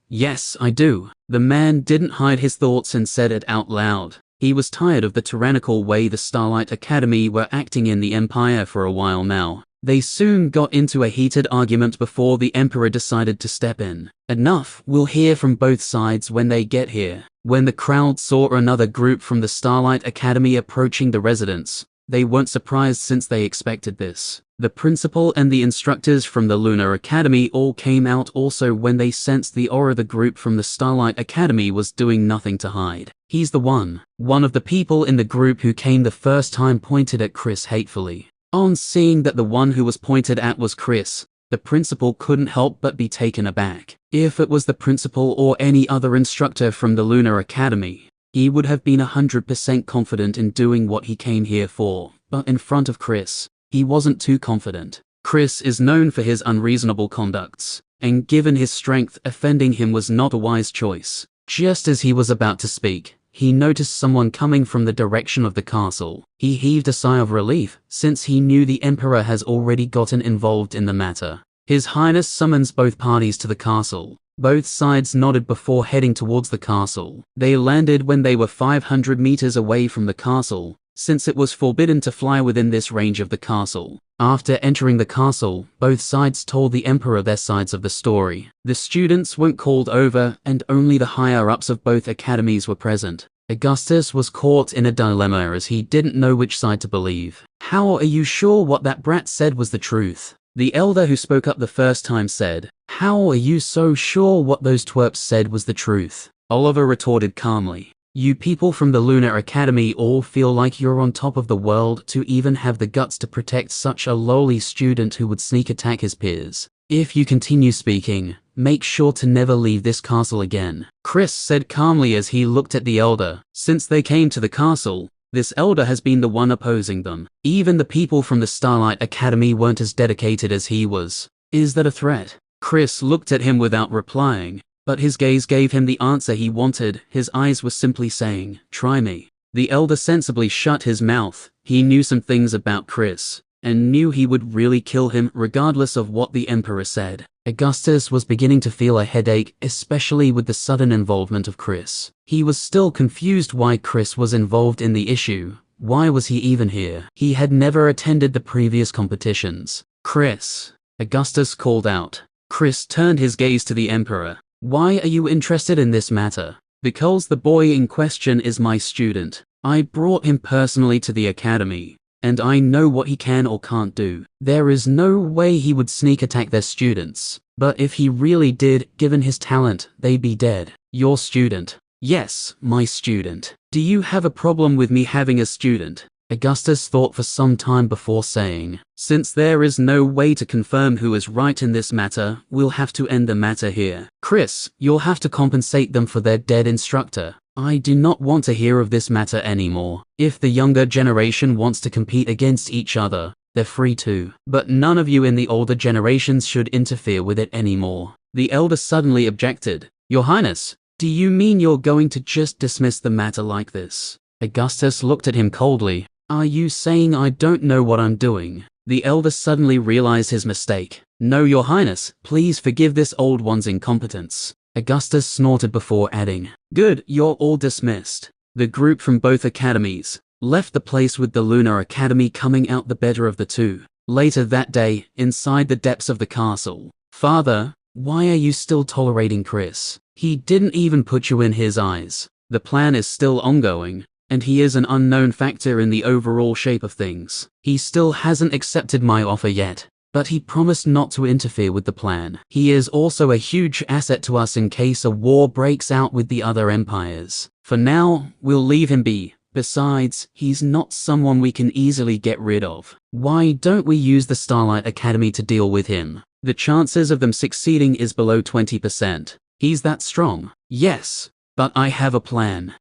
I do. The man didn't hide his thoughts and said it out loud. He was tired of the tyrannical way the Starlight Academy were acting in the Empire for a while now. They soon got into a heated argument before the Emperor decided to step in. Enough, we'll hear from both sides when they get here. When the crowd saw another group from the Starlight Academy approaching the residence, they weren't surprised since they expected this. The principal and the instructors from the Lunar Academy all came out also when they sensed the aura the group from the Starlight Academy was doing nothing to hide. He's the one. One of the people in the group who came the first time pointed at Chris hatefully. On seeing that the one who was pointed at was Chris, the principal couldn't help but be taken aback. If it was the principal or any other instructor from the Lunar Academy, he would have been 100% confident in doing what he came here for. But in front of Chris, he wasn't too confident. Chris is known for his unreasonable conducts, and given his strength, offending him was not a wise choice. Just as he was about to speak, he noticed someone coming from the direction of the castle. He heaved a sigh of relief, since he knew the Emperor has already gotten involved in the matter. His Highness summons both parties to the castle. Both sides nodded before heading towards the castle. They landed when they were 500 meters away from the castle, since it was forbidden to fly within this range of the castle. After entering the castle, both sides told the Emperor their sides of the story. The students weren't called over, and only the higher-ups of both academies were present. Augustus was caught in a dilemma as he didn't know which side to believe. How are you sure what that brat said was the truth? The elder who spoke up the first time said, "How are you so sure what those twerps said was the truth?" Oliver retorted calmly, "You people from the Lunar Academy all feel like you're on top of the world to even have the guts to protect such a lowly student who would sneak attack his peers. If you continue speaking, make sure to never leave this castle again." Chris said calmly as he looked at the elder. Since they came to the castle, this elder has been the one opposing them. Even the people from the Starlight Academy weren't as dedicated as he was. Is that a threat? Chris looked at him without replying, but his gaze gave him the answer he wanted. His eyes were simply saying, "Try me." The elder sensibly shut his mouth. He knew some things about Chris, and knew he would really kill him regardless of what the Emperor said. Augustus was beginning to feel a headache, especially with the sudden involvement of Chris. He was still confused why Chris was involved in the issue. Why was he even here? He had never attended the previous competitions. "Chris," Augustus called out. Chris turned his gaze to the Emperor. "Why are you interested in this matter?" "Because the boy in question is my student. I brought him personally to the academy, and I know what he can or can't do. There is no way he would sneak attack their students. But if he really did, given his talent, they'd be dead." "Your student?" "Yes, my student." "Do you have a problem with me having a student?" Augustus thought for some time before saying, "Since there is no way to confirm who is right in this matter, we'll have to end the matter here. Chris, you'll have to compensate them for their dead instructor. I do not want to hear of this matter anymore. If the younger generation wants to compete against each other, they're free to. But none of you in the older generations should interfere with it anymore." The elder suddenly objected. "Your Highness, do you mean you're going to just dismiss the matter like this?" Augustus looked at him coldly. "Are you saying I don't know what I'm doing?" The elder suddenly realized his mistake. "No, Your Highness, please forgive this old one's incompetence." Augustus snorted before adding, "Good, you're all dismissed." The group from both academies left the place with the Lunar Academy coming out the better of the two. Later that day, inside the depths of the castle. "Father, why are you still tolerating Chris? He didn't even put you in his eyes. The plan is still ongoing, and he is an unknown factor in the overall shape of things. He still hasn't accepted my offer yet, but he promised not to interfere with the plan. He is also a huge asset to us in case a war breaks out with the other empires. For now, we'll leave him be. Besides, he's not someone we can easily get rid of. Why don't we use the Starlight Academy to deal with him? The chances of them succeeding is below 20%. He's that strong." "Yes, but I have a plan."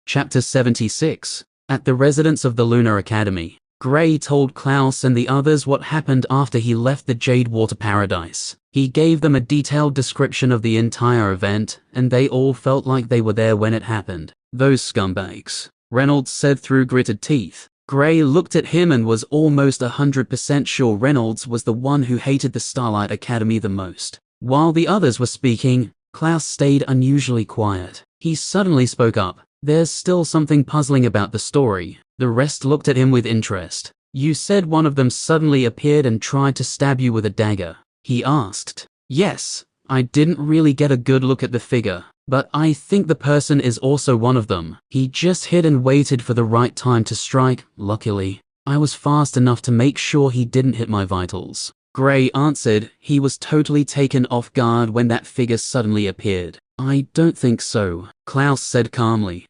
Chapter 76. At the residence of the Lunar Academy, Gray told Clouse and the others what happened after he left the Jade Water Paradise. He gave them a detailed description of the entire event, and they all felt like they were there when it happened. "Those scumbags," Reynolds said through gritted teeth. Gray looked at him and was almost 100% sure Reynolds was the one who hated the Starlight Academy the most. While the others were speaking, Clouse stayed unusually quiet. He suddenly spoke up. "There's still something puzzling about the story." The rest looked at him with interest. "You said one of them suddenly appeared and tried to stab you with a dagger?" he asked. "Yes, I didn't really get a good look at the figure, but I think the person is also one of them. He just hid and waited for the right time to strike. Luckily, I was fast enough to make sure he didn't hit my vitals." Gray answered. He was totally taken off guard when that figure suddenly appeared. "I don't think so," Clouse said calmly.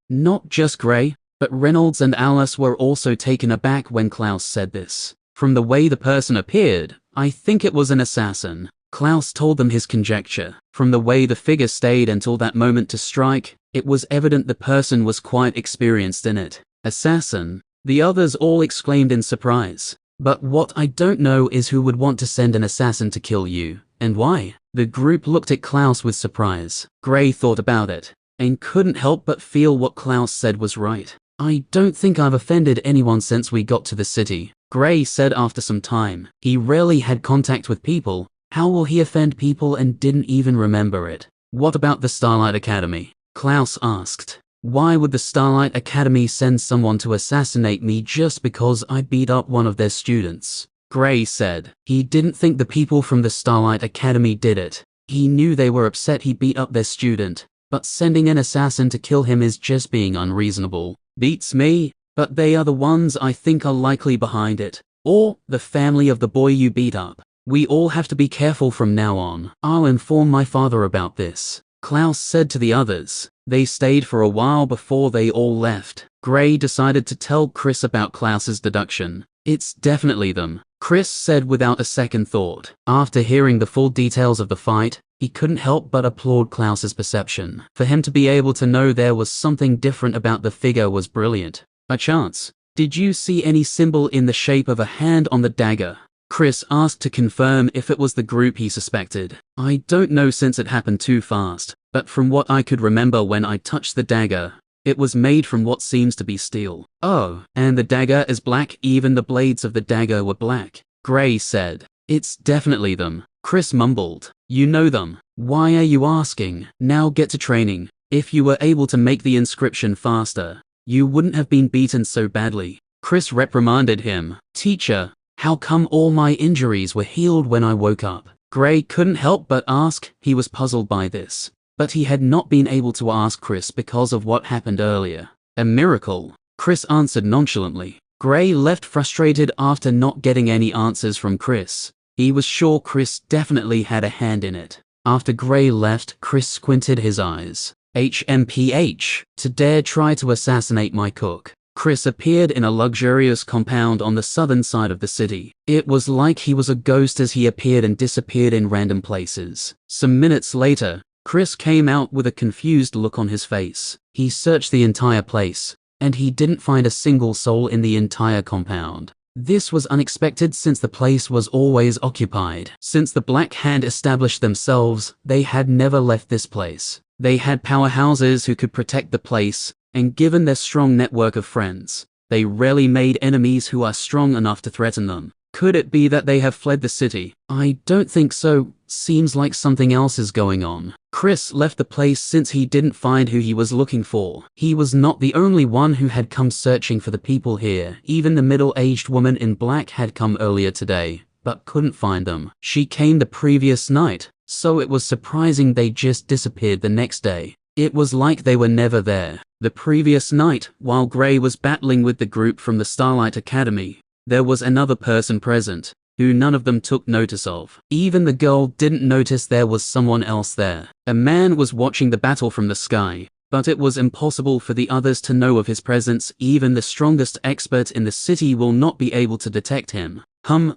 Not just Gray, but Reynolds and Alice were also taken aback when Clouse said this. "From the way the person appeared, I think it was an assassin." Clouse told them his conjecture. From the way the figure stayed until that moment to strike, it was evident the person was quite experienced in it. "Assassin?" The others all exclaimed in surprise. "But what I don't know is who would want to send an assassin to kill you, and why?" The group looked at Clouse with surprise. Gray thought about it, and couldn't help but feel what Clouse said was right. "I don't think I've offended anyone since we got to the city," Gray said after some time. He rarely had contact with people. How will he offend people and didn't even remember it? "What about the Starlight Academy?" Clouse asked. "Why would the Starlight Academy send someone to assassinate me just because I beat up one of their students?" Gray said. He didn't think the people from the Starlight Academy did it. He knew they were upset he beat up their student, but sending an assassin to kill him is just being unreasonable. "Beats me, but they are the ones I think are likely behind it." Or the family of the boy you beat up. We all have to be careful from now on. I'll inform my father about this, Clouse said to the others. They stayed for a while before they all left. Gray decided to tell Chris about Clouse's deduction. It's definitely them, Chris said without a second thought. After hearing the full details of the fight, he couldn't help but applaud Clouse's perception. For him to be able to know there was something different about the figure was brilliant. By chance, did you see any symbol in the shape of a hand on the dagger? Chris asked to confirm if it was the group he suspected. I don't know since it happened too fast, but from what I could remember when I touched the dagger, it was made from what seems to be steel. Oh, and the dagger is black, even the blades of the dagger were black, Gray said. It's definitely them, Chris mumbled. You know them. Why are you asking? Now get to training. If you were able to make the inscription faster, you wouldn't have been beaten so badly. Chris reprimanded him. Teacher, how come all my injuries were healed when I woke up? Gray couldn't help but ask. He was puzzled by this, but he had not been able to ask Chris because of what happened earlier. A miracle, Chris answered nonchalantly. Gray left frustrated after not getting any answers from Chris. He was sure Chris definitely had a hand in it. After Gray left, Chris squinted his eyes. HMPH, to dare try to assassinate my cook. Chris appeared in a luxurious compound on the southern side of the city. It was like he was a ghost as he appeared and disappeared in random places. Some minutes later, Chris came out with a confused look on his face. He searched the entire place, and he didn't find a single soul in the entire compound. This was unexpected since the place was always occupied. Since the Black Hand established themselves, they had never left this place. They had powerhouses who could protect the place, and given their strong network of friends, they rarely made enemies who are strong enough to threaten them. Could it be that they have fled the city? I don't think so. Seems like something else is going on. Chris left the place since he didn't find who he was looking for. He was not the only one who had come searching for the people here. Even the middle-aged woman in black had come earlier today, but couldn't find them. She came the previous night, so it was surprising they just disappeared the next day. It was like they were never there. The previous night, while Gray was battling with the group from the Starlight Academy, there was another person present, who none of them took notice of. Even the girl didn't notice there was someone else there. A man was watching the battle from the sky, but it was impossible for the others to know of his presence. Even the strongest expert in the city will not be able to detect him.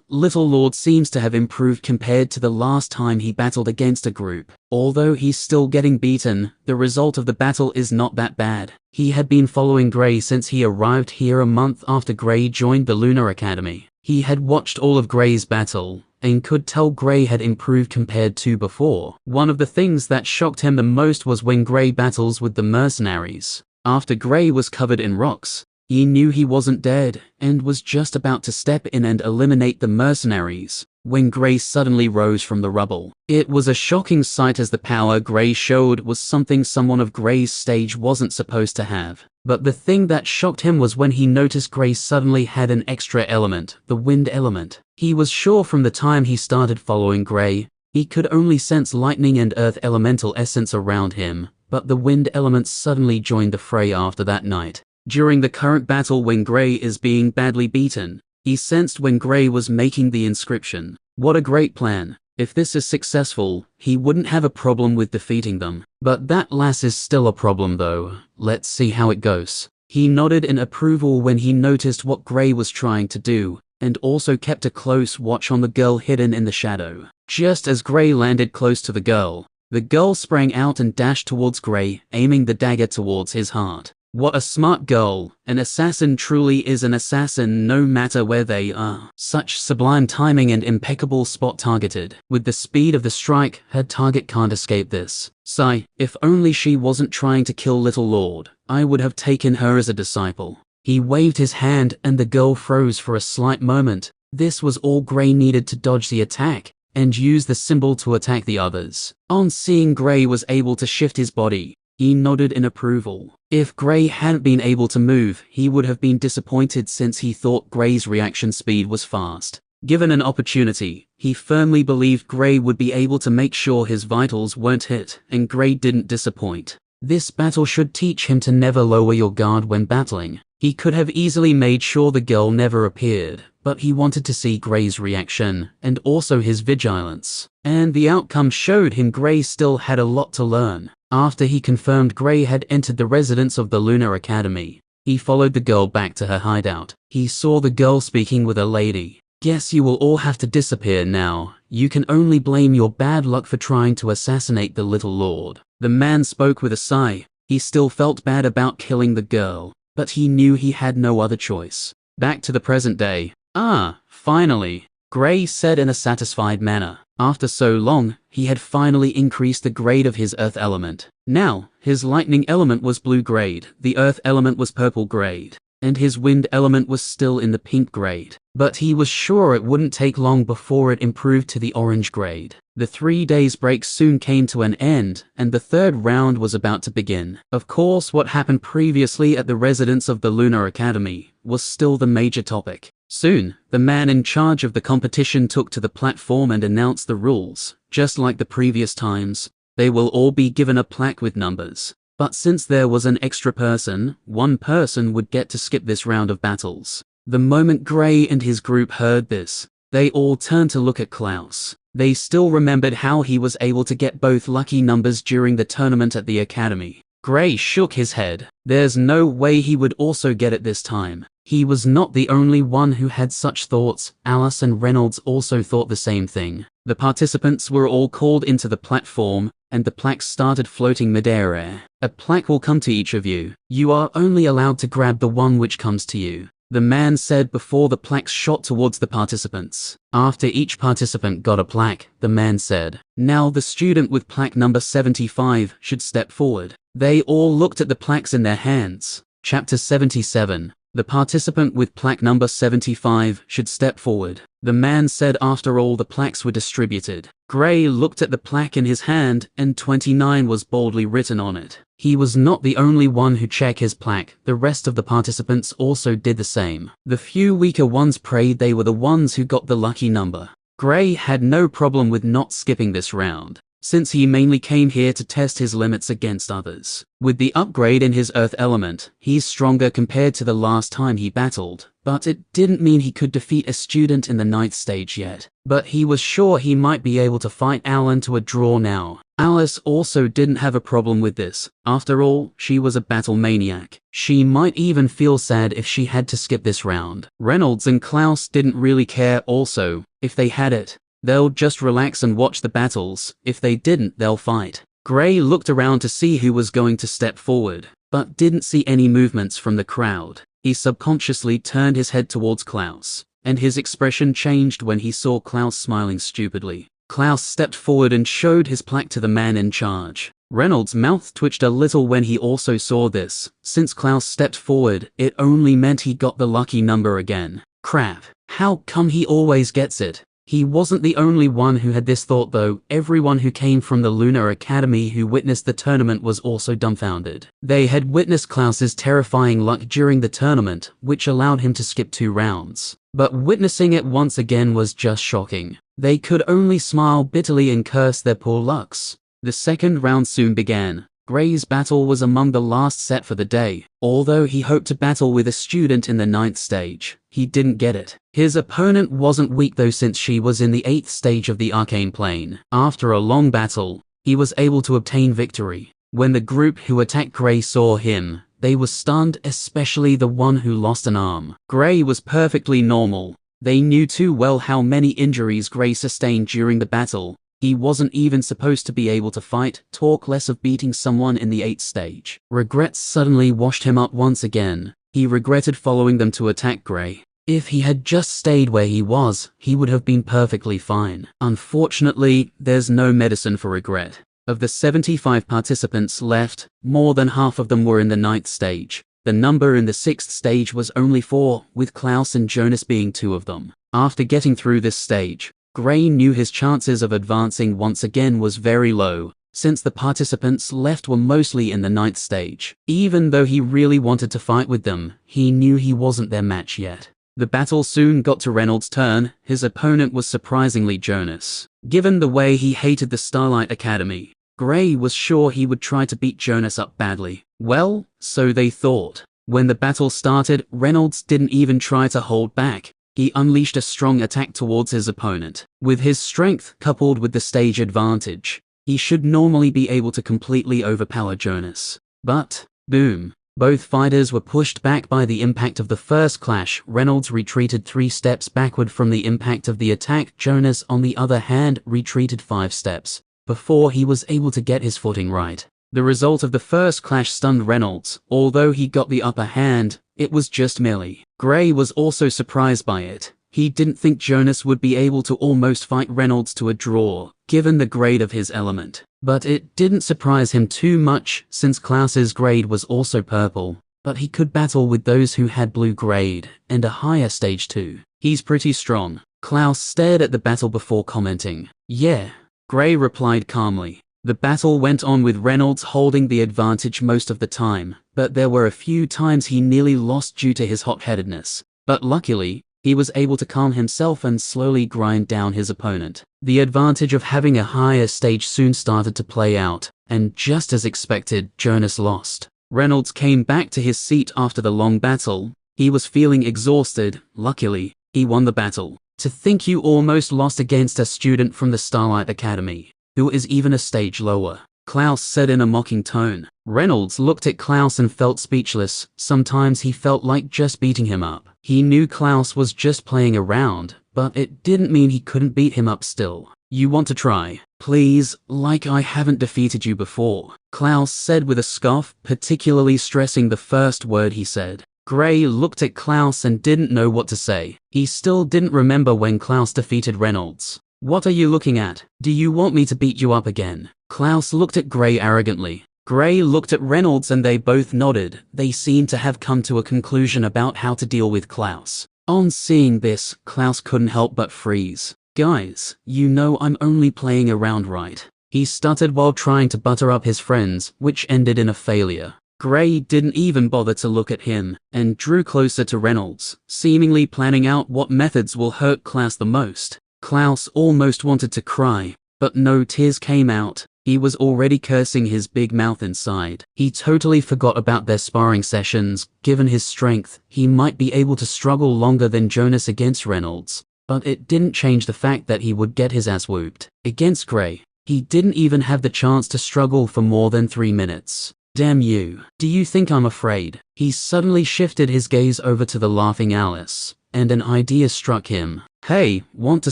Little Lord seems to have improved compared to the last time he battled against a group. Although he's still getting beaten, the result of the battle is not that bad. He had been following Gray since he arrived here a month after Gray joined the Lunar Academy. He had watched all of Gray's battle, and could tell Gray had improved compared to before. One of the things that shocked him the most was when Gray battles with the mercenaries. After Gray was covered in rocks, he knew he wasn't dead, and was just about to step in and eliminate the mercenaries, when Gray suddenly rose from the rubble. It was a shocking sight as the power Gray showed was something someone of Gray's stage wasn't supposed to have. But the thing that shocked him was when he noticed Gray suddenly had an extra element, the wind element. He was sure from the time he started following Gray, he could only sense lightning and earth elemental essence around him, but the wind elements suddenly joined the fray after that night. During the current battle when Gray is being badly beaten, he sensed when Gray was making the inscription. What a great plan. If this is successful, he wouldn't have a problem with defeating them. But that lass is still a problem though. Let's see how it goes. He nodded in approval when he noticed what Gray was trying to do, and also kept a close watch on the girl hidden in the shadow. Just as Gray landed close to the girl sprang out and dashed towards Gray, aiming the dagger towards his heart. What a smart girl. An assassin truly is an assassin no matter where they are. Such sublime timing and impeccable spot targeted. With the speed of the strike, her target can't escape this. Sigh, if only she wasn't trying to kill Little Lord, I would have taken her as a disciple. He waved his hand and the girl froze for a slight moment. This was all Gray needed to dodge the attack, and use the symbol to attack the others. On seeing Gray was able to shift his body, he nodded in approval. If Gray hadn't been able to move, he would have been disappointed since he thought Gray's reaction speed was fast. Given an opportunity, he firmly believed Gray would be able to make sure his vitals weren't hit, and Gray didn't disappoint. This battle should teach him to never lower your guard when battling. He could have easily made sure the girl never appeared, but he wanted to see Gray's reaction, and also his vigilance. And the outcome showed him Gray still had a lot to learn. After he confirmed Gray had entered the residence of the Lunar Academy, he followed the girl back to her hideout. He saw the girl speaking with a lady. Guess you will all have to disappear now. You can only blame your bad luck for trying to assassinate the little lord. The man spoke with a sigh. He still felt bad about killing the girl, but he knew he had no other choice. Back to the present day. Ah, finally, Gray said in a satisfied manner. After so long, he had finally increased the grade of his earth element. Now, his lightning element was blue grade, the earth element was purple grade, and his wind element was still in the pink grade. But he was sure it wouldn't take long before it improved to the orange grade. The 3 days break soon came to an end, and the third round was about to begin. Of course, what happened previously at the residence of the Lunar Academy was still the major topic. Soon, the man in charge of the competition took to the platform and announced the rules. Just like the previous times, they will all be given a plaque with numbers. But since there was an extra person, one person would get to skip this round of battles. The moment Gray and his group heard this, they all turned to look at Clouse. They still remembered how he was able to get both lucky numbers during the tournament at the academy. Gray shook his head. There's no way he would also get it this time. He was not the only one who had such thoughts. Alice and Reynolds also thought the same thing. The participants were all called into the platform, and the plaques started floating midair. A plaque will come to each of you. You are only allowed to grab the one which comes to you, the man said before the plaques shot towards the participants. After each participant got a plaque, the man said, "Now the student with plaque number 75 should step forward." They all looked at the plaques in their hands. Chapter 77. The participant with plaque number 75 should step forward, the man said after all the plaques were distributed. Gray looked at the plaque in his hand, and 29 was boldly written on it. He was not the only one who checked his plaque. The rest of the participants also did the same. The few weaker ones prayed they were the ones who got the lucky number. Gray had no problem with not skipping this round, since he mainly came here to test his limits against others. With the upgrade in his earth element, he's stronger compared to the last time he battled, but it didn't mean he could defeat a student in the 9th stage yet. But he was sure he might be able to fight Allan to a draw now. Alice also didn't have a problem with this. After all, she was a battle maniac. She might even feel sad if she had to skip this round. Reynolds and Clouse didn't really care also. If they had it, they'll just relax and watch the battles. If they didn't, they'll fight. Gray looked around to see who was going to step forward, but didn't see any movements from the crowd. He subconsciously turned his head towards Clouse, and his expression changed when he saw Clouse smiling stupidly. Clouse stepped forward and showed his plaque to the man in charge. Reynolds' mouth twitched a little when he also saw this. Since Clouse stepped forward, it only meant he got the lucky number again. Crap. How come he always gets it? He wasn't the only one who had this thought though. Everyone who came from the Lunar Academy who witnessed the tournament was also dumbfounded. They had witnessed Clouse's terrifying luck during the tournament, which allowed him to skip 2 rounds. But witnessing it once again was just shocking. They could only smile bitterly and curse their poor lucks. The second round soon began. Gray's battle was among the last set for the day. Although he hoped to battle with a student in the 9th stage, he didn't get it. His opponent wasn't weak though, since she was in the 8th stage of the arcane plane. After a long battle, he was able to obtain victory. When the group who attacked Gray saw him, they were stunned, especially the one who lost an arm. Gray was perfectly normal. They knew too well how many injuries Gray sustained during the battle. He wasn't even supposed to be able to fight, talk less of beating someone in the 8th stage. Regrets suddenly washed him up once again. He regretted following them to attack Gray. If he had just stayed where he was, he would have been perfectly fine. Unfortunately, there's no medicine for regret. Of the 75 participants left, more than half of them were in the 9th stage. The number in the 6th stage was only 4, with Clouse and Jonas being 2 of them. After getting through this stage, Gray knew his chances of advancing once again was very low, since the participants left were mostly in the 9th stage. Even though he really wanted to fight with them, he knew he wasn't their match yet. The battle soon got to Reynolds' turn. His opponent was surprisingly Jonas. Given the way he hated the Starlight Academy, Gray was sure he would try to beat Jonas up badly. Well, so they thought. When the battle started, Reynolds didn't even try to hold back. He unleashed a strong attack towards his opponent. With his strength coupled with the stage advantage, he should normally be able to completely overpower Jonas. But, boom. Both fighters were pushed back by the impact of the first clash. Reynolds retreated 3 steps backward from the impact of the attack. Jonas, on the other hand, retreated 5 steps before he was able to get his footing right. The result of the first clash stunned Reynolds. Although he got the upper hand, it was just merely. Gray was also surprised by it. He didn't think Jonas would be able to almost fight Reynolds to a draw, given the grade of his element. But it didn't surprise him too much, since Clouse's grade was also purple. But he could battle with those who had blue grade, and a higher stage too. He's pretty strong. Clouse stared at the battle before commenting. Yeah. Gray replied calmly. The battle went on with Reynolds holding the advantage most of the time, but there were a few times he nearly lost due to his hot-headedness. But luckily, he was able to calm himself and slowly grind down his opponent. The advantage of having a higher stage soon started to play out, and just as expected, Jonas lost. Reynolds came back to his seat after the long battle. He was feeling exhausted. Luckily, he won the battle. To think you almost lost against a student from the Starlight Academy, who is even a stage lower, Clouse said in a mocking tone. Reynolds looked at Clouse and felt speechless. Sometimes he felt like just beating him up. He knew Clouse was just playing around, but it didn't mean he couldn't beat him up still. You want to try? Please, like I haven't defeated you before, Clouse said with a scoff, particularly stressing the first word he said. Gray looked at Clouse and didn't know what to say. He still didn't remember when Clouse defeated Reynolds. What are you looking at? Do you want me to beat you up again? Clouse looked at Gray arrogantly. Gray looked at Reynolds and they both nodded. They seemed to have come to a conclusion about how to deal with Clouse. On seeing this, Clouse couldn't help but freeze. Guys, you know I'm only playing around, right? He stuttered while trying to butter up his friends, which ended in a failure. Gray didn't even bother to look at him, and drew closer to Reynolds, seemingly planning out what methods will hurt Clouse the most. Clouse almost wanted to cry, but no tears came out. He was already cursing his big mouth inside. He totally forgot about their sparring sessions. Given his strength, he might be able to struggle longer than Jonas against Reynolds, but it didn't change the fact that he would get his ass whooped. Against Gray, he didn't even have the chance to struggle for more than 3 minutes. Damn you. Do you think I'm afraid? He suddenly shifted his gaze over to the laughing Alice, and an idea struck him. Hey, want to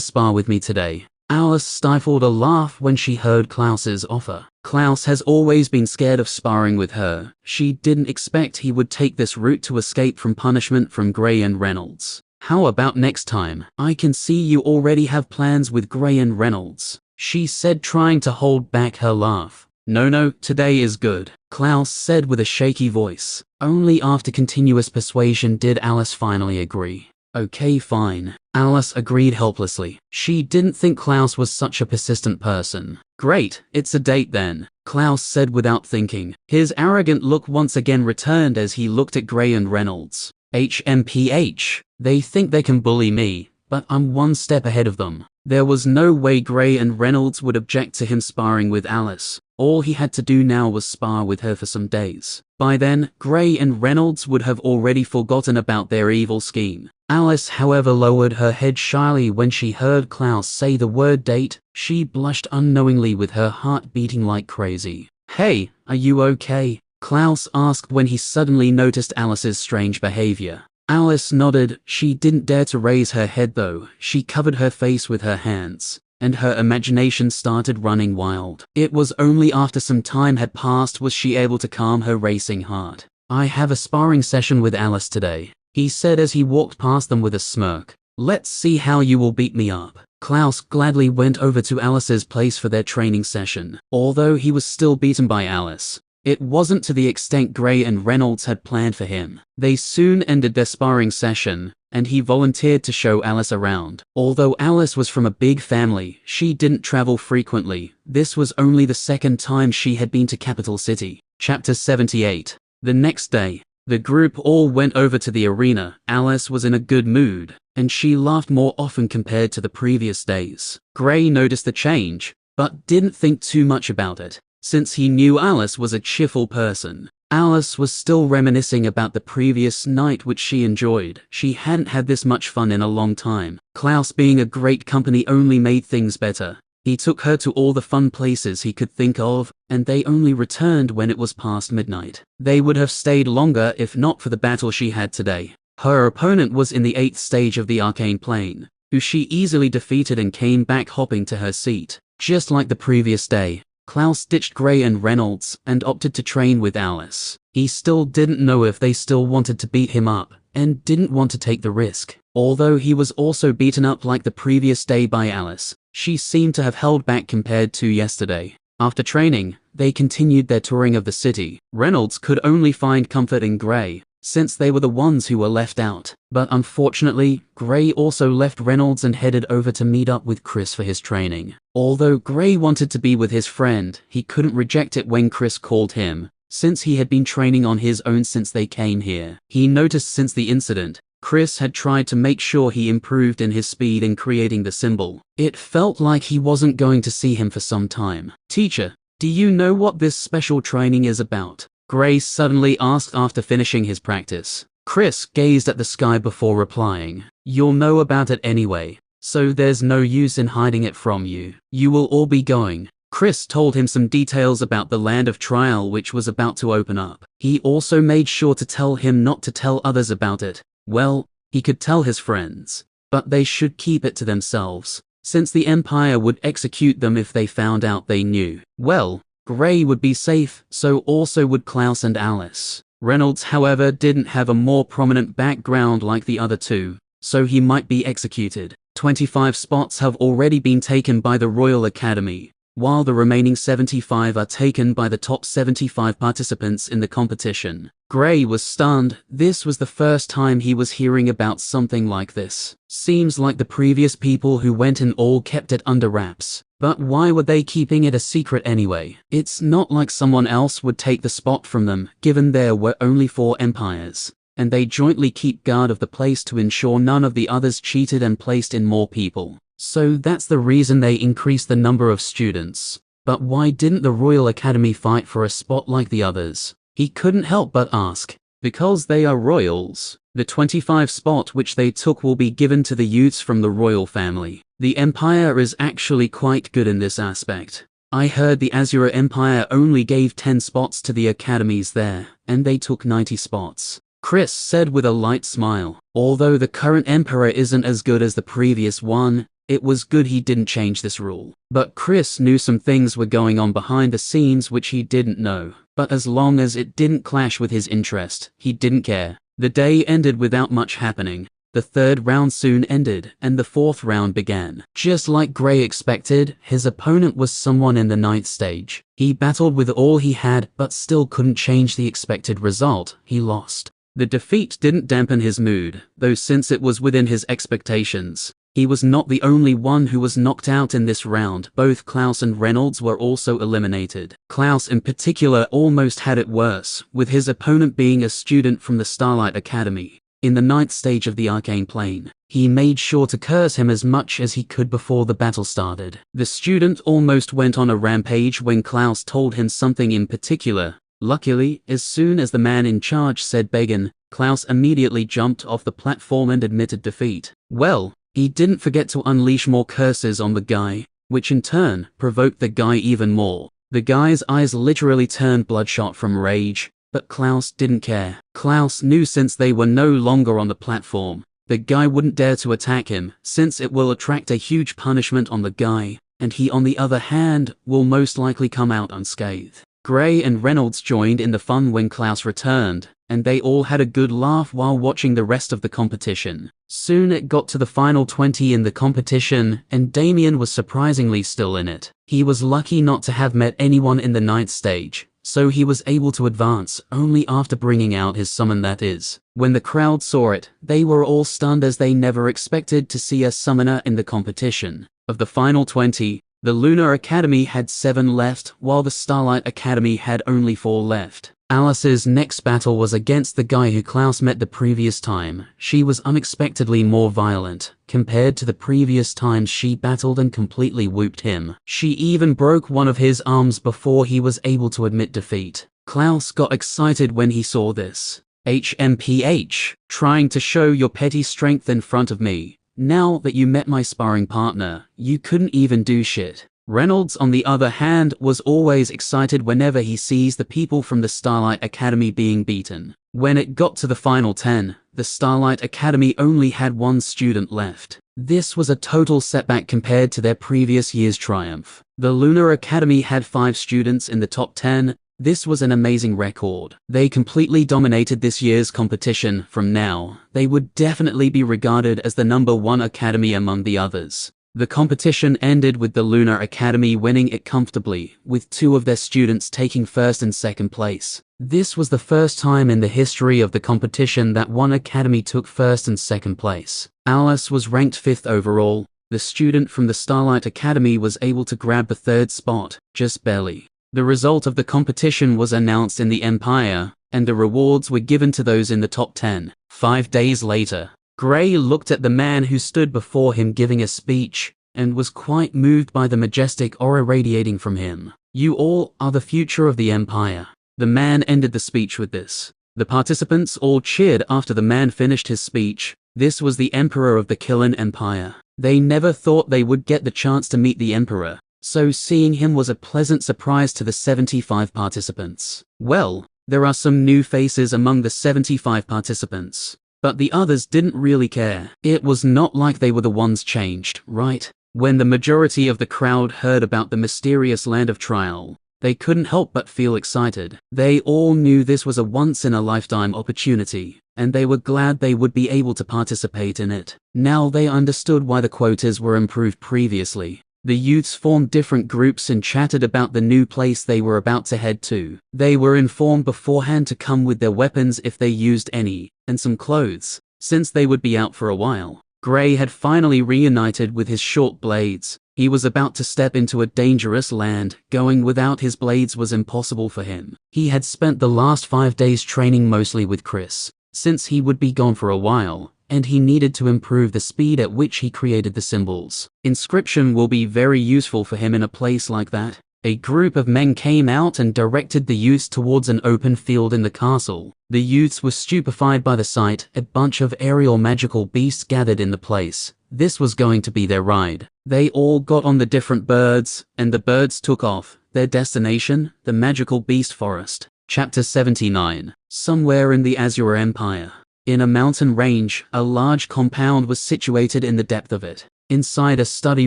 spar with me today? Alice stifled a laugh when she heard Clouse's offer. Clouse has always been scared of sparring with her. She didn't expect he would take this route to escape from punishment from Gray and Reynolds. How about next time? I can see you already have plans with Gray and Reynolds, she said, trying to hold back her laugh. No, today is good, Clouse said with a shaky voice. Only after continuous persuasion did Alice finally agree. Okay, fine, Alice agreed helplessly. She didn't think Clouse was such a persistent person. Great, it's a date then, Clouse said without thinking. His arrogant look once again returned as he looked at Gray and Reynolds. HMPH, they think they can bully me, but I'm 1 step ahead of them. There was no way Gray and Reynolds would object to him sparring with Alice. All he had to do now was spar with her for some days. By then, Gray and Reynolds would have already forgotten about their evil scheme. Alice, however, lowered her head shyly when she heard Clouse say the word date. She blushed unknowingly with her heart beating like crazy. Hey, are you okay? Clouse asked when he suddenly noticed Alice's strange behavior. Alice nodded. She didn't dare to raise her head though. She covered her face with her hands, and her imagination started running wild. It was only after some time had passed was she able to calm her racing heart. I have a sparring session with Alice today, he said as he walked past them with a smirk. Let's see how you will beat me up. Clouse gladly went over to Alice's place for their training session. Although he was still beaten by Alice, it wasn't to the extent Gray and Reynolds had planned for him. They soon ended their sparring session, and he volunteered to show Alice around. Although Alice was from a big family, she didn't travel frequently. This was only the 2nd time she had been to Capital City. Chapter 78. The next day, the group all went over to the arena. Alice was in a good mood, and she laughed more often compared to the previous days. Gray noticed the change, but didn't think too much about it. since he knew Alice was a cheerful person. Alice was still reminiscing about the previous night which she enjoyed. She hadn't had this much fun in a long time. Clouse being a great company only made things better. He took her to all the fun places he could think of, and they only returned when it was past midnight. They would have stayed longer if not for the battle she had today. Her opponent was in the 8th stage of the arcane plane, who she easily defeated and came back hopping to her seat. Just like the previous day, Clouse ditched Gray and Reynolds and opted to train with Alice. He still didn't know if they still wanted to beat him up, and didn't want to take the risk. Although he was also beaten up like the previous day by Alice, she seemed to have held back compared to yesterday. After training, they continued their touring of the city. Reynolds could only find comfort in Gray, since they were the ones who were left out. But unfortunately, Gray also left Reynolds and headed over to meet up with Chris for his training. Although Gray wanted to be with his friend, he couldn't reject it when Chris called him, since he had been training on his own since they came here. He noticed since the incident, Chris had tried to make sure he improved in his speed in creating the symbol. It felt like he wasn't going to see him for some time. "Teacher, do you know what this special training is about?" Gray suddenly asked after finishing his practice. Chris gazed at the sky before replying, "You'll know about it anyway, so there's no use in hiding it from you. You will all be going." Chris told him some details about the land of trial which was about to open up. He also made sure to tell him not to tell others about it. Well, he could tell his friends, but they should keep it to themselves, since the Empire would execute them if they found out they knew. Well, Gray would be safe, so also would Clouse and Alice. Reynolds, however, didn't have a more prominent background like the other two, so he might be executed. 25 spots have already been taken by the Royal Academy, while the remaining 75 are taken by the top 75 participants in the competition. Gray was stunned. This was the first time he was hearing about something like this. Seems like the previous people who went in all kept it under wraps. But why were they keeping it a secret anyway? It's not like someone else would take the spot from them, given there were only 4 empires, and they jointly keep guard of the place to ensure none of the others cheated and placed in more people. So that's the reason they increased the number of students. But why didn't the Royal Academy fight for a spot like the others? He couldn't help but ask. Because they are royals. The 25 spot which they took will be given to the youths from the royal family. The Empire is actually quite good in this aspect. I heard the Azura Empire only gave 10 spots to the academies there, and they took 90 spots. Chris said with a light smile. Although the current Emperor isn't as good as the previous one, it was good he didn't change this rule. But Chris knew some things were going on behind the scenes which he didn't know. But as long as it didn't clash with his interest, he didn't care. The day ended without much happening. The 3rd round soon ended, and the 4th round began. Just like Gray expected, his opponent was someone in the 9th stage. He battled with all he had, but still couldn't change the expected result. He lost. The defeat didn't dampen his mood, though since it was within his expectations. He was not the only one who was knocked out in this round. Both Clouse and Reynolds were also eliminated. Clouse in particular almost had it worse, with his opponent being a student from the Starlight Academy. In the 9th stage of the arcane plane, he made sure to curse him as much as he could before the battle started. The student almost went on a rampage when Clouse told him something in particular. Luckily, as soon as the man in charge said Begin, Clouse immediately jumped off the platform and admitted defeat. Well, he didn't forget to unleash more curses on the guy, which in turn provoked the guy even more. The guy's eyes literally turned bloodshot from rage, but Clouse didn't care. Clouse knew since they were no longer on the platform, the guy wouldn't dare to attack him, since it will attract a huge punishment on the guy, and he on the other hand, will most likely come out unscathed. Gray and Reynolds joined in the fun when Clouse returned, and they all had a good laugh while watching the rest of the competition. Soon it got to the final 20 in the competition, and Damian was surprisingly still in it. He was lucky not to have met anyone in the 9th stage, so he was able to advance only after bringing out his summon, that is. When the crowd saw it, they were all stunned as they never expected to see a summoner in the competition. Of the final 20, the Lunar Academy had 7 left, while the Starlight Academy had only 4 left. Alice's next battle was against the guy who Clouse met the previous time. She was unexpectedly more violent compared to the previous times she battled and completely whooped him. She even broke one of his arms before he was able to admit defeat. Clouse got excited when he saw this. HMPH, trying to show your petty strength in front of me. Now that you met my sparring partner, you couldn't even do shit. Reynolds, on the other hand, was always excited whenever he sees the people from the Starlight Academy being beaten. When it got to the final 10, the Starlight Academy only had one student left. This was a total setback compared to their previous year's triumph. The Lunar Academy had 5 students in the top 10. This was an amazing record. They completely dominated this year's competition. From now, they would definitely be regarded as the #1 academy among the others. The competition ended with the Lunar Academy winning it comfortably, with 2 of their students taking first and second place. This was the first time in the history of the competition that one academy took first and second place. Alice was ranked 5th overall. The student from the Starlight Academy was able to grab the 3rd spot, just barely. The result of the competition was announced in the Empire, and the rewards were given to those in the top 10. 5 days later, Gray looked at the man who stood before him giving a speech, and was quite moved by the majestic aura radiating from him. You all are the future of the Empire. The man ended the speech with this. The participants all cheered after the man finished his speech. This was the Emperor of the Killen Empire. They never thought they would get the chance to meet the Emperor, so seeing him was a pleasant surprise to the 75 participants. Well, there are some new faces among the 75 participants. But the others didn't really care. It was not like they were the ones changed, right? When the majority of the crowd heard about the mysterious land of trial, they couldn't help but feel excited. They all knew this was a once-in-a-lifetime opportunity, and they were glad they would be able to participate in it. Now they understood why the quotas were improved previously. The youths formed different groups and chatted about the new place they were about to head to. They were informed beforehand to come with their weapons if they used any, and some clothes, since they would be out for a while. Gray had finally reunited with his short blades. He was about to step into a dangerous land. Going without his blades was impossible for him. He had spent the last 5 days training mostly with Chris, since he would be gone for a while, and he needed to improve the speed at which he created the symbols. Inscription will be very useful for him in a place like that. A group of men came out and directed the youths towards an open field in the castle. The youths were stupefied by the sight. A bunch of aerial magical beasts gathered in the place. This was going to be their ride. They all got on the different birds, and the birds took off. Their destination, the magical beast forest. Chapter 79. Somewhere in the Azure Empire. In a mountain range, a large compound was situated in the depth of it. Inside a study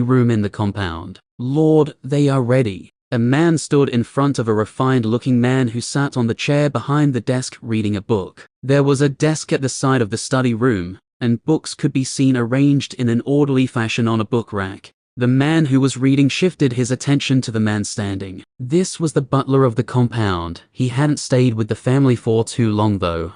room in the compound. Lord, they are ready. A man stood in front of a refined-looking man who sat on the chair behind the desk reading a book. There was a desk at the side of the study room, and books could be seen arranged in an orderly fashion on a book rack. The man who was reading shifted his attention to the man standing. This was the butler of the compound. He hadn't stayed with the family for too long though.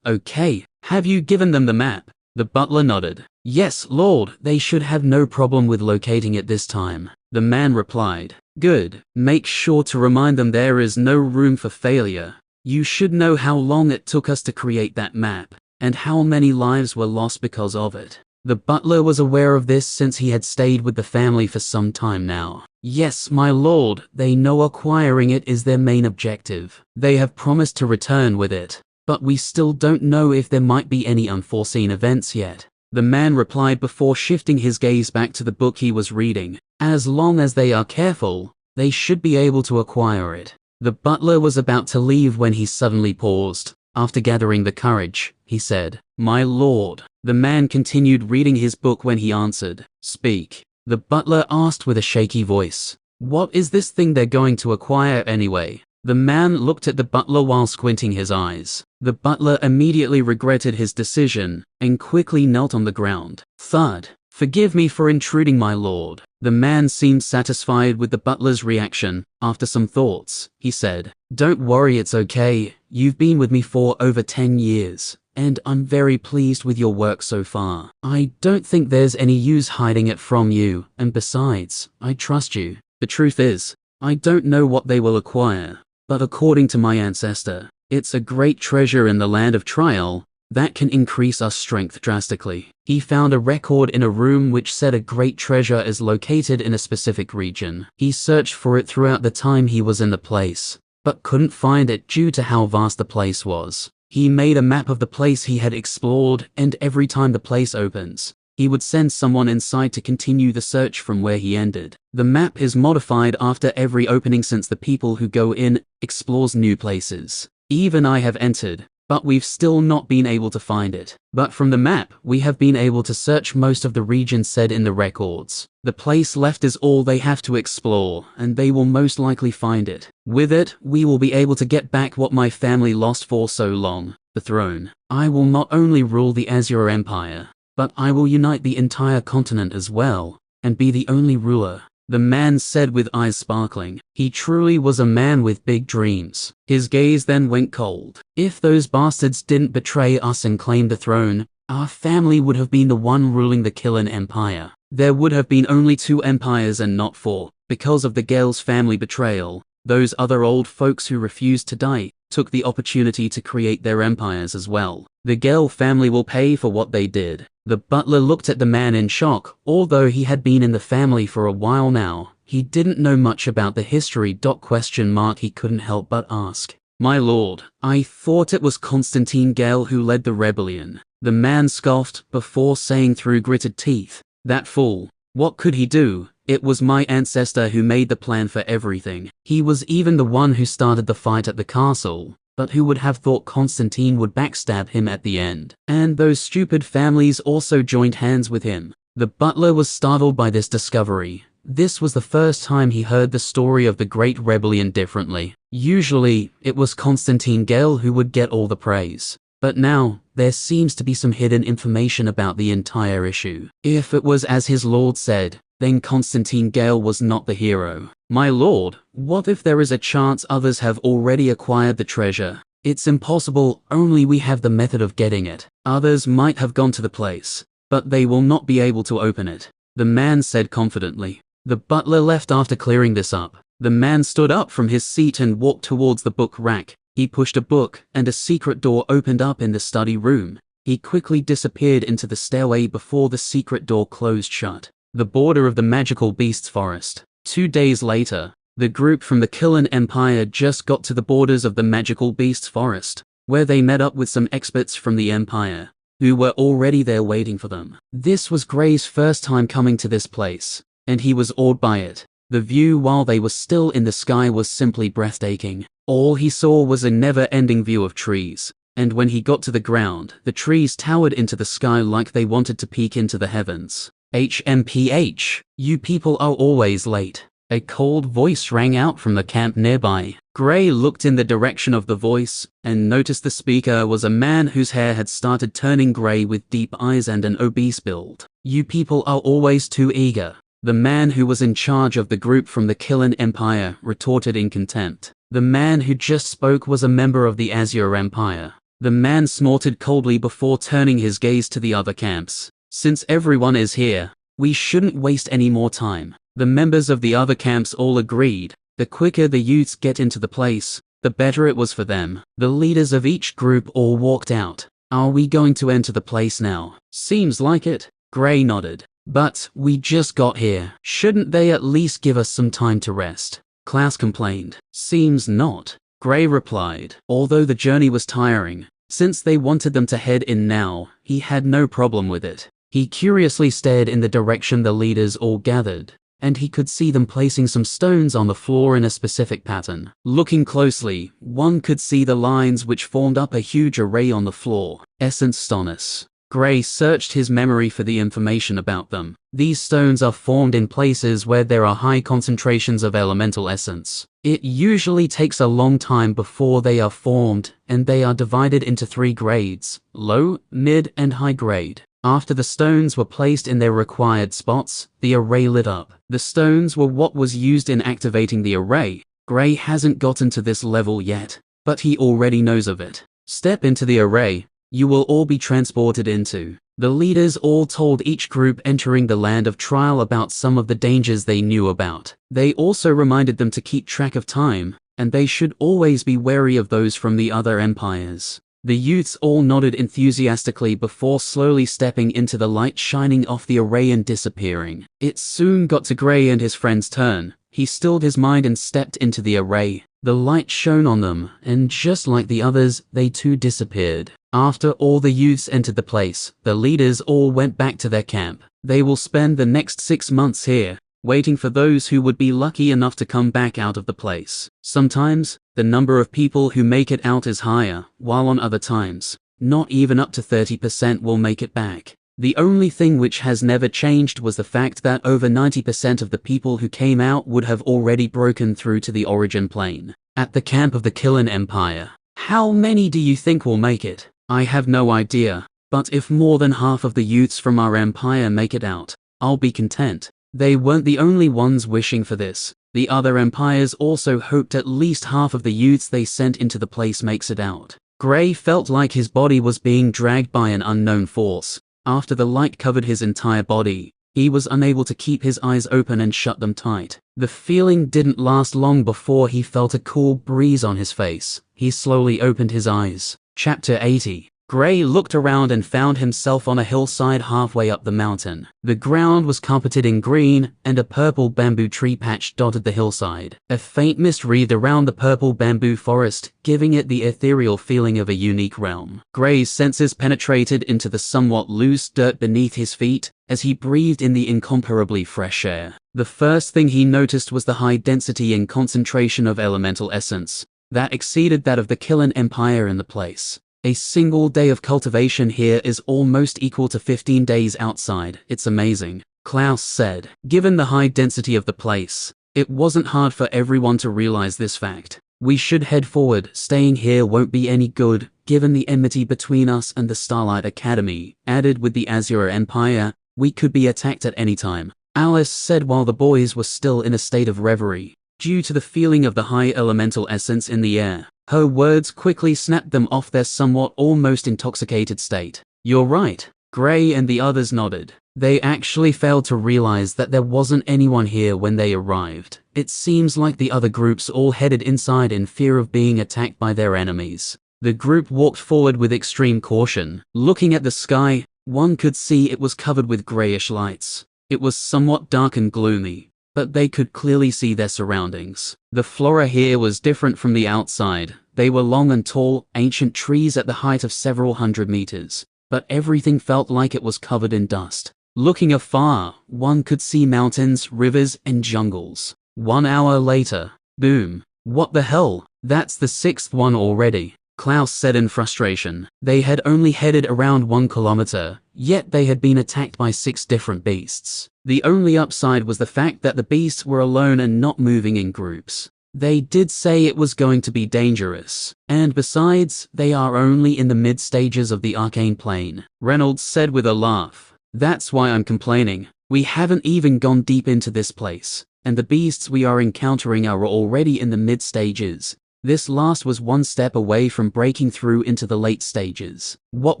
Okay. Have you given them the map? The butler nodded. Yes, Lord, they should have no problem with locating it this time. The man replied. Good. Make sure to remind them there is no room for failure. You should know how long it took us to create that map, and how many lives were lost because of it. The butler was aware of this since he had stayed with the family for some time now. Yes, my lord, they know acquiring it is their main objective. They have promised to return with it, but we still don't know if there might be any unforeseen events yet. The man replied before shifting his gaze back to the book he was reading. As long as they are careful, they should be able to acquire it. The butler was about to leave when he suddenly paused. After gathering the courage, he said, My lord. The man continued reading his book when he answered, Speak. The butler asked with a shaky voice, What is this thing they're going to acquire anyway? The man looked at the butler while squinting his eyes. The butler immediately regretted his decision, and quickly knelt on the ground. Thud. Forgive me for intruding, my lord. The man seemed satisfied with the butler's reaction. After some thoughts, he said, Don't worry, it's okay. You've been with me for over 10 years, and I'm very pleased with your work so far. I don't think there's any use hiding it from you, and besides, I trust you. The truth is, I don't know what they will acquire, but according to my ancestor, It's a great treasure in the land of trial that can increase our strength drastically. He found a record in a room which said a great treasure is located in a specific region. He searched for it throughout the time he was in the place, but couldn't find it due to how vast the place was. He made a map of the place he had explored, and every time the place opens, he would send someone inside to continue the search from where he ended. The map is modified after every opening since the people who go in explores new places. Even I have entered, but we've still not been able to find it. But from the map, we have been able to search most of the region said in the records. The place left is all they have to explore, and they will most likely find it. With it, we will be able to get back what my family lost for so long, the throne. I will not only rule the Azure Empire, but I will unite the entire continent as well, and be the only ruler. The man said with eyes sparkling. He truly was a man with big dreams. His gaze then went cold. If those bastards didn't betray us and claim the throne, our family would have been the one ruling the Killen Empire. There would have been only 2 empires and not 4. Because of the Gale's family betrayal, those other old folks who refused to die took the opportunity to create their empires as well. The Gale family will pay for what they did. The butler looked at the man in shock. Although he had been in the family for a while now, he didn't know much about the history. He couldn't help but ask. My lord, I thought it was Constantine Gale who led the rebellion. The man scoffed before saying through gritted teeth, that fool. What could he do? It was my ancestor who made the plan for everything. He was even the one who started the fight at the castle. But who would have thought Constantine would backstab him at the end? And those stupid families also joined hands with him. The butler was startled by this discovery. This was the first time he heard the story of the Great Rebellion differently. Usually, it was Constantine Gale who would get all the praise. But now, there seems to be some hidden information about the entire issue. If it was as his lord said, then Constantine Gale was not the hero. My lord, what if there is a chance others have already acquired the treasure? It's impossible, only we have the method of getting it. Others might have gone to the place, but they will not be able to open it, the man said confidently. The butler left after clearing this up. The man stood up from his seat and walked towards the book rack. He pushed a book, and a secret door opened up in the study room. He quickly disappeared into the stairway before the secret door closed shut. The border of the magical beasts forest. 2 days later, the group from the Killen Empire just got to the borders of the magical beasts forest, where they met up with some experts from the Empire, who were already there waiting for them. This was Gray's first time coming to this place, and he was awed by it. The view while they were still in the sky was simply breathtaking. All he saw was a never-ending view of trees, and when he got to the ground, the trees towered into the sky like they wanted to peek into the heavens. HMPH, you people are always late. A cold voice rang out from the camp nearby. Gray looked in the direction of the voice, and noticed the speaker was a man whose hair had started turning gray with deep eyes and an obese build. You people are always too eager. The man who was in charge of the group from the Killen Empire retorted in contempt. The man who just spoke was a member of the Azure Empire. The man snorted coldly before turning his gaze to the other camps. Since everyone is here, we shouldn't waste any more time. The members of the other camps all agreed. The quicker the youths get into the place, the better it was for them. The leaders of each group all walked out. Are we going to enter the place now? Seems like it. Gray nodded. But we just got here. Shouldn't they at least give us some time to rest? Clouse complained. Seems not. Gray replied. Although the journey was tiring, since they wanted them to head in now, he had no problem with it. He curiously stared in the direction the leaders all gathered, and he could see them placing some stones on the floor in a specific pattern. Looking closely, one could see the lines which formed up a huge array on the floor. Essence Stones. Gray searched his memory for the information about them. These stones are formed in places where there are high concentrations of elemental essence. It usually takes a long time before they are formed, and they are divided into 3 grades: low, mid, and high grade. After the stones were placed in their required spots, the array lit up. The stones were what was used in activating the array. Gray hasn't gotten to this level yet, but he already knows of it. Step into the array. You will all be transported into. The leaders all told each group entering the land of trial about some of the dangers they knew about. They also reminded them to keep track of time, and they should always be wary of those from the other empires. The youths all nodded enthusiastically before slowly stepping into the light shining off the array and disappearing. It soon got to Gray and his friend's turn. He stilled his mind and stepped into the array. The light shone on them, and just like the others, they too disappeared. After all the youths entered the place, the leaders all went back to their camp. They will spend the next 6 months here, waiting for those who would be lucky enough to come back out of the place. Sometimes, the number of people who make it out is higher, while on other times, not even up to 30% will make it back. The only thing which has never changed was the fact that over 90% of the people who came out would have already broken through to the origin plane. At the camp of the Killen Empire, how many do you think will make it? I have no idea, but if more than half of the youths from our empire make it out, I'll be content. They weren't the only ones wishing for this. The other empires also hoped at least half of the youths they sent into the place makes it out. Gray felt like his body was being dragged by an unknown force. After the light covered his entire body, he was unable to keep his eyes open and shut them tight. The feeling didn't last long before he felt a cool breeze on his face. He slowly opened his eyes. Chapter 80. Gray looked around and found himself on a hillside halfway up the mountain. The ground was carpeted in green, and a purple bamboo tree patch dotted the hillside. A faint mist wreathed around the purple bamboo forest, giving it the ethereal feeling of a unique realm. Gray's senses penetrated into the somewhat loose dirt beneath his feet as he breathed in the incomparably fresh air. The first thing he noticed was the high density and concentration of elemental essence that exceeded that of the Killen Empire in the place. A single day of cultivation here is almost equal to 15 days outside. It's amazing, Clouse said. Given the high density of the place, it wasn't hard for everyone to realize this fact. We should head forward. Staying here won't be any good, given the enmity between us and the Starlight Academy. Added with the Azure Empire, we could be attacked at any time, Alice said while the boys were still in a state of reverie, due to the feeling of the high elemental essence in the air. Her words quickly snapped them off their somewhat almost intoxicated state. You're right. Gray and the others nodded. They actually failed to realize that there wasn't anyone here when they arrived. It seems like the other groups all headed inside in fear of being attacked by their enemies. The group walked forward with extreme caution. Looking at the sky, one could see it was covered with grayish lights. It was somewhat dark and gloomy, but they could clearly see their surroundings. The flora here was different from the outside. They were long and tall, ancient trees at the height of several hundred meters, but everything felt like it was covered in dust. Looking afar, one could see mountains, rivers, and jungles. 1 hour later, boom. What the hell? That's the 6th one already, Clouse said in frustration. They had only headed around 1 kilometer, yet they had been attacked by 6 different beasts. The only upside was the fact that the beasts were alone and not moving in groups. They did say it was going to be dangerous. And besides, they are only in the mid-stages of the arcane plane, Reynolds said with a laugh. That's why I'm complaining. We haven't even gone deep into this place, and the beasts we are encountering are already in the mid-stages. This last was 1 step away from breaking through into the late stages. What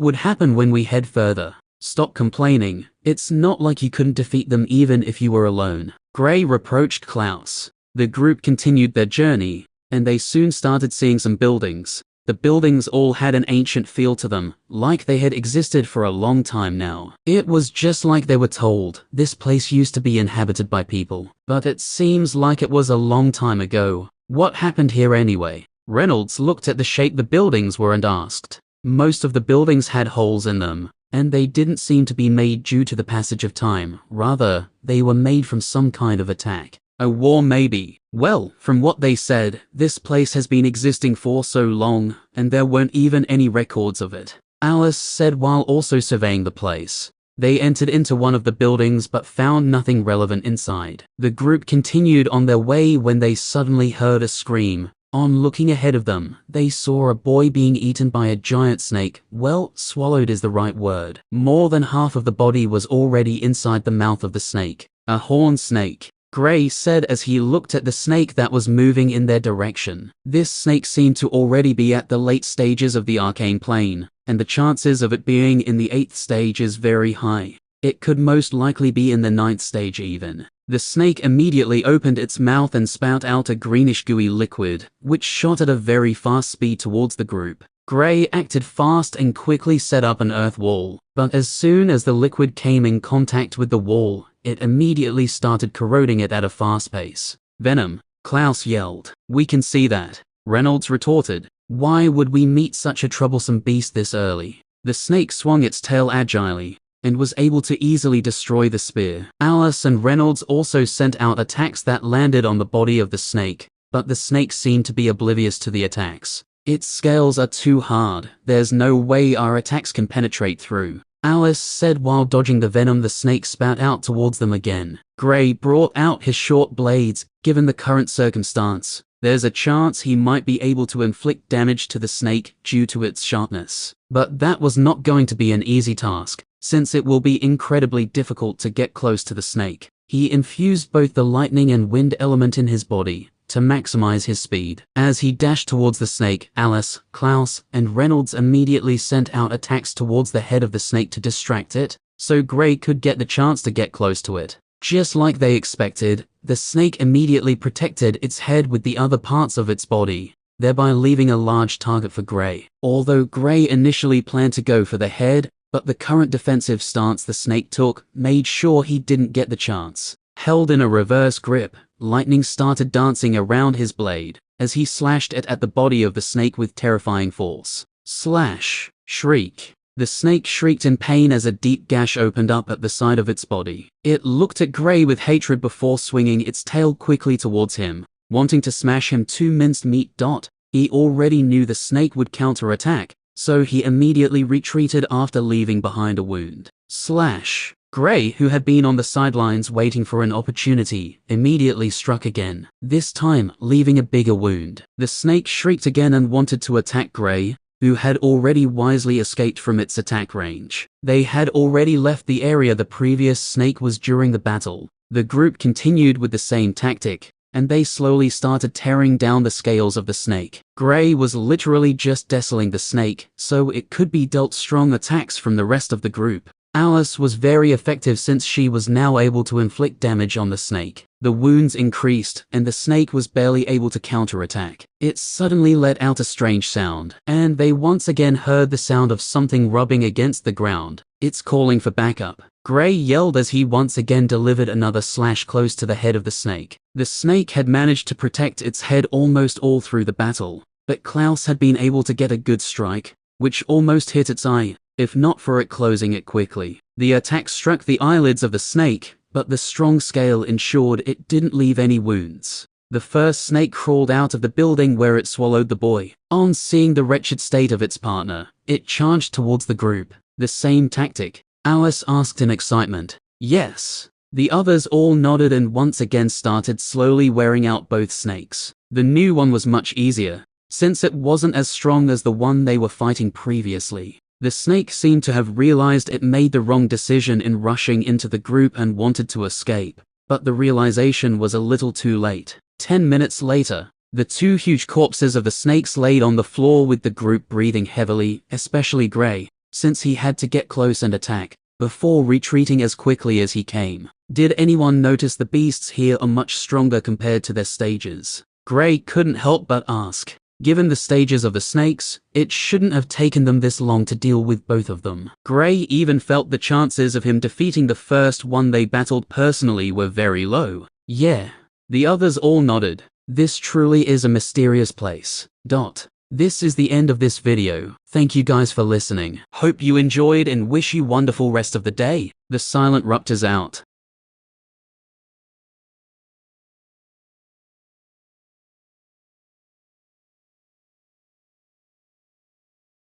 would happen when we head further? Stop complaining. It's not like you couldn't defeat them even if you were alone, Gray reproached Clouse. The group continued their journey, and they soon started seeing some buildings. The buildings all had an ancient feel to them, like they had existed for a long time now. It was just like they were told, this place used to be inhabited by people, but it seems like it was a long time ago. What happened here anyway? Reynolds looked at the shape the buildings were and asked. Most of the buildings had holes in them, and they didn't seem to be made due to the passage of time. Rather, they were made from some kind of attack. A war maybe. Well, from what they said, this place has been existing for so long, and there weren't even any records of it, Alice said while also surveying the place. They entered into one of the buildings but found nothing relevant inside. The group continued on their way when they suddenly heard a scream. On looking ahead of them, they saw a boy being eaten by a giant snake. Well, swallowed is the right word. More than half of the body was already inside the mouth of the snake. A horned snake, Gray said as he looked at the snake that was moving in their direction. This snake seemed to already be at the late stages of the arcane plane, and the chances of it being in the 8th stage is very high. It could most likely be in the 9th stage even. The snake immediately opened its mouth and spat out a greenish gooey liquid, which shot at a very fast speed towards the group. Gray acted fast and quickly set up an earth wall, but as soon as the liquid came in contact with the wall, it immediately started corroding it at a fast pace. Venom, Clouse yelled. We can see that. Reynolds retorted. Why would we meet such a troublesome beast this early? The snake swung its tail agilely, and was able to easily destroy the spear. Alice and Reynolds also sent out attacks that landed on the body of the snake, but the snake seemed to be oblivious to the attacks. Its scales are too hard, there's no way our attacks can penetrate through, Alice said while dodging the venom the snake spat out towards them again. Gray brought out his short blades. Given the current circumstance, there's a chance he might be able to inflict damage to the snake due to its sharpness. But that was not going to be an easy task, since it will be incredibly difficult to get close to the snake. He infused both the lightning and wind element in his body to maximize his speed. As he dashed towards the snake, Alice, Clouse, and Reynolds immediately sent out attacks towards the head of the snake to distract it, so Gray could get the chance to get close to it. Just like they expected, the snake immediately protected its head with the other parts of its body, thereby leaving a large target for Gray. Although Gray initially planned to go for the head, but the current defensive stance the snake took made sure he didn't get the chance. Held in a reverse grip, lightning started dancing around his blade, as he slashed it at the body of the snake with terrifying force. Slash! Shriek! The snake shrieked in pain as a deep gash opened up at the side of its body. It looked at Gray with hatred before swinging its tail quickly towards him, wanting to smash him to minced meat. He already knew the snake would counterattack, so he immediately retreated after leaving behind a wound. Slash! Gray, who had been on the sidelines waiting for an opportunity, immediately struck again, this time leaving a bigger wound. The snake shrieked again and wanted to attack Gray, who had already wisely escaped from its attack range. They had already left the area the previous snake was during the battle. The group continued with the same tactic, and they slowly started tearing down the scales of the snake. Gray was literally just decimating the snake, so it could be dealt strong attacks from the rest of the group. Alice was very effective since she was now able to inflict damage on the snake. The wounds increased, and the snake was barely able to counterattack. It suddenly let out a strange sound, and they once again heard the sound of something rubbing against the ground. It's calling for backup. Gray yelled as he once again delivered another slash close to the head of the snake. The snake had managed to protect its head almost all through the battle, but Clouse had been able to get a good strike, which almost hit its eye, if not for it closing it quickly. The attack struck the eyelids of the snake, but the strong scale ensured it didn't leave any wounds. The first snake crawled out of the building where it swallowed the boy. On seeing the wretched state of its partner, it charged towards the group. The same tactic? Alice asked in excitement. Yes. The others all nodded and once again started slowly wearing out both snakes. The new one was much easier, since it wasn't as strong as the one they were fighting previously. The snake seemed to have realized it made the wrong decision in rushing into the group and wanted to escape, but the realization was a little too late. 10 minutes later, the two huge corpses of the snakes laid on the floor with the group breathing heavily, especially Gray, since he had to get close and attack, before retreating as quickly as he came. Did anyone notice the beasts here are much stronger compared to their stages? Gray couldn't help but ask. Given the stages of the snakes, it shouldn't have taken them this long to deal with both of them. Gray even felt the chances of him defeating the first one they battled personally were very low. Yeah. The others all nodded. This truly is a mysterious place. This is the end of this video. Thank you guys for listening. Hope you enjoyed and wish you wonderful rest of the day. The Silent Ruptors out.